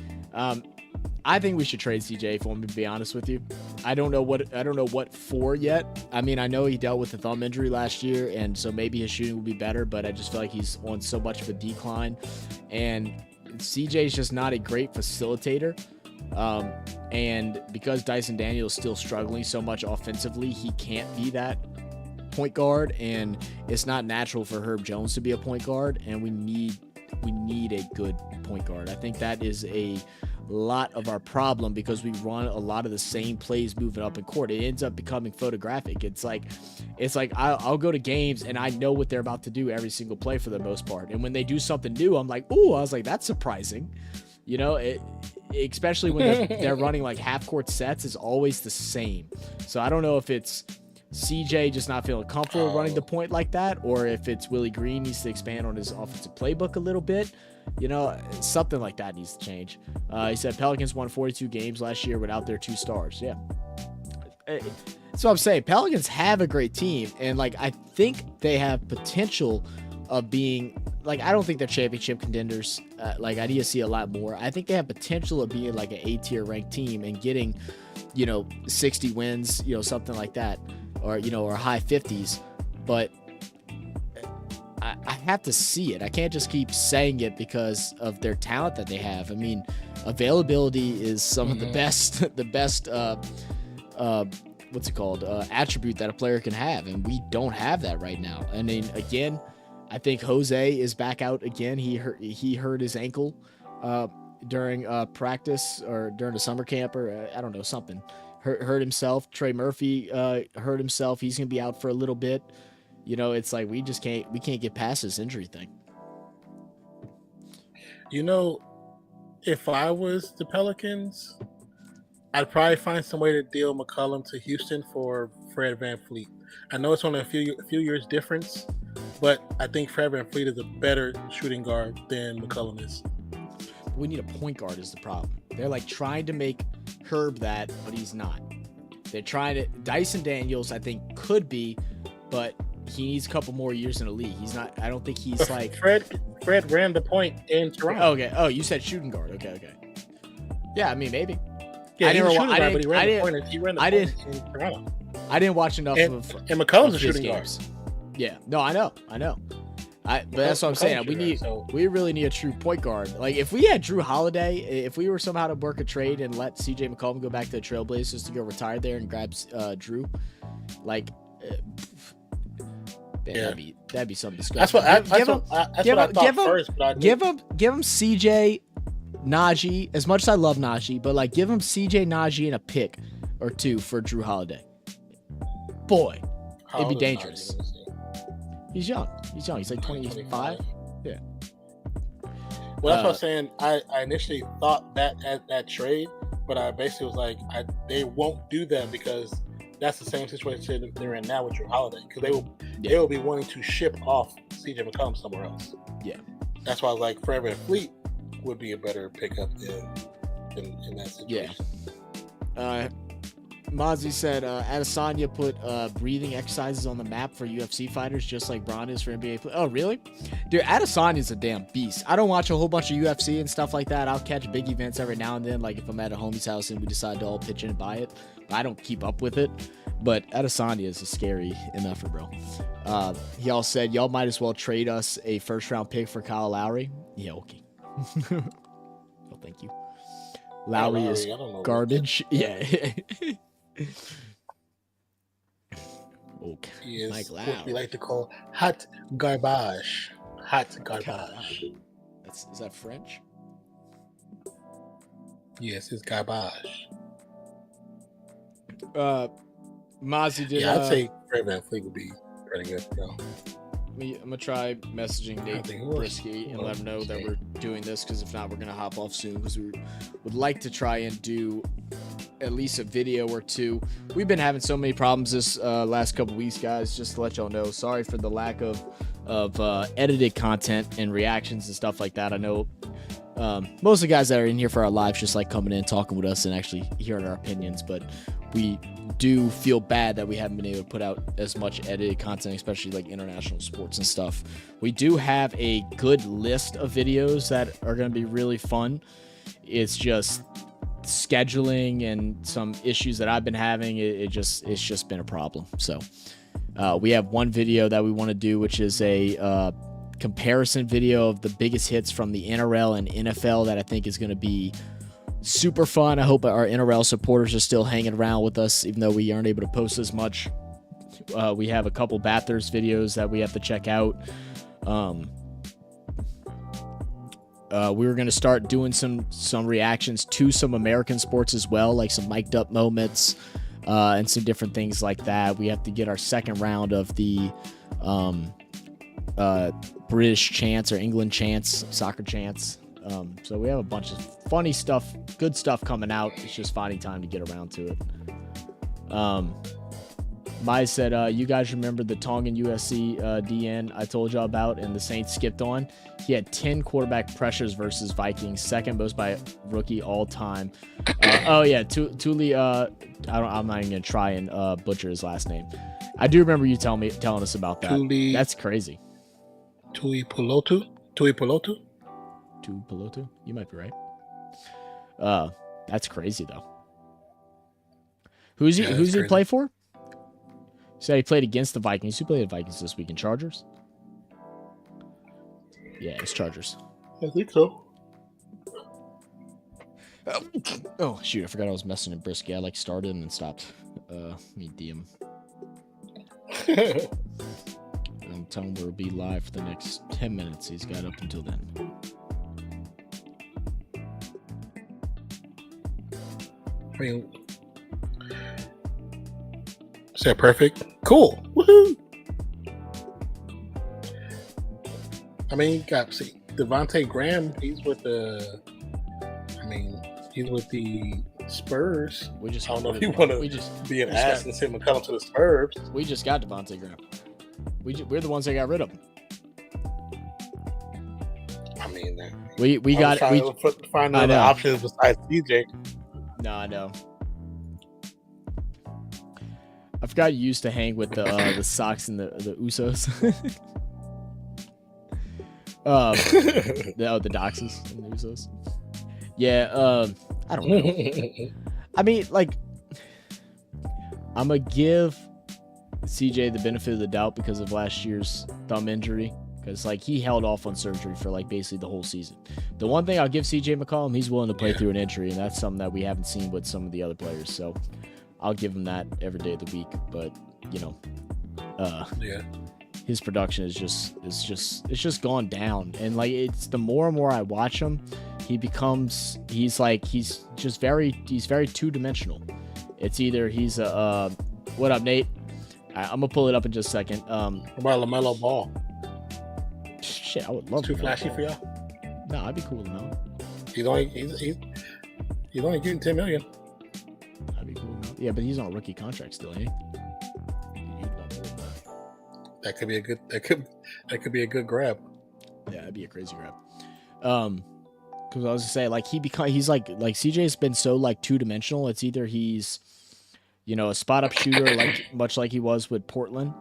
I think we should trade CJ, if I'm to be honest with you. I don't know what for yet. I mean, I know he dealt with a thumb injury last year, and so maybe his shooting will be better, but I just feel like he's on so much of a decline. And CJ is just not a great facilitator. And because Dyson Daniels is still struggling so much offensively, he can't be that point guard, and it's not natural for Herb Jones to be a point guard, and we need a good point guard. I think that is a lot of our problem because we run a lot of the same plays moving up in court. It ends up becoming photographic. It's like I'll go to games and I know what they're about to do every single play for the most part. And when they do something new, I'm like, ooh, I was like, that's surprising. Especially when they're running like half court sets, is always the same. So I don't know if it's CJ just not feeling comfortable running the point like that, or if it's Willie Green needs to expand on his offensive playbook a little bit. Something like that needs to change. He said Pelicans won 42 games last year without their 2 stars. Yeah. So I'm saying Pelicans have a great team, and like I think they have potential of being like, I don't think they're championship contenders. Like I need to see a lot more. I think they have potential of being like an A-tier ranked team and getting 60 wins, something like that, or high 50s. But I have to see it. I can't just keep saying it because of their talent that they have. I mean, availability is some of the best attribute that a player can have, and we don't have that right now. I mean, again, I think Jose is back out again. He hurt his ankle during practice or during the summer camp, or I don't know, something. Hurt himself. Trey Murphy hurt himself. He's gonna be out for a little bit. It's like we can't get past this injury thing. If I was the Pelicans, I'd probably find some way to deal McCollum to Houston for Fred VanVleet. I know it's only a few years difference, but I think Fred VanVleet is a better shooting guard than McCollum is. We need a point guard is the problem. They're like trying to make Herb that, but he's not. They're trying to. Dyson Daniels, I think, could be, but he needs a couple more years in the league. He's not. I don't think he's like Fred ran the point in Toronto. Oh, okay. Oh, you said shooting guard. Okay. Yeah, I mean maybe. Yeah, he ran the point in Toronto. I didn't watch enough and McCollum's a shooting guard. Yeah, no, I know. But that's what I'm saying. We really need a true point guard. Like if we had Drew Holiday, if we were somehow to work a trade and let CJ McCollum go back to the Trailblazers to go retire there and grab Drew, like. That'd be something disgusting. That's what I thought first. Give him CJ, Najee. As much as I love Najee, but like give him CJ, Najee, and a pick or 2 for Drew Holiday. Boy, it'd be dangerous. He's young. He's like 25. Yeah. Well, that's what I'm saying. I initially thought that trade, but I basically was like, they won't do that because that's the same situation they're in now with Drew Holiday, because they will be wanting to ship off CJ McCollum somewhere else. Yeah, that's why I was like, Fred VanVleet would be a better pickup in that situation. Yeah. Mozzie said Adesanya put breathing exercises on the map for UFC fighters, just like Braun is for NBA players. Oh, really? Dude, Adesanya's a damn beast. I don't watch a whole bunch of UFC and stuff like that. I'll catch big events every now and then, like if I'm at a homie's house and we decide to all pitch in and buy it. I don't keep up with it, but Adesanya is a scary enough, bro. He all said, y'all might as well trade us a first-round pick for Kyle Lowry. Yeah, okay. Oh, thank you. Lowry is garbage. Yeah. Mike. He is Mike what Loud. we like to call hot garbage. Hot God, garbage. is that French? Yes, it's garbage. Mozzie did. Yeah, I'd say Fred VanVleet would be pretty good. Though. I'm gonna try messaging Nate Brisky and let him know that we're doing this, because if not, we're gonna hop off soon, because we would like to try and do at least a video or two. We've been having so many problems this last couple weeks, guys. Just to let y'all know, sorry for the lack of edited content and reactions and stuff like that. I know most of the guys that are in here for our lives just like coming in, talking with us, and actually hearing our opinions, but we do feel bad that we haven't been able to put out as much edited content, especially like international sports and stuff. We do have a good list of videos that are going to be really fun. It's just scheduling and some issues that I've been having. It's just been a problem. So we have one video that we want to do, which is a comparison video of the biggest hits from the NRL and NFL that I think is going to be super fun. I hope our NRL supporters are still hanging around with us, even though we aren't able to post as much. We have a couple Bathurst videos that we have to check out. We were going to start doing some reactions to some American sports as well, like some mic'd up moments and some different things like that. We have to get our second round of the British chants or England chants, soccer chants. So we have a bunch of funny stuff, good stuff coming out. It's just finding time to get around to it. Mai said, you guys remember the Tongan USC DN I told y'all about and the Saints skipped on? He had 10 quarterback pressures versus Vikings, second most by rookie all time. Oh yeah, Tuli. I'm not even gonna try and butcher his last name. I do remember you telling us about that. That's crazy. Tui Pelotu. You might be right. That's crazy though. Who's he play for? So he played against the Vikings. Who played the Vikings this weekend? Chargers? Yeah, it's Chargers. I think so. Oh shoot, I forgot I was messing in Brisky. I started and then stopped. Let me DM. I'm telling him we'll be live for the next 10 minutes. He's got up until then. I mean, is that perfect? Cool. Woohoo! I mean, you got Devontae Graham. He's with the Spurs. I don't know if you want to be an ass and him and come to the Spurs. We just got Devontae Graham. We're the ones that got rid of him. I mean, we got find other options besides CJ. No, I know. I forgot you used to hang with the Sox and the Usos. The Doxes and the Usos. Yeah, I don't know. I mean, I'm gonna give CJ the benefit of the doubt because of last year's thumb injury. Because he held off on surgery for basically the whole season. The one thing I'll give CJ McCollum, he's willing to play through an injury, and that's something that we haven't seen with some of the other players. So I'll give him that every day of the week. But his production is just gone down. And it's the more and more I watch him, he's very two-dimensional. It's either he's what up, Nate? I'm gonna pull it up in just a second. What about LaMelo Ball? Shit, I would love too flashy for y'all. No, I'd be cool with him. He's only getting $10 million. I'd be cool with him. Yeah, but he's on a rookie contract still, ain't he? That could be a good grab. Yeah, that'd be a crazy grab. Because I was gonna say he's like CJ's been so two-dimensional. It's either he's a spot up shooter much like he was with Portland.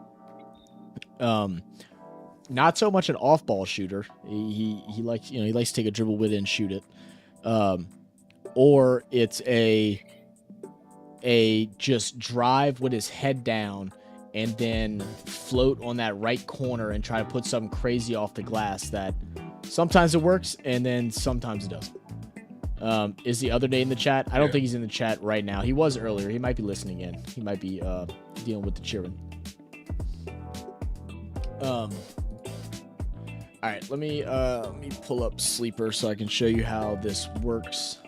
Not so much an off-ball shooter. He likes to take a dribble with it and shoot it. Or it's a just drive with his head down and then float on that right corner and try to put something crazy off the glass that sometimes it works and then sometimes it doesn't. Is the other day in the chat? I don't think he's in the chat right now. He was earlier. He might be listening in. He might be dealing with the cheering. All right, let me pull up Sleeper so I can show you how this works.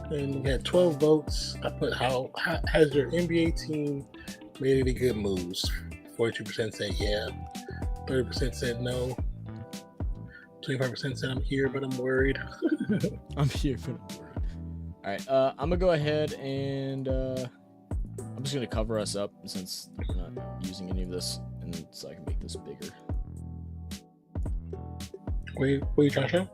And we had 12 votes. I put how has your NBA team made any good moves? 42% said yeah. 30% said no. 25% said I'm here, but I'm worried. I'm here, but I'm worried. All right, I'm gonna go ahead and I'm just gonna cover us up since we're not using any of this, and so I can make this bigger. What are you trying to show?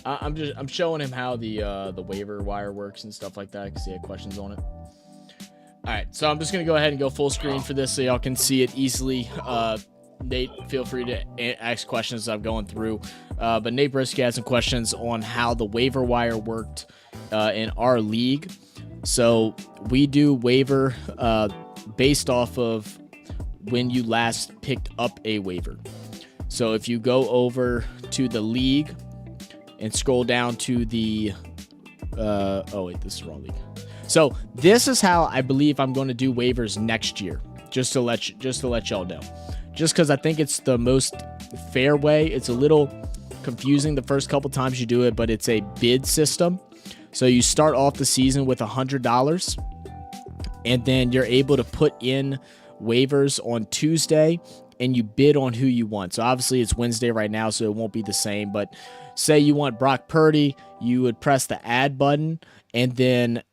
I'm showing him how the waiver wire works and stuff like that because he had questions on it. All right, so I'm just gonna go ahead and go full screen for this so y'all can see it easily. Nate, feel free to ask questions as I'm going through. But Nate Brisky had some questions on how the waiver wire worked in our league. So we do waiver based off of when you last picked up a waiver. So if you go over to the league and scroll down to the oh wait, this is the wrong league. So this is how I believe I'm going to do waivers next year. Just to let y'all know. Just because I think it's the most fair way. It's a little confusing the first couple times you do it, but it's a bid system. So you start off the season with $100, and then you're able to put in waivers on Tuesday, and you bid on who you want. So obviously it's Wednesday right now, so it won't be the same. But say you want Brock Purdy, you would press the add button, and then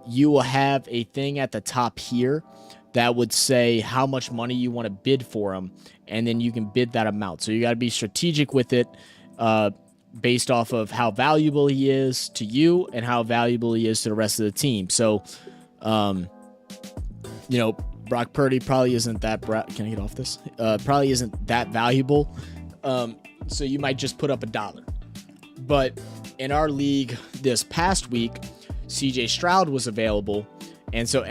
you will have a thing at the top here that would say how much money you want to bid for him, and then you can bid that amount. So you got to be strategic with it based off of how valuable he is to you and how valuable he is to the rest of the team. So, you know, Brock Purdy probably isn't that... Can I get off this? Probably isn't that valuable. So you might just put up $1. But in our league this past week, CJ Stroud was available, and so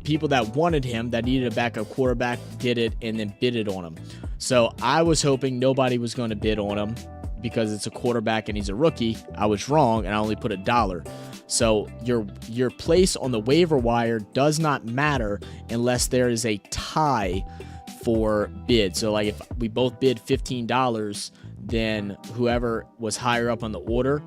people that wanted him, that needed a backup quarterback, did it and then bid it on him. So I was hoping nobody was going to bid on him because it's a quarterback and he's a rookie. I was wrong, and I only put $1. So your place on the waiver wire does not matter unless there is a tie for bid. So like if we both bid $15, then whoever was higher up on the order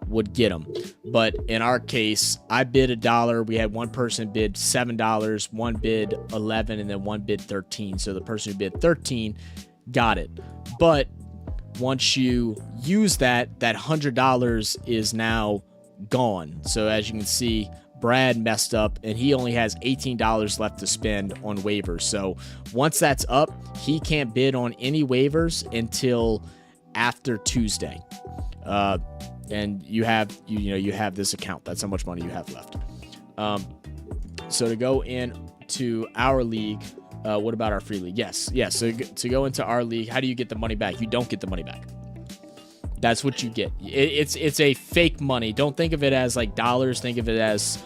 would get them. But in our case, I bid $1. We had one person bid $7, one bid $11, and then one bid $13. So the person who bid $13 got it. But once you use that $100 is now gone. So as you can see, Brad messed up and he only has $18 left to spend on waivers. So once that's up, he can't bid on any waivers until after Tuesday. And you have this account. That's how much money you have left. So to go into our league, what about our free league? Yes. So to go into our league, how do you get the money back? You don't get the money back. That's what you get. It's a fake money. Don't think of it as like dollars. Think of it as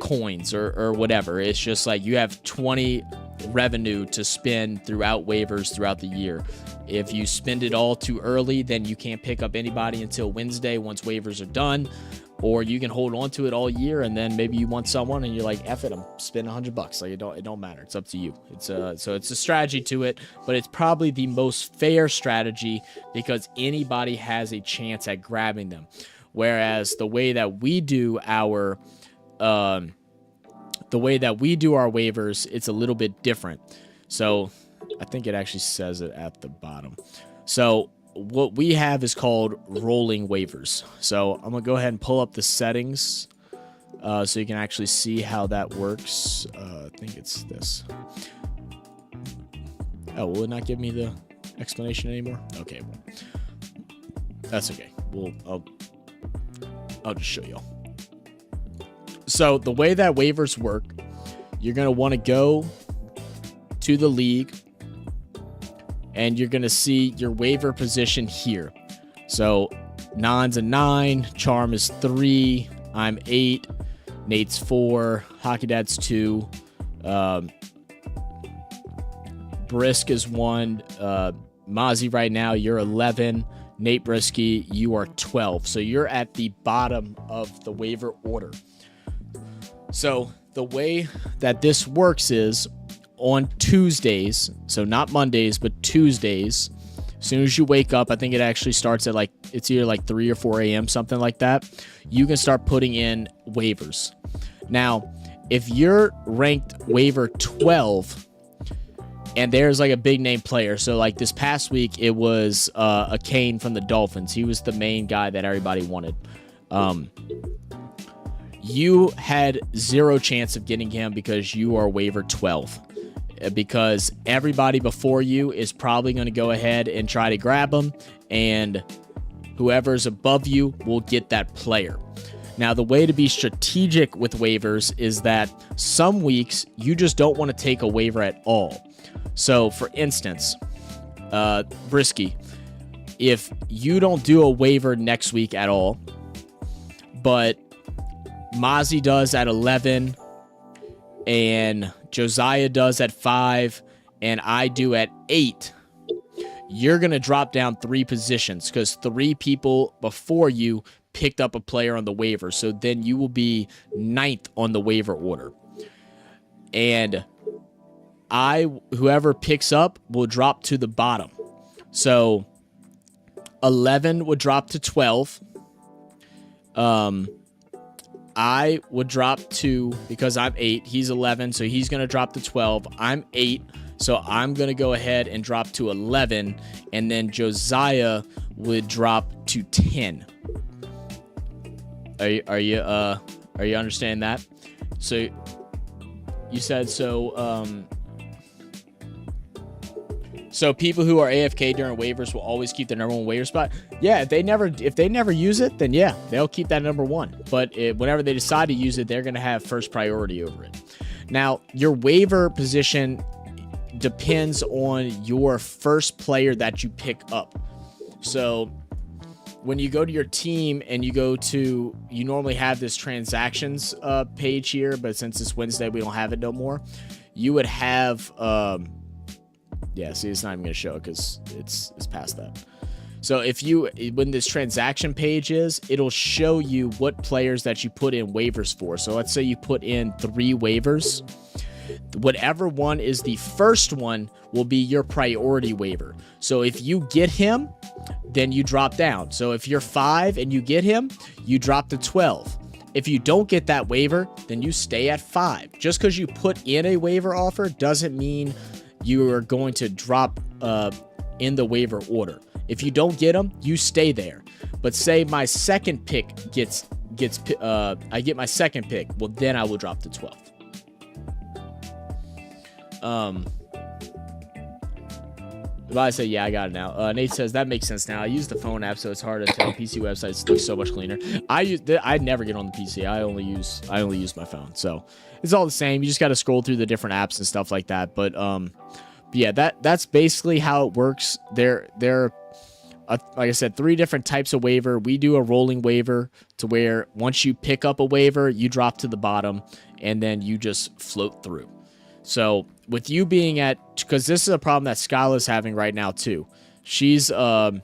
coins or whatever. It's just like you have 20 revenue to spend throughout waivers throughout the year. If you spend it all too early, then you can't pick up anybody until Wednesday once waivers are done, or you can hold on to it all year, and then maybe you want someone and you're like, F it, I'm spending $100. Like it don't matter. It's up to you. So it's a strategy to it, but it's probably the most fair strategy because anybody has a chance at grabbing them. Whereas the way that we do our waivers, it's a little bit different. So I think it actually says it at the bottom. So what we have is called rolling waivers. So I'm gonna go ahead and pull up the settings so you can actually see how that works. I think it's this. Oh, will it not give me the explanation anymore? Okay, well, that's okay. I'll just show y'all. So the way that waivers work, you're gonna want to go to the league, and you're going to see your waiver position here. So Non's a 9, Charm is 3, I'm 8, Nate's 4, Hockey Dad's 2, Brisk is 1, Mozzie right now, you're 11, Nate Brisky, you are 12. So you're at the bottom of the waiver order. So the way that this works is on Tuesdays, so not Mondays, but Tuesdays, as soon as you wake up, I think it actually starts at like, it's either like 3 or 4 a.m., something like that, you can start putting in waivers. Now, if you're ranked waiver 12 and there's like a big name player, so like this past week, it was a Kane from the Dolphins. He was the main guy that everybody wanted. You had zero chance of getting him because you are waiver 12. Because everybody before you is probably going to go ahead and try to grab him, and whoever's above you will get that player. Now, the way to be strategic with waivers is that some weeks you just don't want to take a waiver at all. So, for instance, Brisky, if you don't do a waiver next week at all, but Mozzie does at 11, and Josiah does at 5, and I do at 8, you're going to drop down 3 positions because 3 people before you picked up a player on the waiver. So then you will be 9th on the waiver order. And whoever picks up will drop to the bottom. So 11 would drop to 12. I would drop to, because I'm 8, he's 11, so he's going to drop to 12. I'm 8, so I'm going to go ahead and drop to 11, and then Josiah would drop to 10. Are you understanding that? So you said so people who are AFK during waivers will always keep their number 1 waiver spot. Yeah, if they never use it, then yeah, they'll keep that number 1. But whenever they decide to use it, they're going to have first priority over it. Now, your waiver position depends on your first player that you pick up. So when you go to your team and you normally have this transactions page here, but since it's Wednesday, we don't have it no more. You would have... yeah, see, it's not even going to show it because it's past that. So when this transaction page is, it'll show you what players that you put in waivers for. So let's say you put in 3 waivers. Whatever one is the first one will be your priority waiver. So if you get him, then you drop down. So if you're 5 and you get him, you drop to 12. If you don't get that waiver, then you stay at 5. Just because you put in a waiver offer doesn't mean you are going to drop in the waiver order. If you don't get them, you stay there. But say my second pick I get my second pick, well, then I will drop to 12. If I say, yeah, I got it now. Nate says, that makes sense now. I use the phone app, so it's hard to tell. PC websites look so much cleaner. I never get on the PC. I only use my phone. So it's all the same. You just got to scroll through the different apps and stuff like that. But yeah, that's basically how it works. There like I said, 3 different types of waiver. We do a rolling waiver to where once you pick up a waiver, you drop to the bottom and then you just float through. So with you being because this is a problem that Skyla's having right now too. She's, I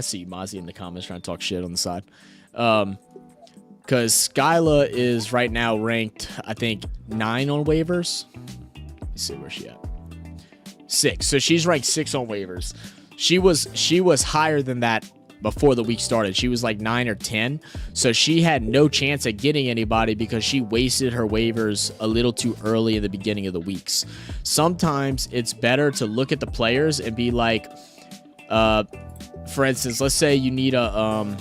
see Mozzie in the comments trying to talk shit on the side. Because Skyla is right now ranked, I think, 9 on waivers. Let's see where she at. 6. So she's ranked 6 on waivers. She was higher than that before the week started. She was like 9 or 10. So she had no chance at getting anybody because she wasted her waivers a little too early in the beginning of the weeks. Sometimes it's better to look at the players and be like, for instance, let's say you need a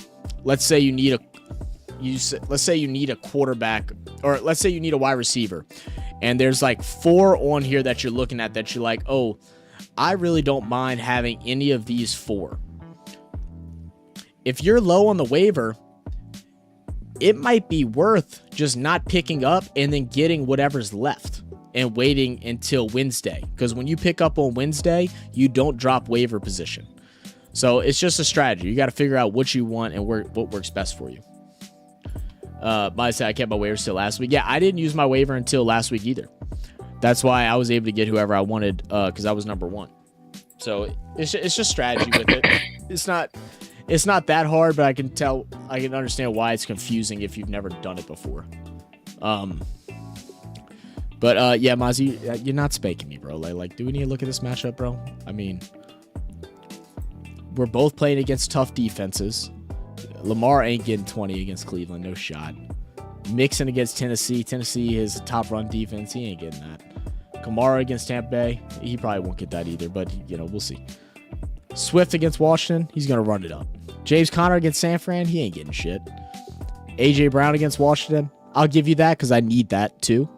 quarterback, or let's say you need a wide receiver, and there's like 4 on here that you're looking at that you're like, oh, I really don't mind having any of these 4. If you're low on the waiver, it might be worth just not picking up and then getting whatever's left and waiting until Wednesday. Because when you pick up on Wednesday, you don't drop waiver position. So it's just a strategy. You got to figure out what you want and what works best for you. I said I kept my waivers till last week. Yeah, I didn't use my waiver until last week either. That's why I was able to get whoever I wanted because I was number 1. So it's just strategy with it. It's not that hard, but I can understand why it's confusing if you've never done it before. But yeah, Mozzie, you're not spanking me, bro. Like, do we need to look at this matchup, bro? I mean, we're both playing against tough defenses. Lamar ain't getting 20 against Cleveland, no shot. Mixon against Tennessee. Tennessee is a top run defense. He ain't getting that. Kamara against Tampa Bay. He probably won't get that either, but, we'll see. Swift against Washington. He's going to run it up. James Conner against San Fran. He ain't getting shit. A.J. Brown against Washington. I'll give you that because I need that too.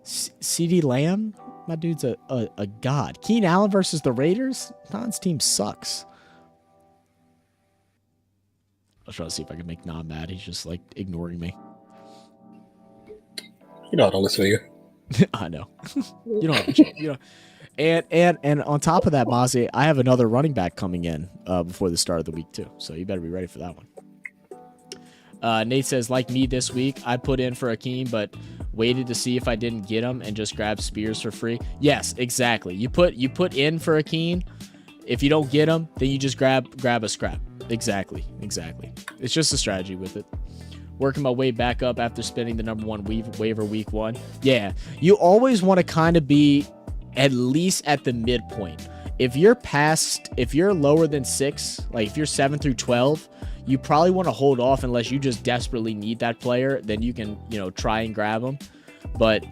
CeeDee Lamb? My dude's a god. Keenan Allen versus the Raiders? Don's team sucks. I'll try to see if I can make Non mad. He's just like ignoring me. I don't listen to you. I know. You don't have to change. And on top of that, Mozzie, I have another running back coming in before the start of the week too. So you better be ready for that one. Nate says, like me this week, I put in for Akeem, but waited to see if I didn't get him and just grabbed Spears for free. Yes, exactly. You put in for Akeem. If you don't get him, then you just grab a scrap. Exactly. It's just a strategy with it. Working my way back up after spending the number one waiver week 1. Yeah, you always want to kind of be at least at the midpoint. If you're lower than 6, like if you're 7 through 12, you probably want to hold off unless you just desperately need that player. Then you can, try and grab them. But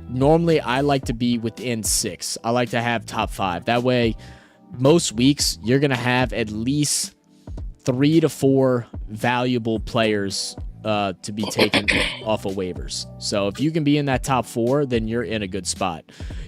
normally I like to be within 6. I like to have top 5. That way, most weeks you're going to have at least 3 to 4 valuable players to be taken off of waivers. So if you can be in that top 4, then you're in a good spot.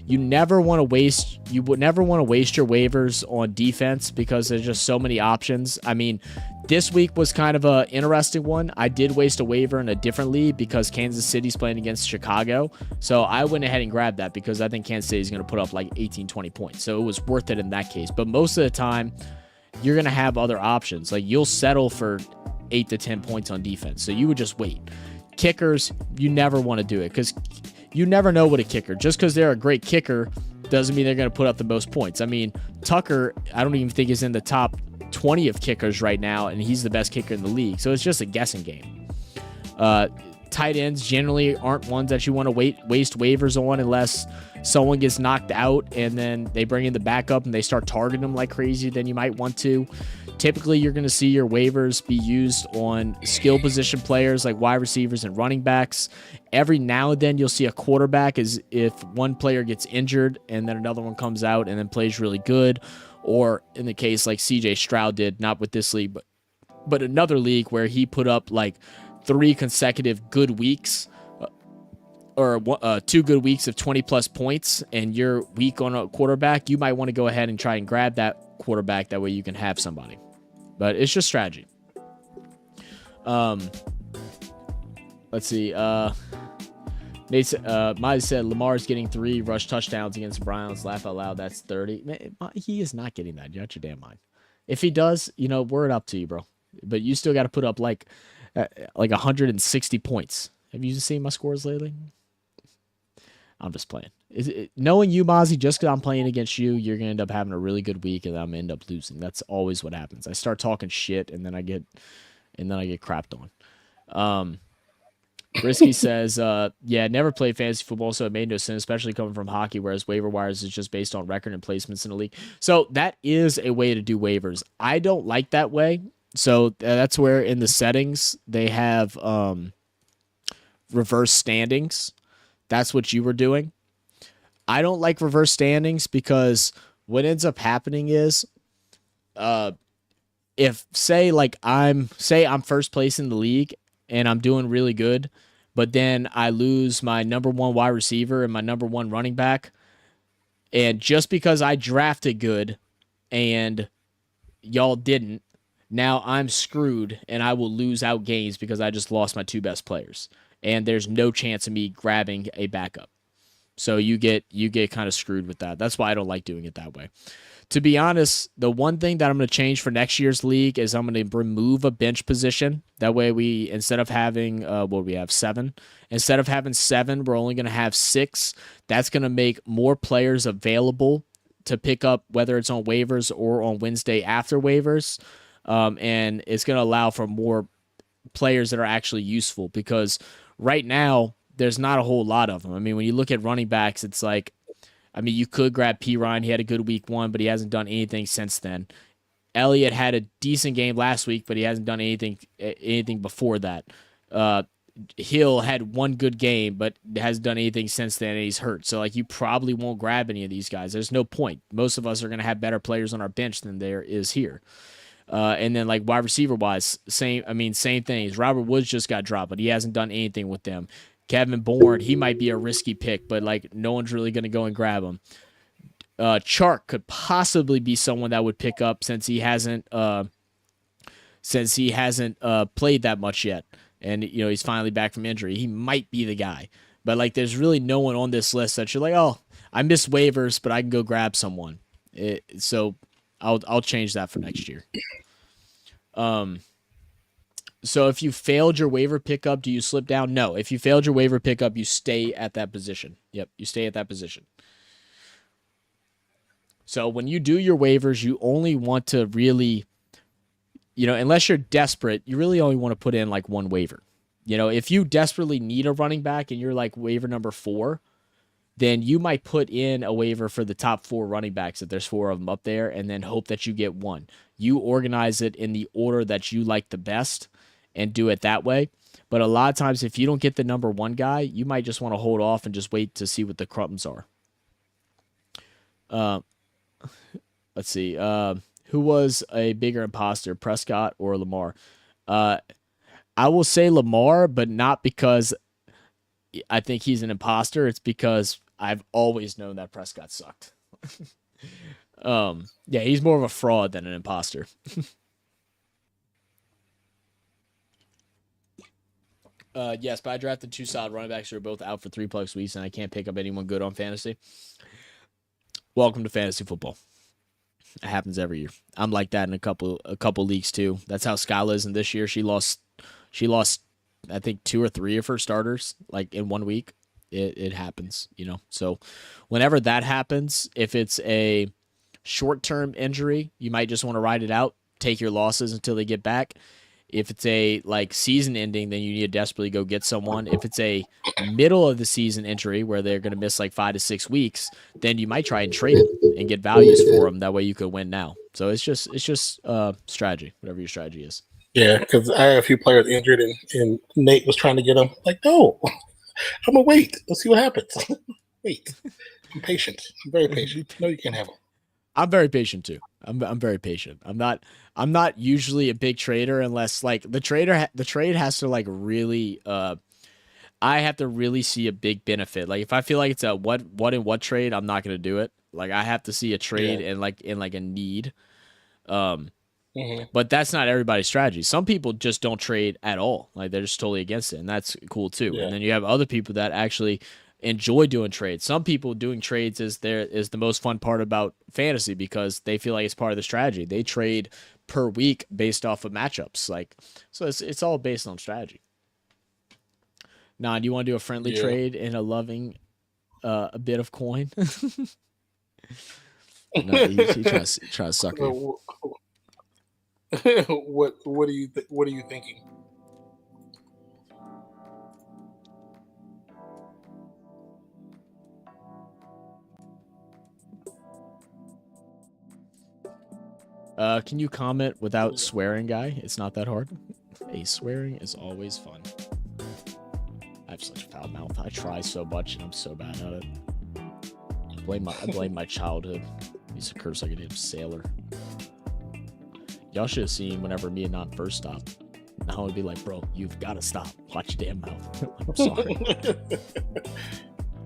You would never want to waste your waivers on defense because there's just so many options. I mean, this week was kind of an interesting one. I did waste a waiver in a different league because Kansas City's playing against Chicago. So I went ahead and grabbed that because I think Kansas City's going to put up like 18, 20 points. So it was worth it in that case. But most of the time, you're going to have other options. Like you'll settle for 8 to 10 points on defense. So you would just wait. Kickers, you never want to do it because you never know what a kicker. Just because they're a great kicker doesn't mean they're going to put up the most points. I mean, Tucker, I don't even think is in the top 20 of kickers right now, and he's the best kicker in the league. So it's just a guessing game. Tight ends generally aren't ones that you want to waste waivers on unless someone gets knocked out and then they bring in the backup and they start targeting them like crazy. Then you might want to. Typically, you're going to see your waivers be used on skill position players like wide receivers and running backs. Every now and then, you'll see a quarterback is if one player gets injured and then another one comes out and then plays really good. Or in the case like CJ Stroud did, not with this league, but another league where he put up like 3 consecutive good weeks or 2 good weeks of 20-plus points and you're weak on a quarterback, you might want to go ahead and try and grab that quarterback. That way you can have somebody. But it's just strategy. Let's see. Nate, Miles said Lamar's getting 3 rush touchdowns against the Browns. Laugh out loud. That's 30. Man, he is not getting that. You're out your damn mind. If he does, word up to you, bro. But you still got to put up like 160 points. Have you seen my scores lately? I'm just playing. Knowing you, Mozzie, just because I'm playing against you, you're gonna end up having a really good week, and I'm gonna end up losing. That's always what happens. I start talking shit, and then I get crapped on. Risky says, yeah, never played fantasy football, so it made no sense, especially coming from hockey, whereas waiver wires is just based on record and placements in the league. So that is a way to do waivers. I don't like that way. So that's where in the settings they have reverse standings. That's what you were doing. I don't like reverse standings because what ends up happening is if I'm first place in the league and I'm doing really good, but then I lose my number 1 wide receiver and my number 1 running back, and just because I drafted good and y'all didn't, now I'm screwed and I will lose out games because I just lost my 2 best players. And there's no chance of me grabbing a backup. So you get kind of screwed with that. That's why I don't like doing it that way. To be honest, the one thing that I'm going to change for next year's league is I'm going to remove a bench position. That way instead of having, we have 7. Instead of having 7, we're only going to have 6. That's going to make more players available to pick up, whether it's on waivers or on Wednesday after waivers. And it's going to allow for more players that are actually useful because right now there's not a whole lot of them. I mean, when you look at running backs, it's like, I mean, you could grab P. Ryan. He had a good week 1, but he hasn't done anything since then. Elliott had a decent game last week, but he hasn't done anything before that. Hill had one good game, but hasn't done anything since then, and he's hurt. So, like, you probably won't grab any of these guys. There's no point. Most of us are going to have better players on our bench than there is here. And then, like, wide receiver wise, same things. Robert Woods just got dropped, but he hasn't done anything with them. Kevin Bourne, he might be a risky pick, but like no one's really going to go and grab him. Chark could possibly be someone that would pick up since he hasn't played that much yet, and he's finally back from injury. He might be the guy, but like there's really no one on this list that you're like, oh, I missed waivers, but I can go grab someone. So I'll change that for next year. So if you failed your waiver pickup, do you slip down? No. If you failed your waiver pickup, you stay at that position. Yep, you stay at that position. So when you do your waivers, you only want to really, unless you're desperate, you really only want to put in like one waiver. If you desperately need a running back and you're like waiver number 4, then you might put in a waiver for the top 4 running backs if there's 4 of them up there, and then hope that you get one. You organize it in the order that you like the best and do it that way. But a lot of times, if you don't get the number 1 guy, you might just want to hold off and just wait to see what the crumbs are. Let's see. Who was a bigger imposter, Prescott or Lamar? I will say Lamar, but not because I think he's an imposter. It's because I've always known that Prescott sucked. Yeah, he's more of a fraud than an imposter. Yes, but I drafted 2 solid running backs who are both out for 3+ weeks, and I can't pick up anyone good on fantasy. Welcome to fantasy football. It happens every year. I'm like that in a couple leagues too. That's how Skyla is in this year. She lost I think 2 or 3 of her starters like in 1 week. It happens, So whenever that happens, if it's a short-term injury, you might just want to ride it out, take your losses until they get back. If it's a like season ending, then you need to desperately go get someone. If it's a middle of the season injury where they're going to miss like 5 to 6 weeks, then you might try and trade them and get values for them. That way you could win now. So it's just strategy, whatever your strategy is. Yeah, because I had a few players injured, and Nate was trying to get them. Like, no, I'm gonna wait. Let's see what happens. Wait, I'm patient. I'm very patient. No, you can't have them. I'm very patient too. I'm very patient. I'm not usually a big trader unless like the trade has to like really I have to really see a big benefit. Like if I feel like it's a what and what trade, I'm not gonna do it. Like I have to see a trade and like in like a need. But that's not everybody's strategy. Some people just don't trade at all. Like they're just totally against it, and that's cool too. Yeah. And then you have other people that actually enjoy doing trades. Some people doing trades is the most fun part about fantasy because they feel like it's part of the strategy. They trade per week based off of matchups. Like so it's all based on strategy. Nah, do you want to do a friendly trade and a loving a bit of coin? No, he tries to suck you. What are you thinking? Can you comment without swearing, guy? It's not that hard. Hey, swearing is always fun. I have such a foul mouth. I try so much and I'm so bad at it. I blame my childhood. I used to curse like a damn sailor. Y'all should have seen whenever me and Non first stopped. Now I would be like, bro, you've got to stop. Watch your damn mouth. I'm sorry.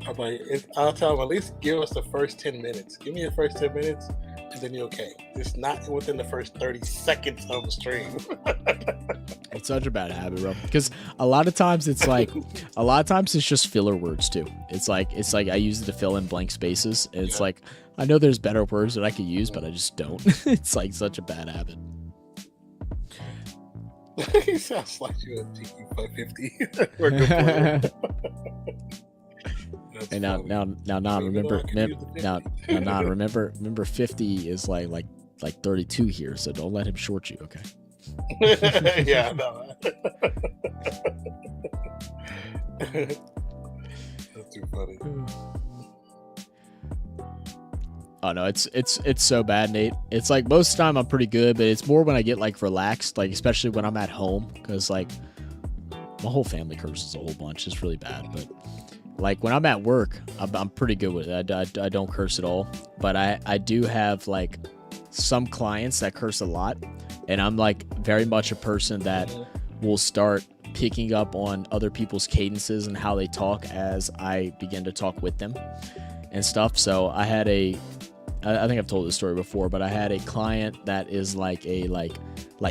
I'm like, I'll tell him at least give us the first 10 minutes. Give me the first 10 minutes, and then you're okay. It's not within the first 30 seconds of the stream. It's such a bad habit, bro. Because a lot of times it's just filler words too. It's like I use it to fill in blank spaces. And it's like I know there's better words that I could use, but I just don't. It's like such a bad habit. He sounds like you're a TQ 550. We're good player. And now remember 50 is like 32 here, so don't let him short you, okay? Yeah, no. too funny. Oh no, it's so bad, Nate. It's like most of the time I'm pretty good, but it's more when I get like relaxed, like especially when I'm at home, because like my whole family curses a whole bunch. It's really bad, but like when I'm at work, I'm pretty good with it. I don't curse at all, but I do have like some clients that curse a lot, and I'm like very much a person that will start picking up on other people's cadences and how they talk as I begin to talk with them and stuff. So I think I've told this story before, but I had a client that is like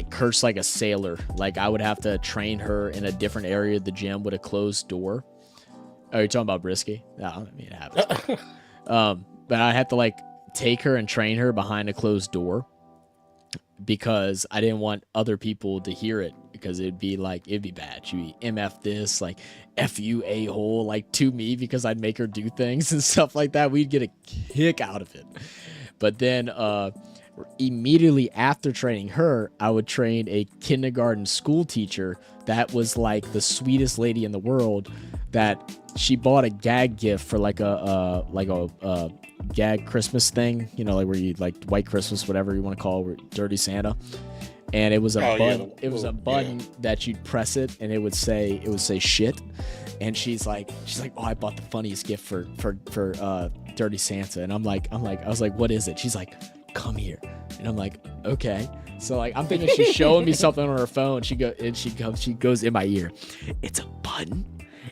curse like a sailor. Like I would have to train her in a different area of the gym with a closed door. Oh, you're talking about Brisky? No, I mean it happens. But I had to like take her and train her behind a closed door because I didn't want other people to hear it, because it'd be bad. She'd be MF this, like F you a-hole, like to me, because I'd make her do things and stuff like that. We'd get a kick out of it. But then immediately after training her, I would train a kindergarten school teacher that was like the sweetest lady in the world, that she bought a gag gift for like a gag Christmas thing, you know, like where you like White Christmas, whatever you want to call it, Dirty Santa. And it was a button. It was a button that you'd press it, and it would say shit. And she's like, oh, I bought the funniest gift for Dirty Santa. And I was like, what is it? She's like, come here. And I'm like, okay. So like, I'm thinking she's showing me something on her phone. She goes in my ear. It's a button,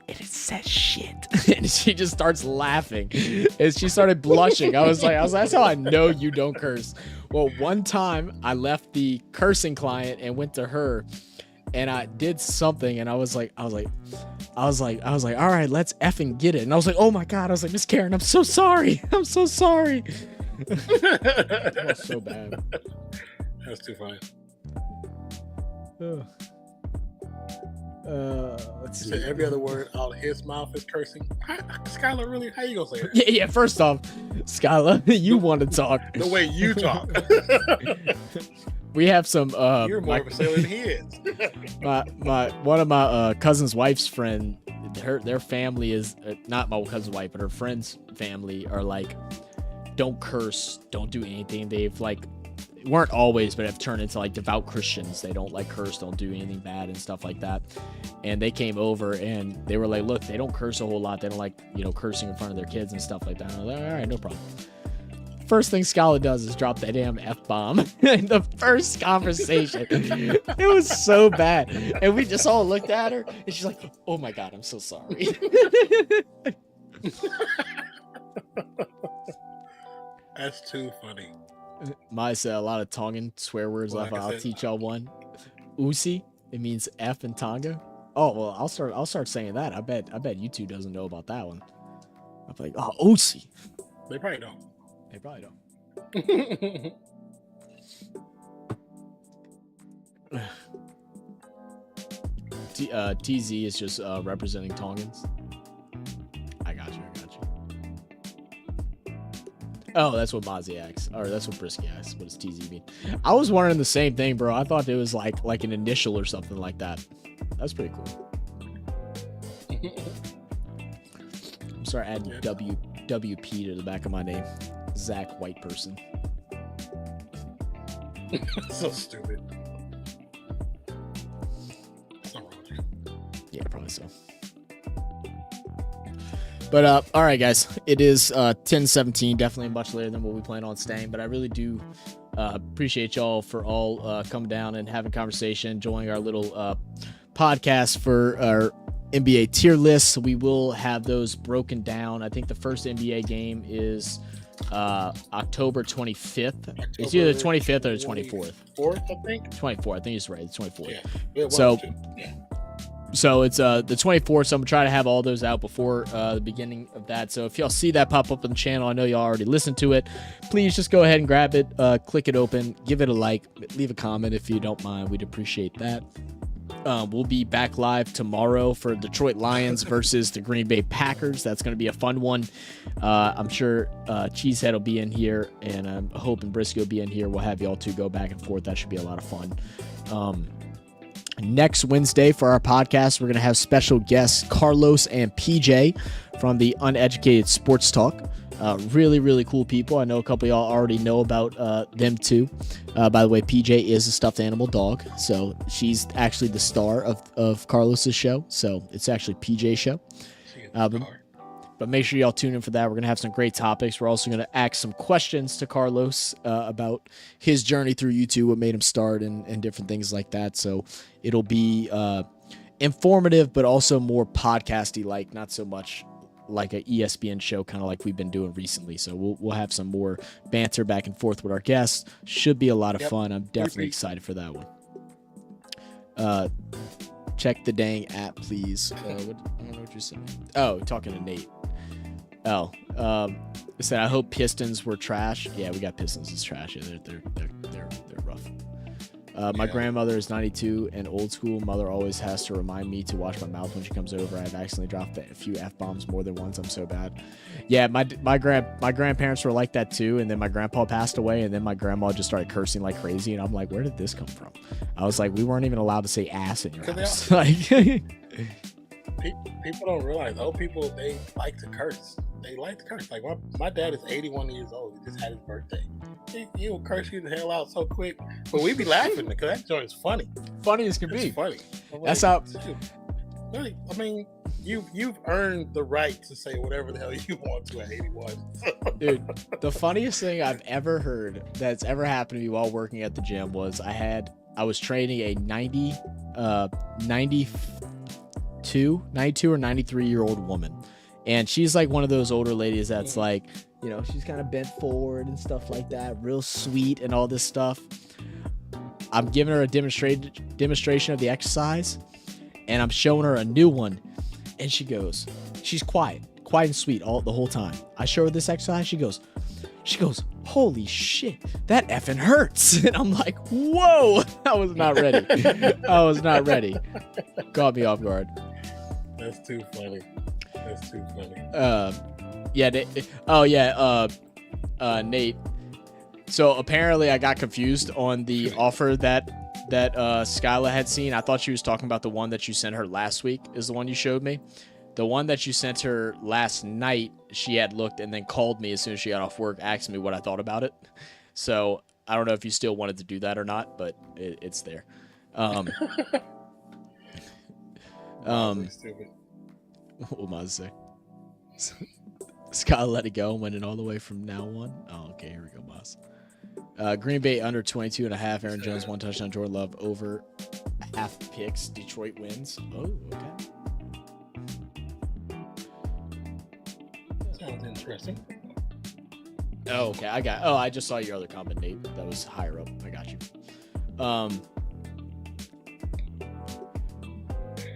and it says shit. And she just starts laughing, and she started blushing. I was like, that's how I know you don't curse. Well, one time I left the cursing client and went to her, and I did something, and I was like, all right, let's effing get it. And I was like, oh my God. I was like, Miss Karen, I'm so sorry. I'm so sorry. That was so bad. That's too funny. Let's see. So every other word out of his mouth is cursing. Skylar, really? How you gonna say that? Yeah. First off, Skylar, you want to talk the way you talk. We have some. You're more of a sailor than he is. One of my cousin's wife's friend, their family is not my cousin's wife, but her friend's family are like, don't curse, don't do anything. They've like weren't always, but have turned into like devout Christians. They don't like curse, don't do anything bad and stuff like that. And they came over and they were like, look, they don't curse a whole lot. They don't like, cursing in front of their kids and stuff like that. And I was like, all right, no problem. First thing Skylar does is drop that damn F-bomb in the first conversation. It was so bad. And we just all looked at her and she's like, oh my God, I'm so sorry. That's too funny. Mai said a lot of Tongan swear words. Well, I'll teach y'all one. Usi, it means F in Tonga. Oh well, I'll start saying that. I bet YouTube doesn't know about that one. I'm like, oh, Usi. They probably don't. TZ is just representing Tongans. I got you. Oh, that's what Mozzie asks, or that's what Brisky asks. What does TZ mean? I was wondering the same thing, bro. I thought it was like an initial or something like that. That's pretty cool. I'm sorry, adding WP to the back of my name. Zach White Person. So stupid. Something wrong with you. Yeah, probably so. But all right, guys, it is 10:17. Definitely much later than what we planned on staying, but I really do appreciate y'all for all coming down and having conversation, enjoying our little podcast for our NBA tier lists. We will have those broken down. I think the first NBA game is October 25th. It's either the 25th or the 24th. 4th, I think. 24th. I think it's right. It's 24th. Yeah. So it's the 24th, so I'm gonna try to have all those out before the beginning of that. So if y'all see that pop up on the channel, I know y'all already listened to it. Please just go ahead and grab it, click it open, give it a like, leave a comment if you don't mind. We'd appreciate that. We'll be back live tomorrow for Detroit Lions versus the Green Bay Packers. That's going to be a fun one. I'm sure Cheesehead will be in here, and I'm hoping Brisky will be in here. We'll have y'all two go back and forth. That should be a lot of fun. Next Wednesday for our podcast, we're going to have special guests Carlos and PJ from the Uneducated Sports Talk. Really, really cool people. I know a couple of y'all already know about them too. By the way, PJ is a stuffed animal dog, so she's actually the star of Carlos's show. So it's actually PJ's show. But make sure y'all tune in for that. We're going to have some great topics. We're also going to ask some questions to Carlos about his journey through YouTube, what made him start, and different things like that. So it'll be informative, but also more podcasty like, not so much like an ESPN show, kind of like we've been doing recently. So we'll have some more banter back and forth with our guests. Should be a lot of fun. I'm definitely excited for that one. Check the dang app, please. I don't know what you're saying. Oh, talking to Nate. Oh, said I hope Pistons were trash. Yeah, we got Pistons as trash. Yeah, they're rough. My grandmother is 92 and old school. Mother always has to remind me to watch my mouth when she comes over. I've accidentally dropped a few F-bombs more than once. I'm so bad. Yeah, my grandparents were like that too. And then my grandpa passed away, and then my grandma just started cursing like crazy. And I'm like, where did this come from? I was like, we weren't even allowed to say ass in your house. Like, people don't realize old people, they like to curse. They like to curse. Like my dad is 81 years old. He just had his birthday. He will curse you the hell out so quick, but we be laughing because that joint is funny. Funny as can be. Funny. That's how. I mean, you've earned the right to say whatever the hell you want to at 81. Dude, the funniest thing I've ever heard that's ever happened to me while working at the gym was I was training a 92 or 93 year old woman, and she's like one of those older ladies that's like, you know, she's kind of bent forward and stuff like that, real sweet and all this stuff. I'm giving her a demonstration of the exercise, and I'm showing her a new one, and she's quiet and sweet the whole time. I show her this exercise, she goes, holy shit, that effing hurts. And I'm like, whoa, I was not ready. Caught me off guard. That's too funny. Nate. So apparently I got confused on the offer that Skyla had seen. I thought she was talking about the one that you sent her last week is the one you showed me. The one that you sent her last night, she had looked and then called me as soon as she got off work, asking me what I thought about it. So I don't know if you still wanted to do that or not, but it's there. Stupid. What am I to say? Scott let it go and went in all the way from now on. Oh, okay, here we go, boss. Green Bay under 22.5. Aaron Jones, 1 touchdown. Jordan Love over half picks. Detroit wins. Oh, okay. Sounds interesting. Oh, okay. I just saw your other comment, Nate. That was higher up. I got you.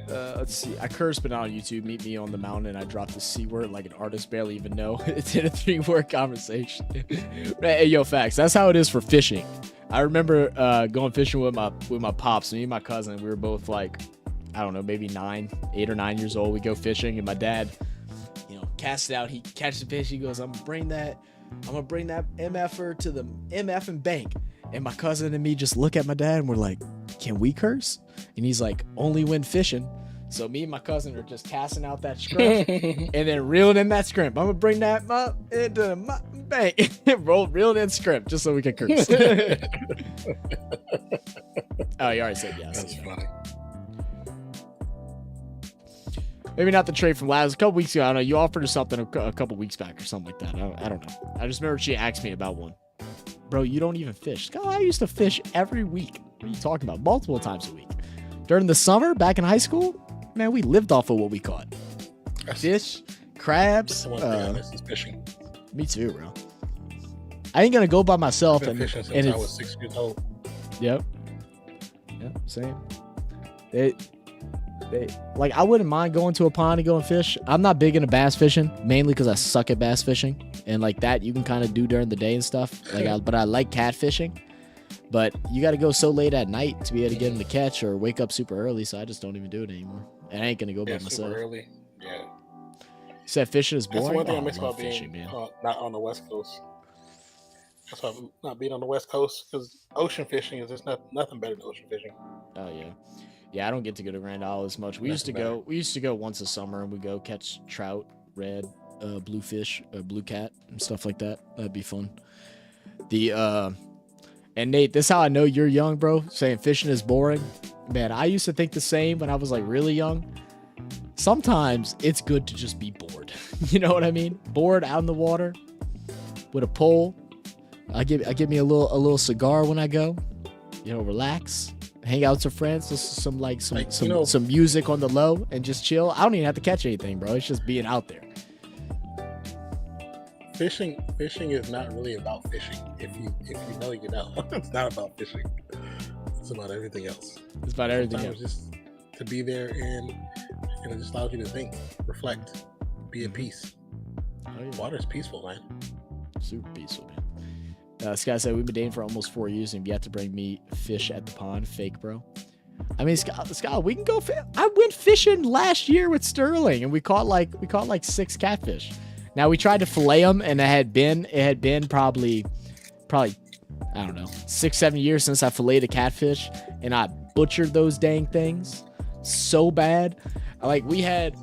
Let's see. I curse, but not on YouTube. Meet me on the mountain, and I dropped the C word like an artist barely even know. It's in a 3-word conversation. Hey, yo, facts. That's how it is for fishing. I remember going fishing with my pops. Me and my cousin. We were both like, I don't know, maybe 8 or 9 years old. We go fishing, and my dad, you know, casts it out. He catches the fish. He goes, I'm gonna bring that MFer to the MF and bank. And my cousin and me just look at my dad, and we're like, can we curse? And he's like, only when fishing. So me and my cousin are just casting out that scrimp and then reeling in that scrimp. I'm gonna bring that into my bank. Reeling in scrimp just so we can curse. Oh, you already said yes. That's funny. Maybe not the trade from last a couple weeks ago. I don't know. You offered her something a couple weeks back or something like that. I don't know. I just remember she asked me about one. Bro, you don't even fish. God, I used to fish every week. What are you talking about? Multiple times a week. During the summer, back in high school, man, we lived off of what we caught. Fish, crabs. This is fishing. Me too, bro. I ain't gonna go by myself. I've been fishing since I was 6 years old. Yep, same. They like, I wouldn't mind going to a pond and going fish. I'm not big into bass fishing, mainly because I suck at bass fishing, and like that you can kind of do during the day and stuff. But I like catfishing. But you got to go so late at night to be able to get them to catch, or wake up super early. So I just don't even do it anymore. And I ain't gonna go by myself. Super early. Yeah. You said fishing is boring. That's one thing I miss love about being fishing, man. Not on the West Coast. That's why not being on the West Coast, because ocean fishing is just nothing better than ocean fishing. Oh yeah. I don't get to go to Grand Isle as much. We used to go once a summer, and we go catch trout red, blue fish, blue cat, and stuff like that. That'd be fun. The and Nate, this is how I know you're young, bro. Saying fishing is boring. Man, I used to think the same when I was like really young. Sometimes it's good to just be bored. You know what I mean? Bored out in the water with a pole. I give me a little cigar when I go. You know, relax, hang out with some friends, listen to some music on the low, and just chill. I don't even have to catch anything, bro. It's just being out there. Fishing is not really about fishing. If you know, you know. It's not about fishing. It's about everything else. It's about everything Sometimes else. Just to be there and it just allows you to think, reflect, be at peace. Oh, yeah. Water's peaceful, man. Super peaceful, man. Scott said, we've been dating for almost 4 years and you've yet to bring me fish at the pond. Fake, bro. I mean, Scott, we can go. I went fishing last year with Sterling and we caught like 6 catfish. Now we tried to fillet them and it had been probably, I don't know, 6-7 years since I filleted a catfish and I butchered those dang things so bad. Like we had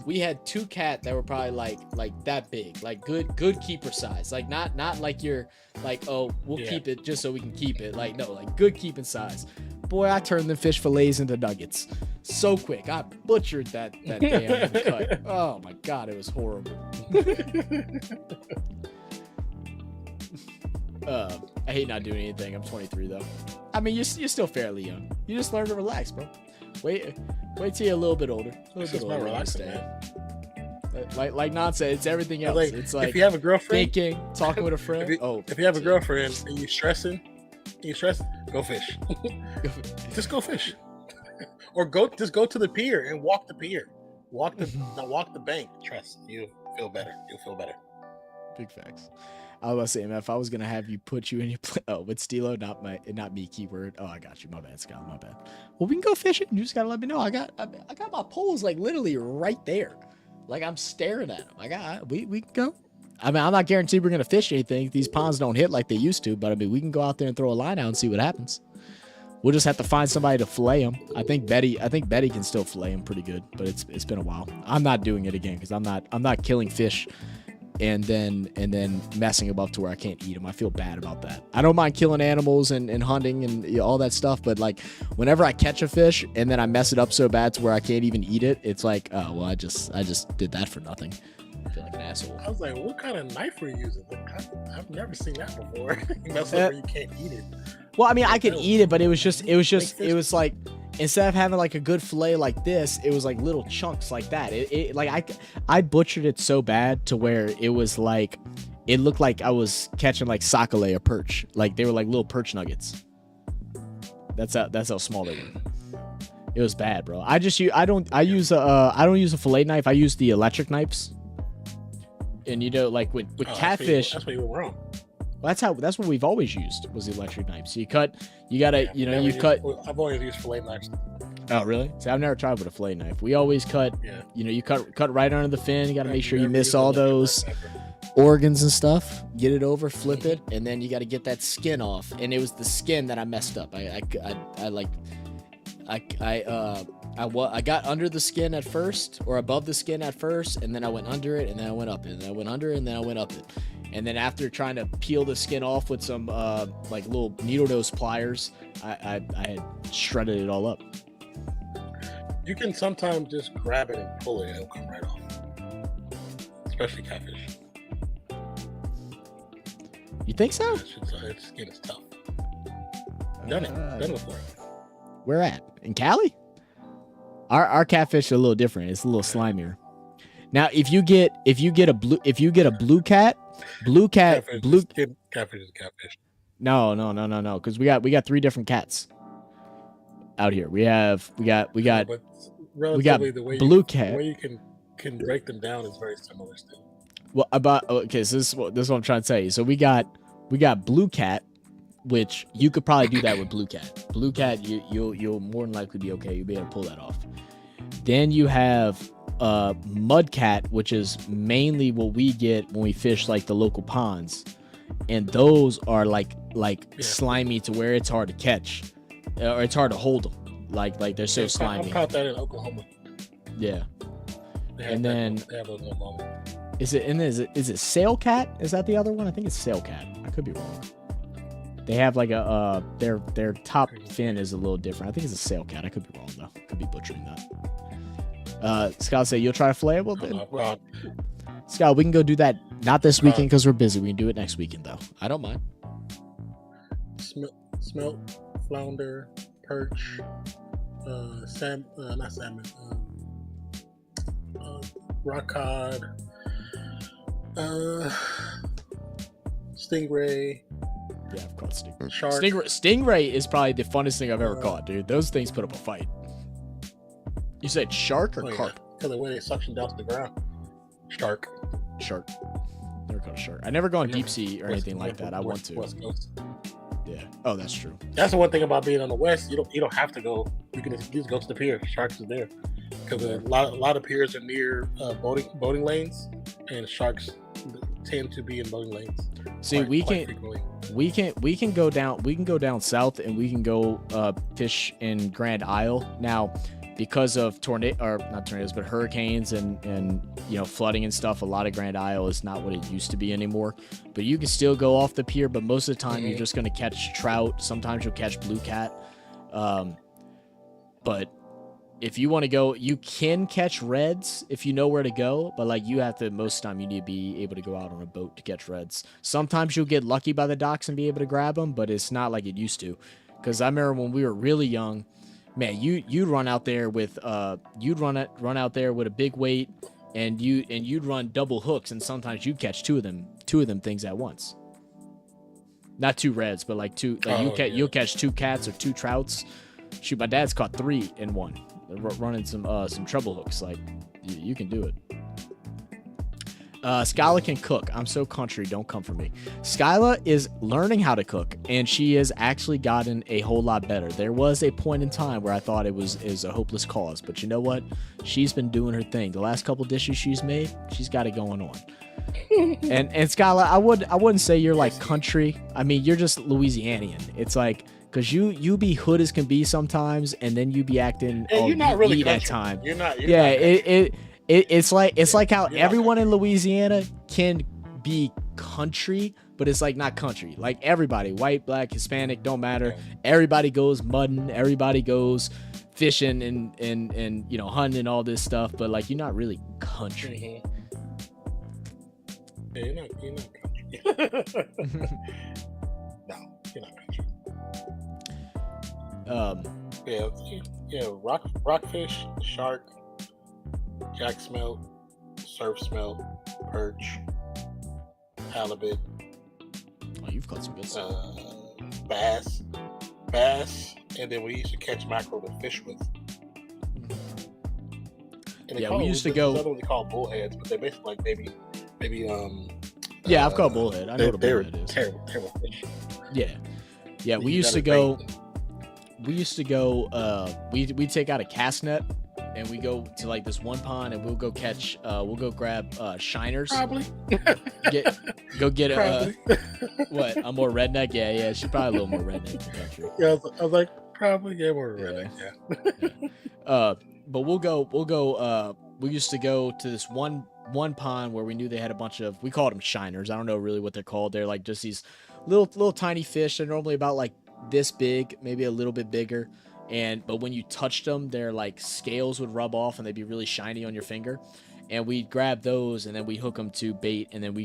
2 cat that were probably like that big, like good keeper size, like not like you're like, oh, we'll keep it just so we can keep it, like no, like good keeping size. Boy, I turned the fish fillets into nuggets so quick. I butchered that damn cut. Oh my god, it was horrible. I hate not doing anything. I'm 23 though. I mean, you're still fairly young. You just learn to relax, bro. Wait till you're a little bit older. It's just about relaxing, man. Like nonsense. It's everything else. Like, it's like if you have a girlfriend, thinking, talking with a friend. If you have a girlfriend and you're stressing, go fish. Just go fish, or just go to the pier and walk the pier. Walk the bank. Trust, you'll feel better. Big facts. I was about to say, man, if I was gonna have you put you in your with Stilo, not me, keyword. Oh, I got you. My bad, Scott. My bad. Well, we can go fishing. You just gotta let me know. I got my poles like literally right there. Like I'm staring at them. We can go. I mean, I'm not guaranteed we're gonna fish anything. These ponds don't hit like they used to, but I mean, we can go out there and throw a line out and see what happens. We'll just have to find somebody to fillet them. I think Betty can still fillet them pretty good, but it's been a while. I'm not doing it again because I'm not killing fish and then messing them up to where I can't eat them. I feel bad about that. I don't mind killing animals and hunting and all that stuff, but like whenever I catch a fish and then I mess it up so bad to where I can't even eat it, it's like, oh well, I just did that for nothing. I feel like an asshole. I was like, what kind of knife were you using? Like, I've never seen that before. You mess up where you can't eat it. Well, I mean, I could eat it, but it was like, instead of having like a good fillet like this, it was like little chunks like that. It like I butchered it so bad to where it was like, it looked like I was catching like sockeye or perch. Like they were like little perch nuggets. That's how small they were. It was bad, bro. I don't use a fillet knife. I use the electric knives. And you know, like with catfish, that's where you were wrong. Well, that's what we've always used was the electric knives. So you cut. I've always used fillet knives. Oh, really? See, I've never tried with a fillet knife. We always cut. Yeah. You know, you cut right under the fin. You got to make sure you miss all those organs and stuff. Get it over, flip it, and then you got to get that skin off. And it was the skin that I messed up. I got under the skin at first, or above the skin at first, and then I went under it, and then I went up it, and then I went under it, and then I went up it. And then after trying to peel the skin off with some like little needle nose pliers, I had shredded it all up. You can sometimes just grab it and pull it, it'll come right off. Especially catfish. You think so? Its skin is tough. Done before. Where at? In Cali? Our catfish are a little different. It's a little slimier. Now, if you get a blue cat. Catfish is catfish. No. Because we got 3 different cats out here. We got Relatively, the way blue cat. The way you can break them down is very similar still. Well, so this is what I'm trying to tell you. So we got blue cat, which you could probably do that with blue cat. Blue cat, you'll more than likely be okay. You'll be able to pull that off. Then you have mud cat, which is mainly what we get when we fish like the local ponds, and those are like slimy to where it's hard to catch, or it's hard to hold them. Like they're so slimy. I caught that in Oklahoma. Yeah. They have those in Oklahoma. Is it sail cat? Is that the other one? I think it's sail cat. I could be wrong. They have like a their top fin is a little different. I think it's a sail cat. I could be wrong though. Could be butchering that. Scott say you'll try to fillet. Well, then, Scott, we can go do that. Not this weekend because we're busy. We can do it next weekend though. I don't mind. Smelt, flounder, perch, not salmon, rock cod, stingray. Yeah, I've caught stingray. Shark. Stingray is probably the funnest thing I've ever caught, dude. Those things put up a fight. You said shark or carp? Because the way they suction down to the ground. Shark. Never caught a shark. I never gone deep sea or anything like that. I want to. West Coast. Yeah. Oh, that's true. That's the one thing about being on the West. You don't have to go. You can just go to the pier. Sharks are there because a lot of piers are near boating lanes, and sharks tend to be in boating lanes. See, we can go down south and we can go fish in Grand Isle now. Because of not tornadoes, but hurricanes and flooding and stuff, a lot of Grand Isle is not what it used to be anymore. But you can still go off the pier, but most of the time you're just going to catch trout. Sometimes you'll catch blue cat. But if you want to go, you can catch reds if you know where to go. But like most of the time you need to be able to go out on a boat to catch reds. Sometimes you'll get lucky by the docks and be able to grab them, but it's not like it used to. Because I remember when we were really young, man, you'd run out there with run out there with a big weight, and you'd run double hooks, and sometimes you'd catch two of them things at once. Not two reds, but like two. Like you'll catch two cats or two trouts. Shoot, my dad's caught 3 in one, running some treble hooks. Like you can do it. Skyla can cook. I'm so country. Don't come for me. Skyla is learning how to cook, and she has actually gotten a whole lot better. There was a point in time where I thought it was a hopeless cause, but you know what? She's been doing her thing. The last couple dishes she's made, she's got it going on. and Skyla, I wouldn't say you're like country. I mean, you're just Louisianian. It's like because you be hood as can be sometimes, and then you be acting you're not really at time. You're not. It's like how everyone in Louisiana can be country, but it's like not country. Like everybody, white, black, Hispanic, don't matter. Everybody goes mudding. Everybody goes fishing and hunting and all this stuff. But like you're not really country. Yeah, you're not country. No, you're not country. Rockfish, shark, jack smelt, surf smelt, perch, halibut. Oh, you've caught some good stuff. Bass, and then we used to catch mackerel to fish with. And we used to go. That's what they call bullheads, but they're basically like maybe. Yeah, I've caught bullhead. I know what a bullhead is. Terrible fish. Yeah. We used to go. We take out a cast net and we go to like this one pond and we'll go grab shiners. Probably. Get what? I'm more redneck. Yeah. She's probably a little more redneck than country. Yeah, I was like probably more redneck. Yeah. But we'll go. We used to go to this one pond where we knew they had a bunch of. We called them shiners. I don't know really what they're called. They're like just these little tiny fish. They're normally about like this big, maybe a little bit bigger. But when you touched them, their like scales would rub off and they'd be really shiny on your finger. And we'd grab those and then we hook them to bait and then we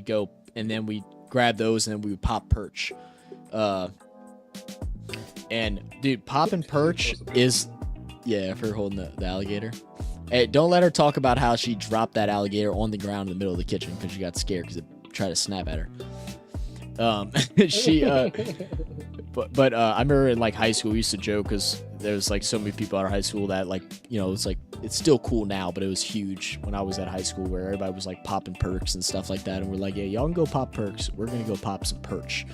grab those and then we would pop perch. And dude, popping perch is, for holding the alligator. Hey, don't let her talk about how she dropped that alligator on the ground in the middle of the kitchen because she got scared because it tried to snap at her. But I remember in like high school we used to joke because there was like so many people at our high school that like it's like it's still cool now, but it was huge when I was at high school where everybody was like popping perks and stuff like that, and we're like, yeah, y'all can go pop perks, we're gonna go pop some perch.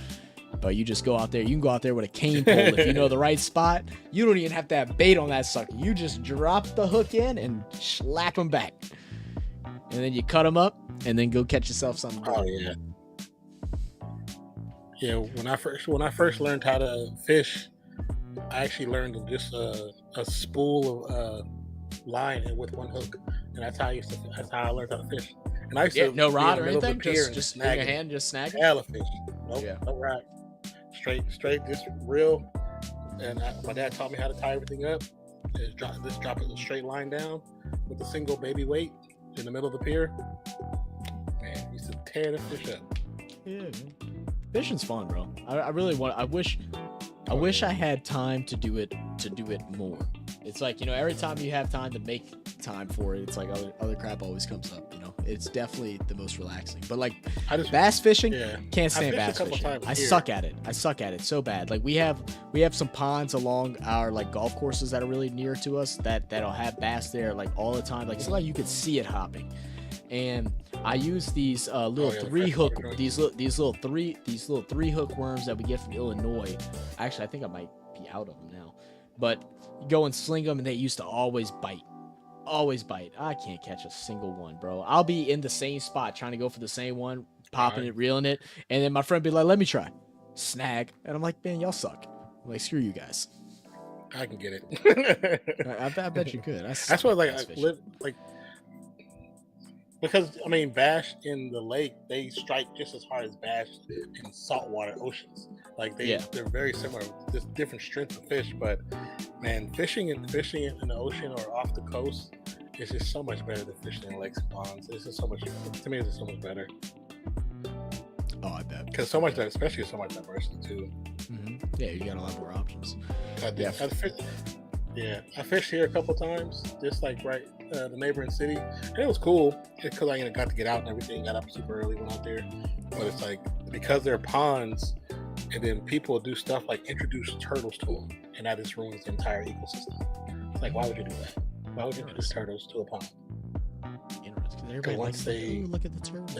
But you just go out there. You can go out there with a cane pole if you know the right spot. You don't even have to have bait on that sucker. You just drop the hook in and slap them back, and then you cut them up, and then go catch yourself something. Oh yeah. Yeah, when I first learned how to fish, I actually learned just a spool of line and with one hook, and that's how I learned how to fish. And I used Yeah, to no be in rod the or middle of the anything. pier Just and just in your snagging hand, just snag it. hella fish. Nope, Yeah. no rod. Straight, just real. My dad taught me how to tie everything up. Just drop a straight line down with a single baby weight in the middle of the pier. Man, used to tear the fish up. Yeah, man. Fishing's fun, bro. I really want. I Oh wish yeah. I had time to do it more. It's like, every time you have time to make time for it, it's like other crap always comes up. It's definitely the most relaxing. But like I just bass fishing, yeah. can't I stand fished a bass couple fishing. times I here. suck at it. I suck at it so bad. Like we have some ponds along our like golf courses that are really near to us that'll have bass there like all the time. Like it's like you could see it hopping. And I use these little yeah, the three hook freshwater these little three hook worms that we get from Illinois. Actually, I think I might be out of them now. But you go and sling them, and they used to always bite. Always bite. I can't catch a single one, bro. I'll be in the same spot trying to go for the same one, popping it, reeling it, and then my friend be like, "Let me try." Snag, and I'm like, "Man, y'all suck." I'm like, screw you guys. I can get it. I bet you could. That's why like I fishing. live like because I mean bass in the lake they strike just as hard as bass in saltwater oceans. Like they're very similar. There's different strengths of fish, but man, fishing in the ocean or off the coast is just so much better than fishing in lakes and ponds. It's just so much to me. It's just so much better Oh, I bet. because so much especially so much diversity too. Yeah, you got a lot more options. I fished here a couple times, just like right the neighboring city, and it was cool because I got to get out and everything. Got up super early, went out there, but it's like because they're ponds, and then people do stuff like introduce turtles to them, and that just ruins the entire ecosystem. It's like, why would you do that? Why would you introduce turtles to a pond? Interesting. Everybody Once likes to look at the turtles.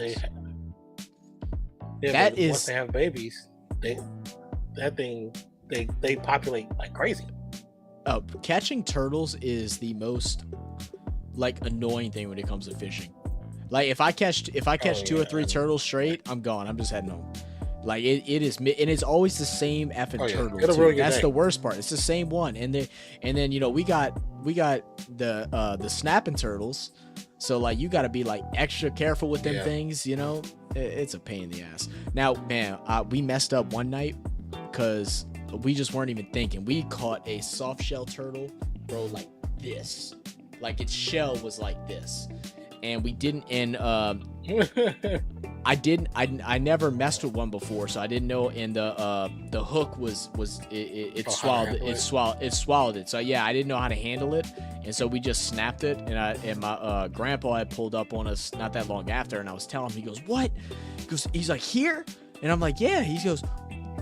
Once they have babies, they populate like crazy. Catching turtles is the most like annoying thing when it comes to fishing. Like if I catch two or three turtles straight, I'm gone. I'm just heading home. Like it is, and it's always the same effing turtle. Too. That's the worst part. It's the same one, and then we got the snapping turtles. So like you got to be like extra careful with them things. It's a pain in the ass. Now, man, we messed up one night because we just weren't even thinking. We caught a soft shell turtle, bro, like this. Like its shell was like this. And we didn't, and I never messed with one before, so I didn't know. And the hook swallowed it. So yeah, I didn't know how to handle it, and so we just snapped it. And my grandpa had pulled up on us not that long after, and I was telling him, he goes, "What?" He's like, "Here," and I'm like, "Yeah." He goes,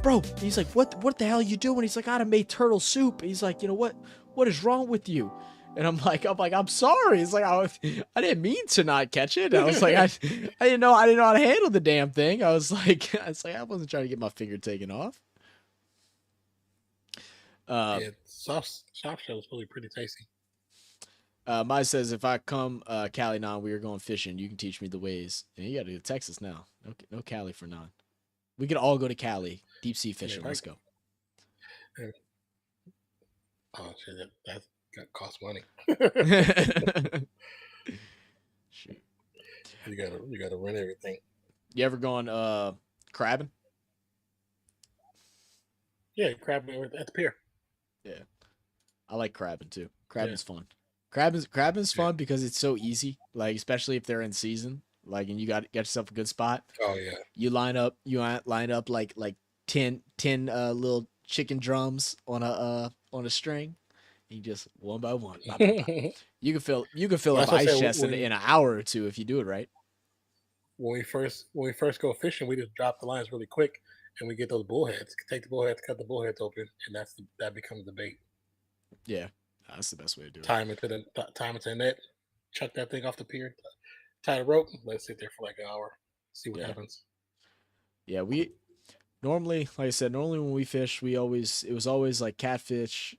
"Bro," he's like, "What the hell are you doing?" He's like, "I'd have made turtle soup." He's like, what is wrong with you?" And I'm like, I'm sorry. It's like I didn't mean to not catch it. I was like, I didn't know how to handle the damn thing. I wasn't trying to get my finger taken off. Soft shell is really pretty tasty. Mine says, if I come Cali non, we are going fishing. You can teach me the ways. And you got to go to Texas now. No Cali for non. We could all go to Cali deep sea fishing. Let's go. Oh shit, that costs money. Shoot. You gotta rent everything. You ever gone crabbing? Yeah, crabbing at the pier. Yeah, I like crabbing too. Crabbing's fun. Crabbing's fun because it's so easy. Like especially if they're in season. Like and you got yourself a good spot. Oh yeah. You line up like 10 little chicken drums on a string. You just one by one. Bop, bop, bop. You can fill up ice chests in an hour or two if you do it right. When we first go fishing, we just drop the lines really quick, and we get those bullheads. Take the bullheads, cut the bullheads open, and that becomes the bait. Yeah, that's the best way to do it. Time into the net, chuck that thing off the pier, tie the rope, let it sit there for like an hour, see what happens. Yeah, we normally, like I said, when we fish, it was always like catfish.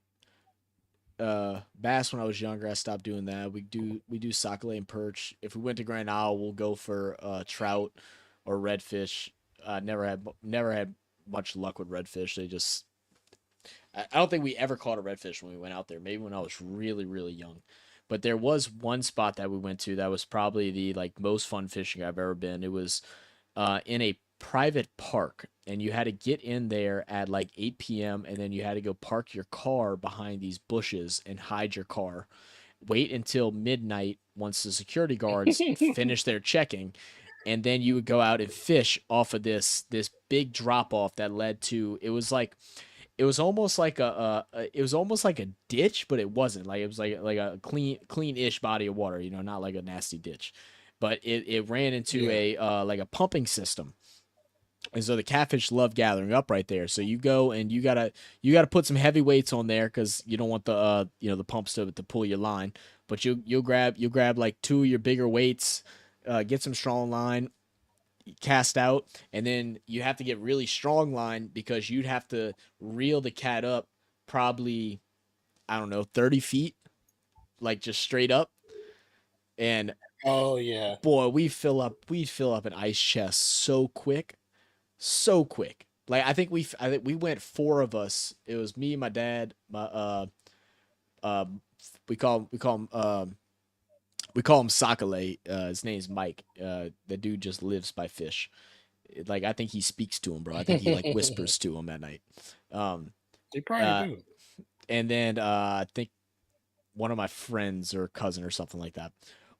Bass when I was younger, I stopped doing that. We do sockeye and perch. If we went to Grand Isle, we'll go for trout or redfish. Never had much luck with redfish. I don't think we ever caught a redfish when we went out there. Maybe when I was really really young, But there was one spot that we went to that was probably the like most fun fishing I've ever been. It was in a private park, and you had to get in there at like 8 p.m. and then you had to go park your car behind these bushes and hide your car. Wait until midnight once the security guards finish their checking, and then you would go out and fish off of this big drop off that led to it was almost like it was almost like a ditch, but it wasn't. Like it was like a clean-ish body of water, not like a nasty ditch. But it ran into Yeah. a like a pumping system. And so the catfish love gathering up right there. So you go and you gotta put some heavy weights on there because you don't want the pumps to pull your line. But you'll grab like two of your bigger weights, get some strong line, cast out, and then you have to get really strong line because you'd have to reel the cat up probably, I don't know, 30 feet, like just straight up. And Oh yeah. boy, we'd fill up an ice chest so quick, so quick. Like I think we went four of us. It was me, my dad, my we call him Sakale. His name's Mike. The dude just lives by fish. Like I think he speaks to him, bro. I think he like whispers to him at night. Um, You probably uh, do. and then I think one of my friends or cousin or something like that.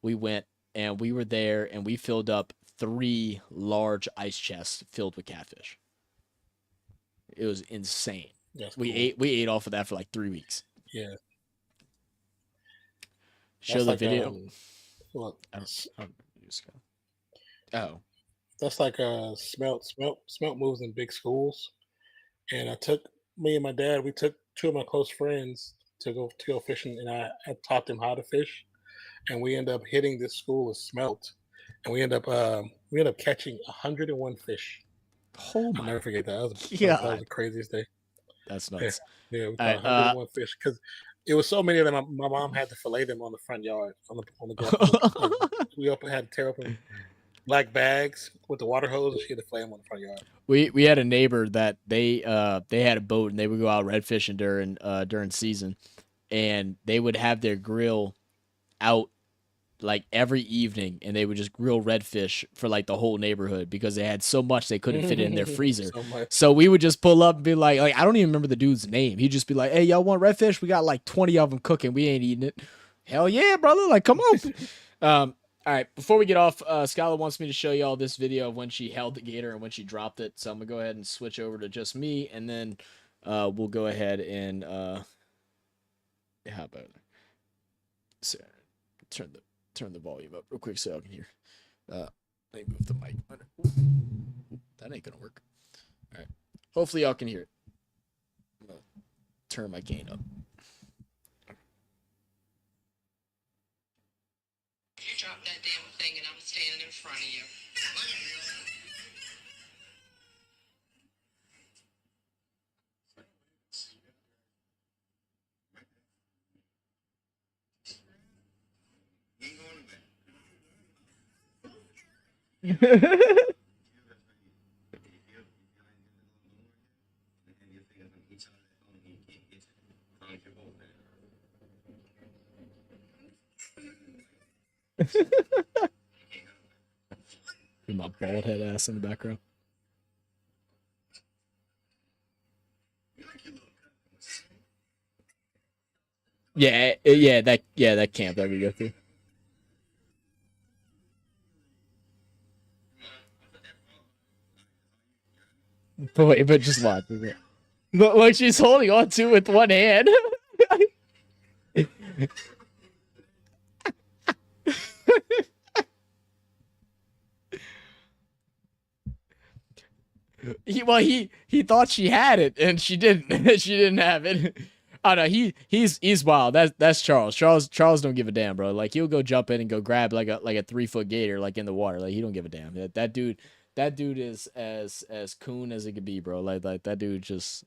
We went and we were there and we filled up three large ice chests filled with catfish. It was insane. That's We cool. ate we ate off of that for like 3 weeks. Yeah. Show That's the like video. look, I don't just go. Oh. that's like smelt moves in big schools. And I took me and my dad, we took two of my close friends to go fishing, and I taught them how to fish. And we end up hitting this school of smelt, and we end up catching 101 fish. Oh I'll my never forget that. That was god. the craziest day. That's Yeah, nuts. yeah, we All caught right. 101 fish because it was so many of them. My mom had to fillet them on the front yard like we had to tear open black bags with the water hose, and she had to fillet them on the front yard. we had a neighbor that they had a boat and they would go out red fishing during season, and they would have their grill out like every evening, and they would just grill redfish for like the whole neighborhood because they had so much they couldn't fit it in their freezer. So much. So we would just pull up and be like I don't even remember the dude's name. He'd just be like, "Hey, y'all want redfish? We got like 20 of them cooking. We ain't eating it." Hell yeah, brother! Like, come on. All right, before we get off, Skylar wants me to show y'all this video of when she held the gator and when she dropped it. So I'm gonna go ahead and switch over to just me, and then we'll go ahead and how about so, turn the volume up real quick so I can hear. Let me move the mic. That ain't gonna work. All right. Hopefully y'all can hear it. I'm gonna turn my gain up. You drop that damn thing and I'm standing in front of you. With my bald head ass in the background. That camp that we go through. But just watch. Look, she's holding on to it with one hand. He thought she had it and she didn't. She didn't have it. Oh no, he's wild. That's Charles. Charles don't give a damn, bro. Like he'll go jump in and go grab like a 3 foot gator like in the water. Like he don't give a damn. That dude is as coon as it could be, bro. Like that dude just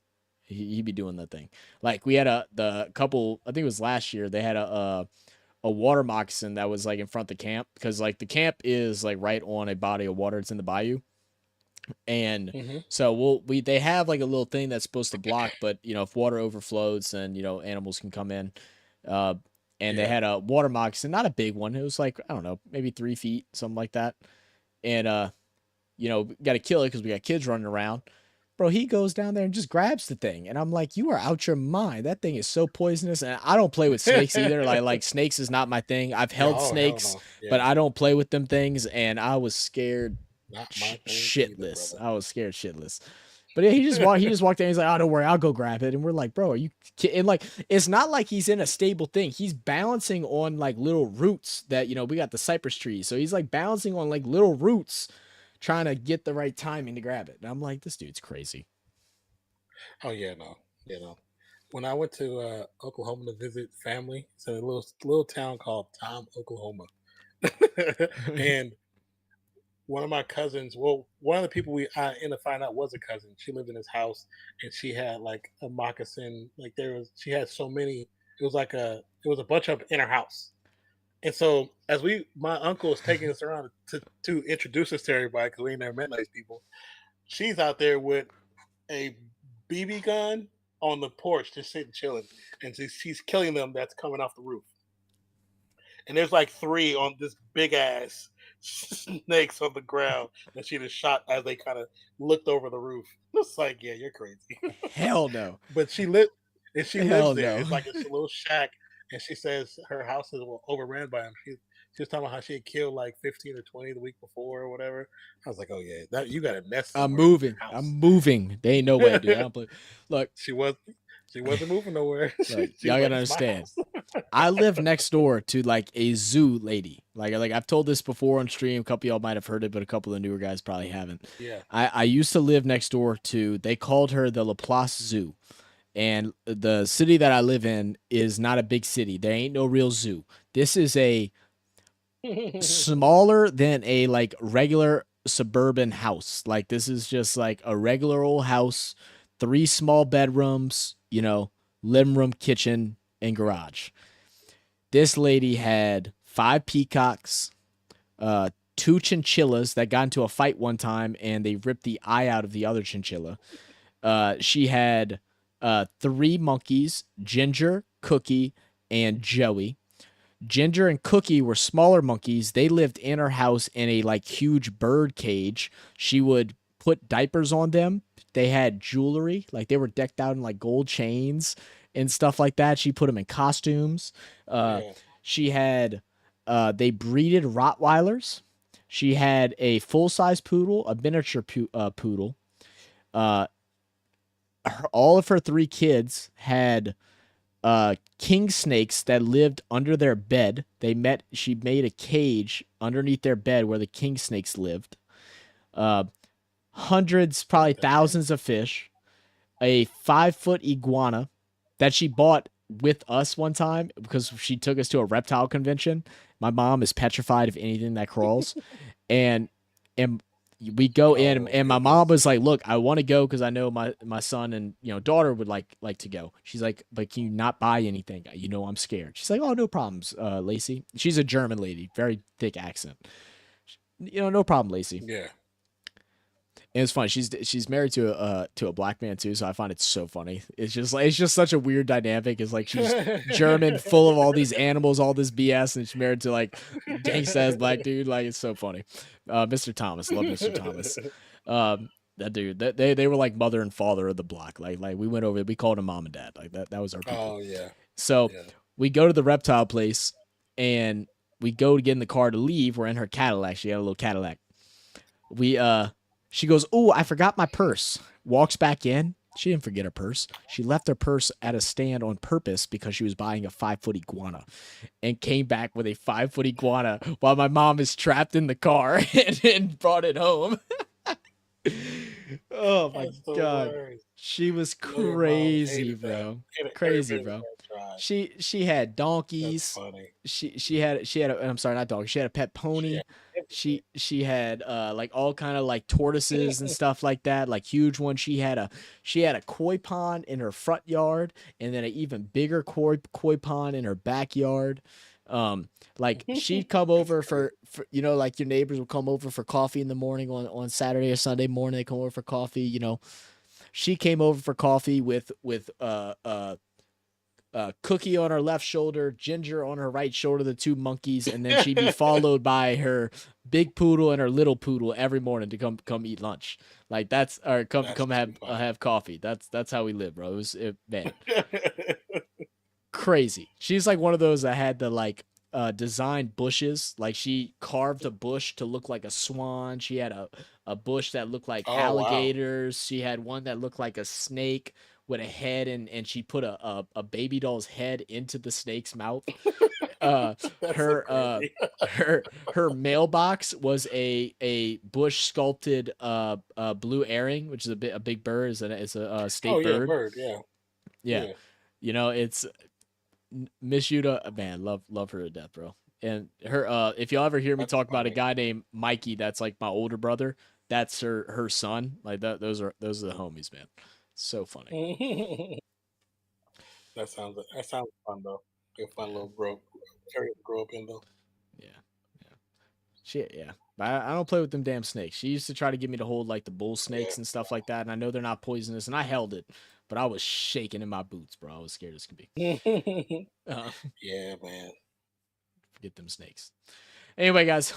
he be doing that thing. Like we had the couple. I think it was last year. They had a water moccasin that was like in front of the camp because like the camp is like right on a body of water. It's in the bayou. And Hmm. so they have like a little thing that's supposed to block, but if water overflows, then animals can come in. Uh, and they Yeah. had a water moccasin, not a big one. It was like, I don't know, maybe 3 feet, something like that. And got to kill it because we got kids running around. Bro, he goes down there and just grabs the thing, and I'm like, you are out your mind. That thing is so poisonous, and I don't play with snakes either. Like snakes is not my thing. I've Yeah. held Oh hell snakes, no. but Yeah. I don't play with them things, and I was scared Not my thing either, shitless. brother. I was scared shitless. But yeah, he just walked in. He's like, "Oh, don't worry, I'll go grab it." And we're like, "Bro, are you?" And like, it's not like he's in a stable thing. He's balancing on like little roots that we got the cypress trees. So he's like balancing on like little roots, trying to get the right timing to grab it. And I'm like, this dude's crazy. Oh yeah, no. When I went to Oklahoma to visit family, it's a little town called Tom, Oklahoma. And one of my cousins, well, one of the people I ended up finding out was a cousin. She lived in his house, and she had like a moccasin. Like she had so many. It was a bunch of them in her house. And so as my uncle is taking us around to introduce us to everybody because we ain't never met these people. She's out there with a BB gun on the porch, just sitting chilling, and she's killing them that's coming off the roof. And there's like three on this big ass snakes on the ground that she just shot as they kind of looked over the roof. It's like, yeah, you're crazy. Hell no. But she lived and she lives Hell there. no. It's like a little shack, and she says her house is overran by him. She was talking about how she had killed like 15 or 20 the week before or whatever. I was like, oh yeah, that you got a nest I'm somewhere in moving. your I'm house. moving. They ain't no way, dude. I don't play. Look, She wasn't moving nowhere. look, She y'all was like, gotta "It's my understand. house." I live next door to like a zoo lady. Like I've told this before on stream. A couple of y'all might have heard it, but a couple of the newer guys probably haven't. Yeah. I used to live next door to. They called her the Laplace Zoo, and the city that I live in is not a big city. There ain't no real zoo. This is a smaller than a like regular suburban house. Like this is just like a regular old house, 3 small bedrooms, living room, kitchen, and garage. This lady had 5 peacocks, 2 chinchillas that got into a fight one time and they ripped the eye out of the other chinchilla. She had 3 monkeys, Ginger, Cookie, and Joey. Ginger and Cookie were smaller monkeys. They lived in her house in a like huge bird cage. She would put diapers on them. They had jewelry, like they were decked out in like gold chains and stuff like that. She put them in costumes. Uh, Yeah. she had they breeded Rottweilers. She had a full size poodle, a miniature poodle. Uh, all of her 3 kids had king snakes that lived under their bed. She made a cage underneath their bed where the king snakes lived. Uh, Hundreds, probably What the heck? thousands of fish. A 5 foot iguana that she bought with us one time because she took us to a reptile convention. My mom is petrified of anything that crawls, and and we go in, Oh and my mom goodness. was like, "Look, I want to go because I know my son and daughter would like to go." She's like, "But can you not buy anything? I'm scared." She's like, "Oh, no problems, Lacey." She's a German lady, very thick accent. No problem, Lacey. Yeah. And it's funny. She's married to a black man too, so I find it so funny. It's just such a weird dynamic. It's like she's German, full of all these animals, all this BS, and she's married to like gangsta ass black dude. Like it's so funny. Mr. Thomas, love Mr. Thomas. That dude, they were like mother and father of the block. Like we went over, we called him mom and dad. Like that was our people. Oh yeah. So Yeah. we go to the reptile place, and we go to get in the car to leave. We're in her Cadillac. She had a little Cadillac. We She goes, "Oh, I forgot my purse." Walks back in. She didn't forget her purse. She left her purse at a stand on purpose because she was buying a 5 foot iguana, and came back with a 5 foot iguana while my mom is trapped in the car and brought it home. Oh my That's the god. worst. She was You know your mom crazy, hated that. bro. Hated every Crazy, bit of bro. that drive. She had That's donkeys. funny. She had I'm sorry, not dog. She had a pet pony. Yeah. She had like all kind of like tortoises and stuff like that, like huge ones. She had a koi pond in her front yard, and then an even bigger koi pond in her backyard. Like she'd come over for like your neighbors would come over for coffee in the morning on Saturday or Sunday morning. They come over for coffee. She came over for coffee with Cookie on her left shoulder, Ginger on her right shoulder, the two monkeys, and then she'd be followed by her big poodle and her little poodle every morning to come eat lunch. Like that's or come That's come too funny. have coffee. That's how we live, bro. Man, crazy. She's like one of those that had the like designed bushes. Like she carved a bush to look like a swan. She had a bush that looked like Oh, wow. alligators. She had one that looked like a snake with a head, and she put a baby doll's head into the snake's mouth. That's so Her crazy. her mailbox was a bush sculpted blue herring, which is a big bird. It's a state Oh yeah, bird. bird. Yeah, Yeah, yeah. you know, it's Miss Yuta, man, love her to death, bro. And her, if y'all ever hear me That's talk about a funny. guy named Mikey, that's like my older brother. That's her son. Like that, those are the homies, man. So funny. That sounds fun though. Be a fun little area to grow up in though. Yeah, yeah, shit, yeah. But I don't play with them damn snakes. She used to try to get me to hold like the bull snakes Yeah. and stuff like that, and I know they're not poisonous, and I held it, but I was shaking in my boots, bro. I was scared as could be. Yeah, man. Forget them snakes. Anyway, guys,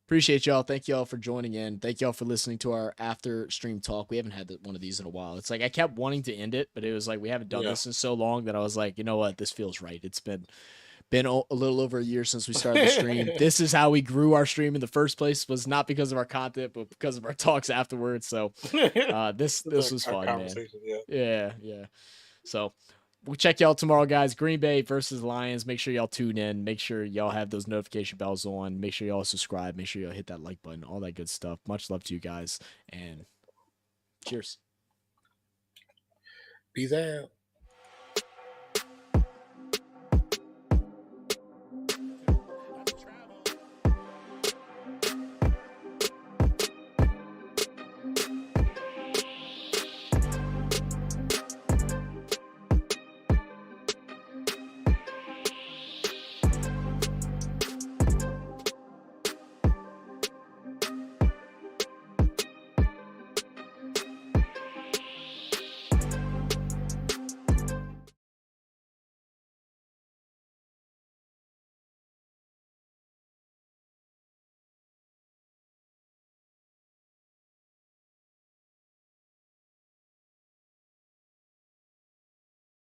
appreciate y'all. Thank y'all for joining in. Thank y'all for listening to our after stream talk. We haven't had one of these in a while. It's like I kept wanting to end it, but it was like we haven't done Yeah. this in so long that I was like, you know what, this feels right. It's been a little over a year since we started the stream. This is how we grew our stream in the first place. Was not because of our content, but because of our talks afterwards. So this was Our fun, man. conversation, yeah. Yeah. So we'll check y'all tomorrow, guys. Green Bay versus Lions. Make sure y'all tune in. Make sure y'all have those notification bells on. Make sure y'all subscribe. Make sure y'all hit that like button. All that good stuff. Much love to you guys. And cheers. Peace out.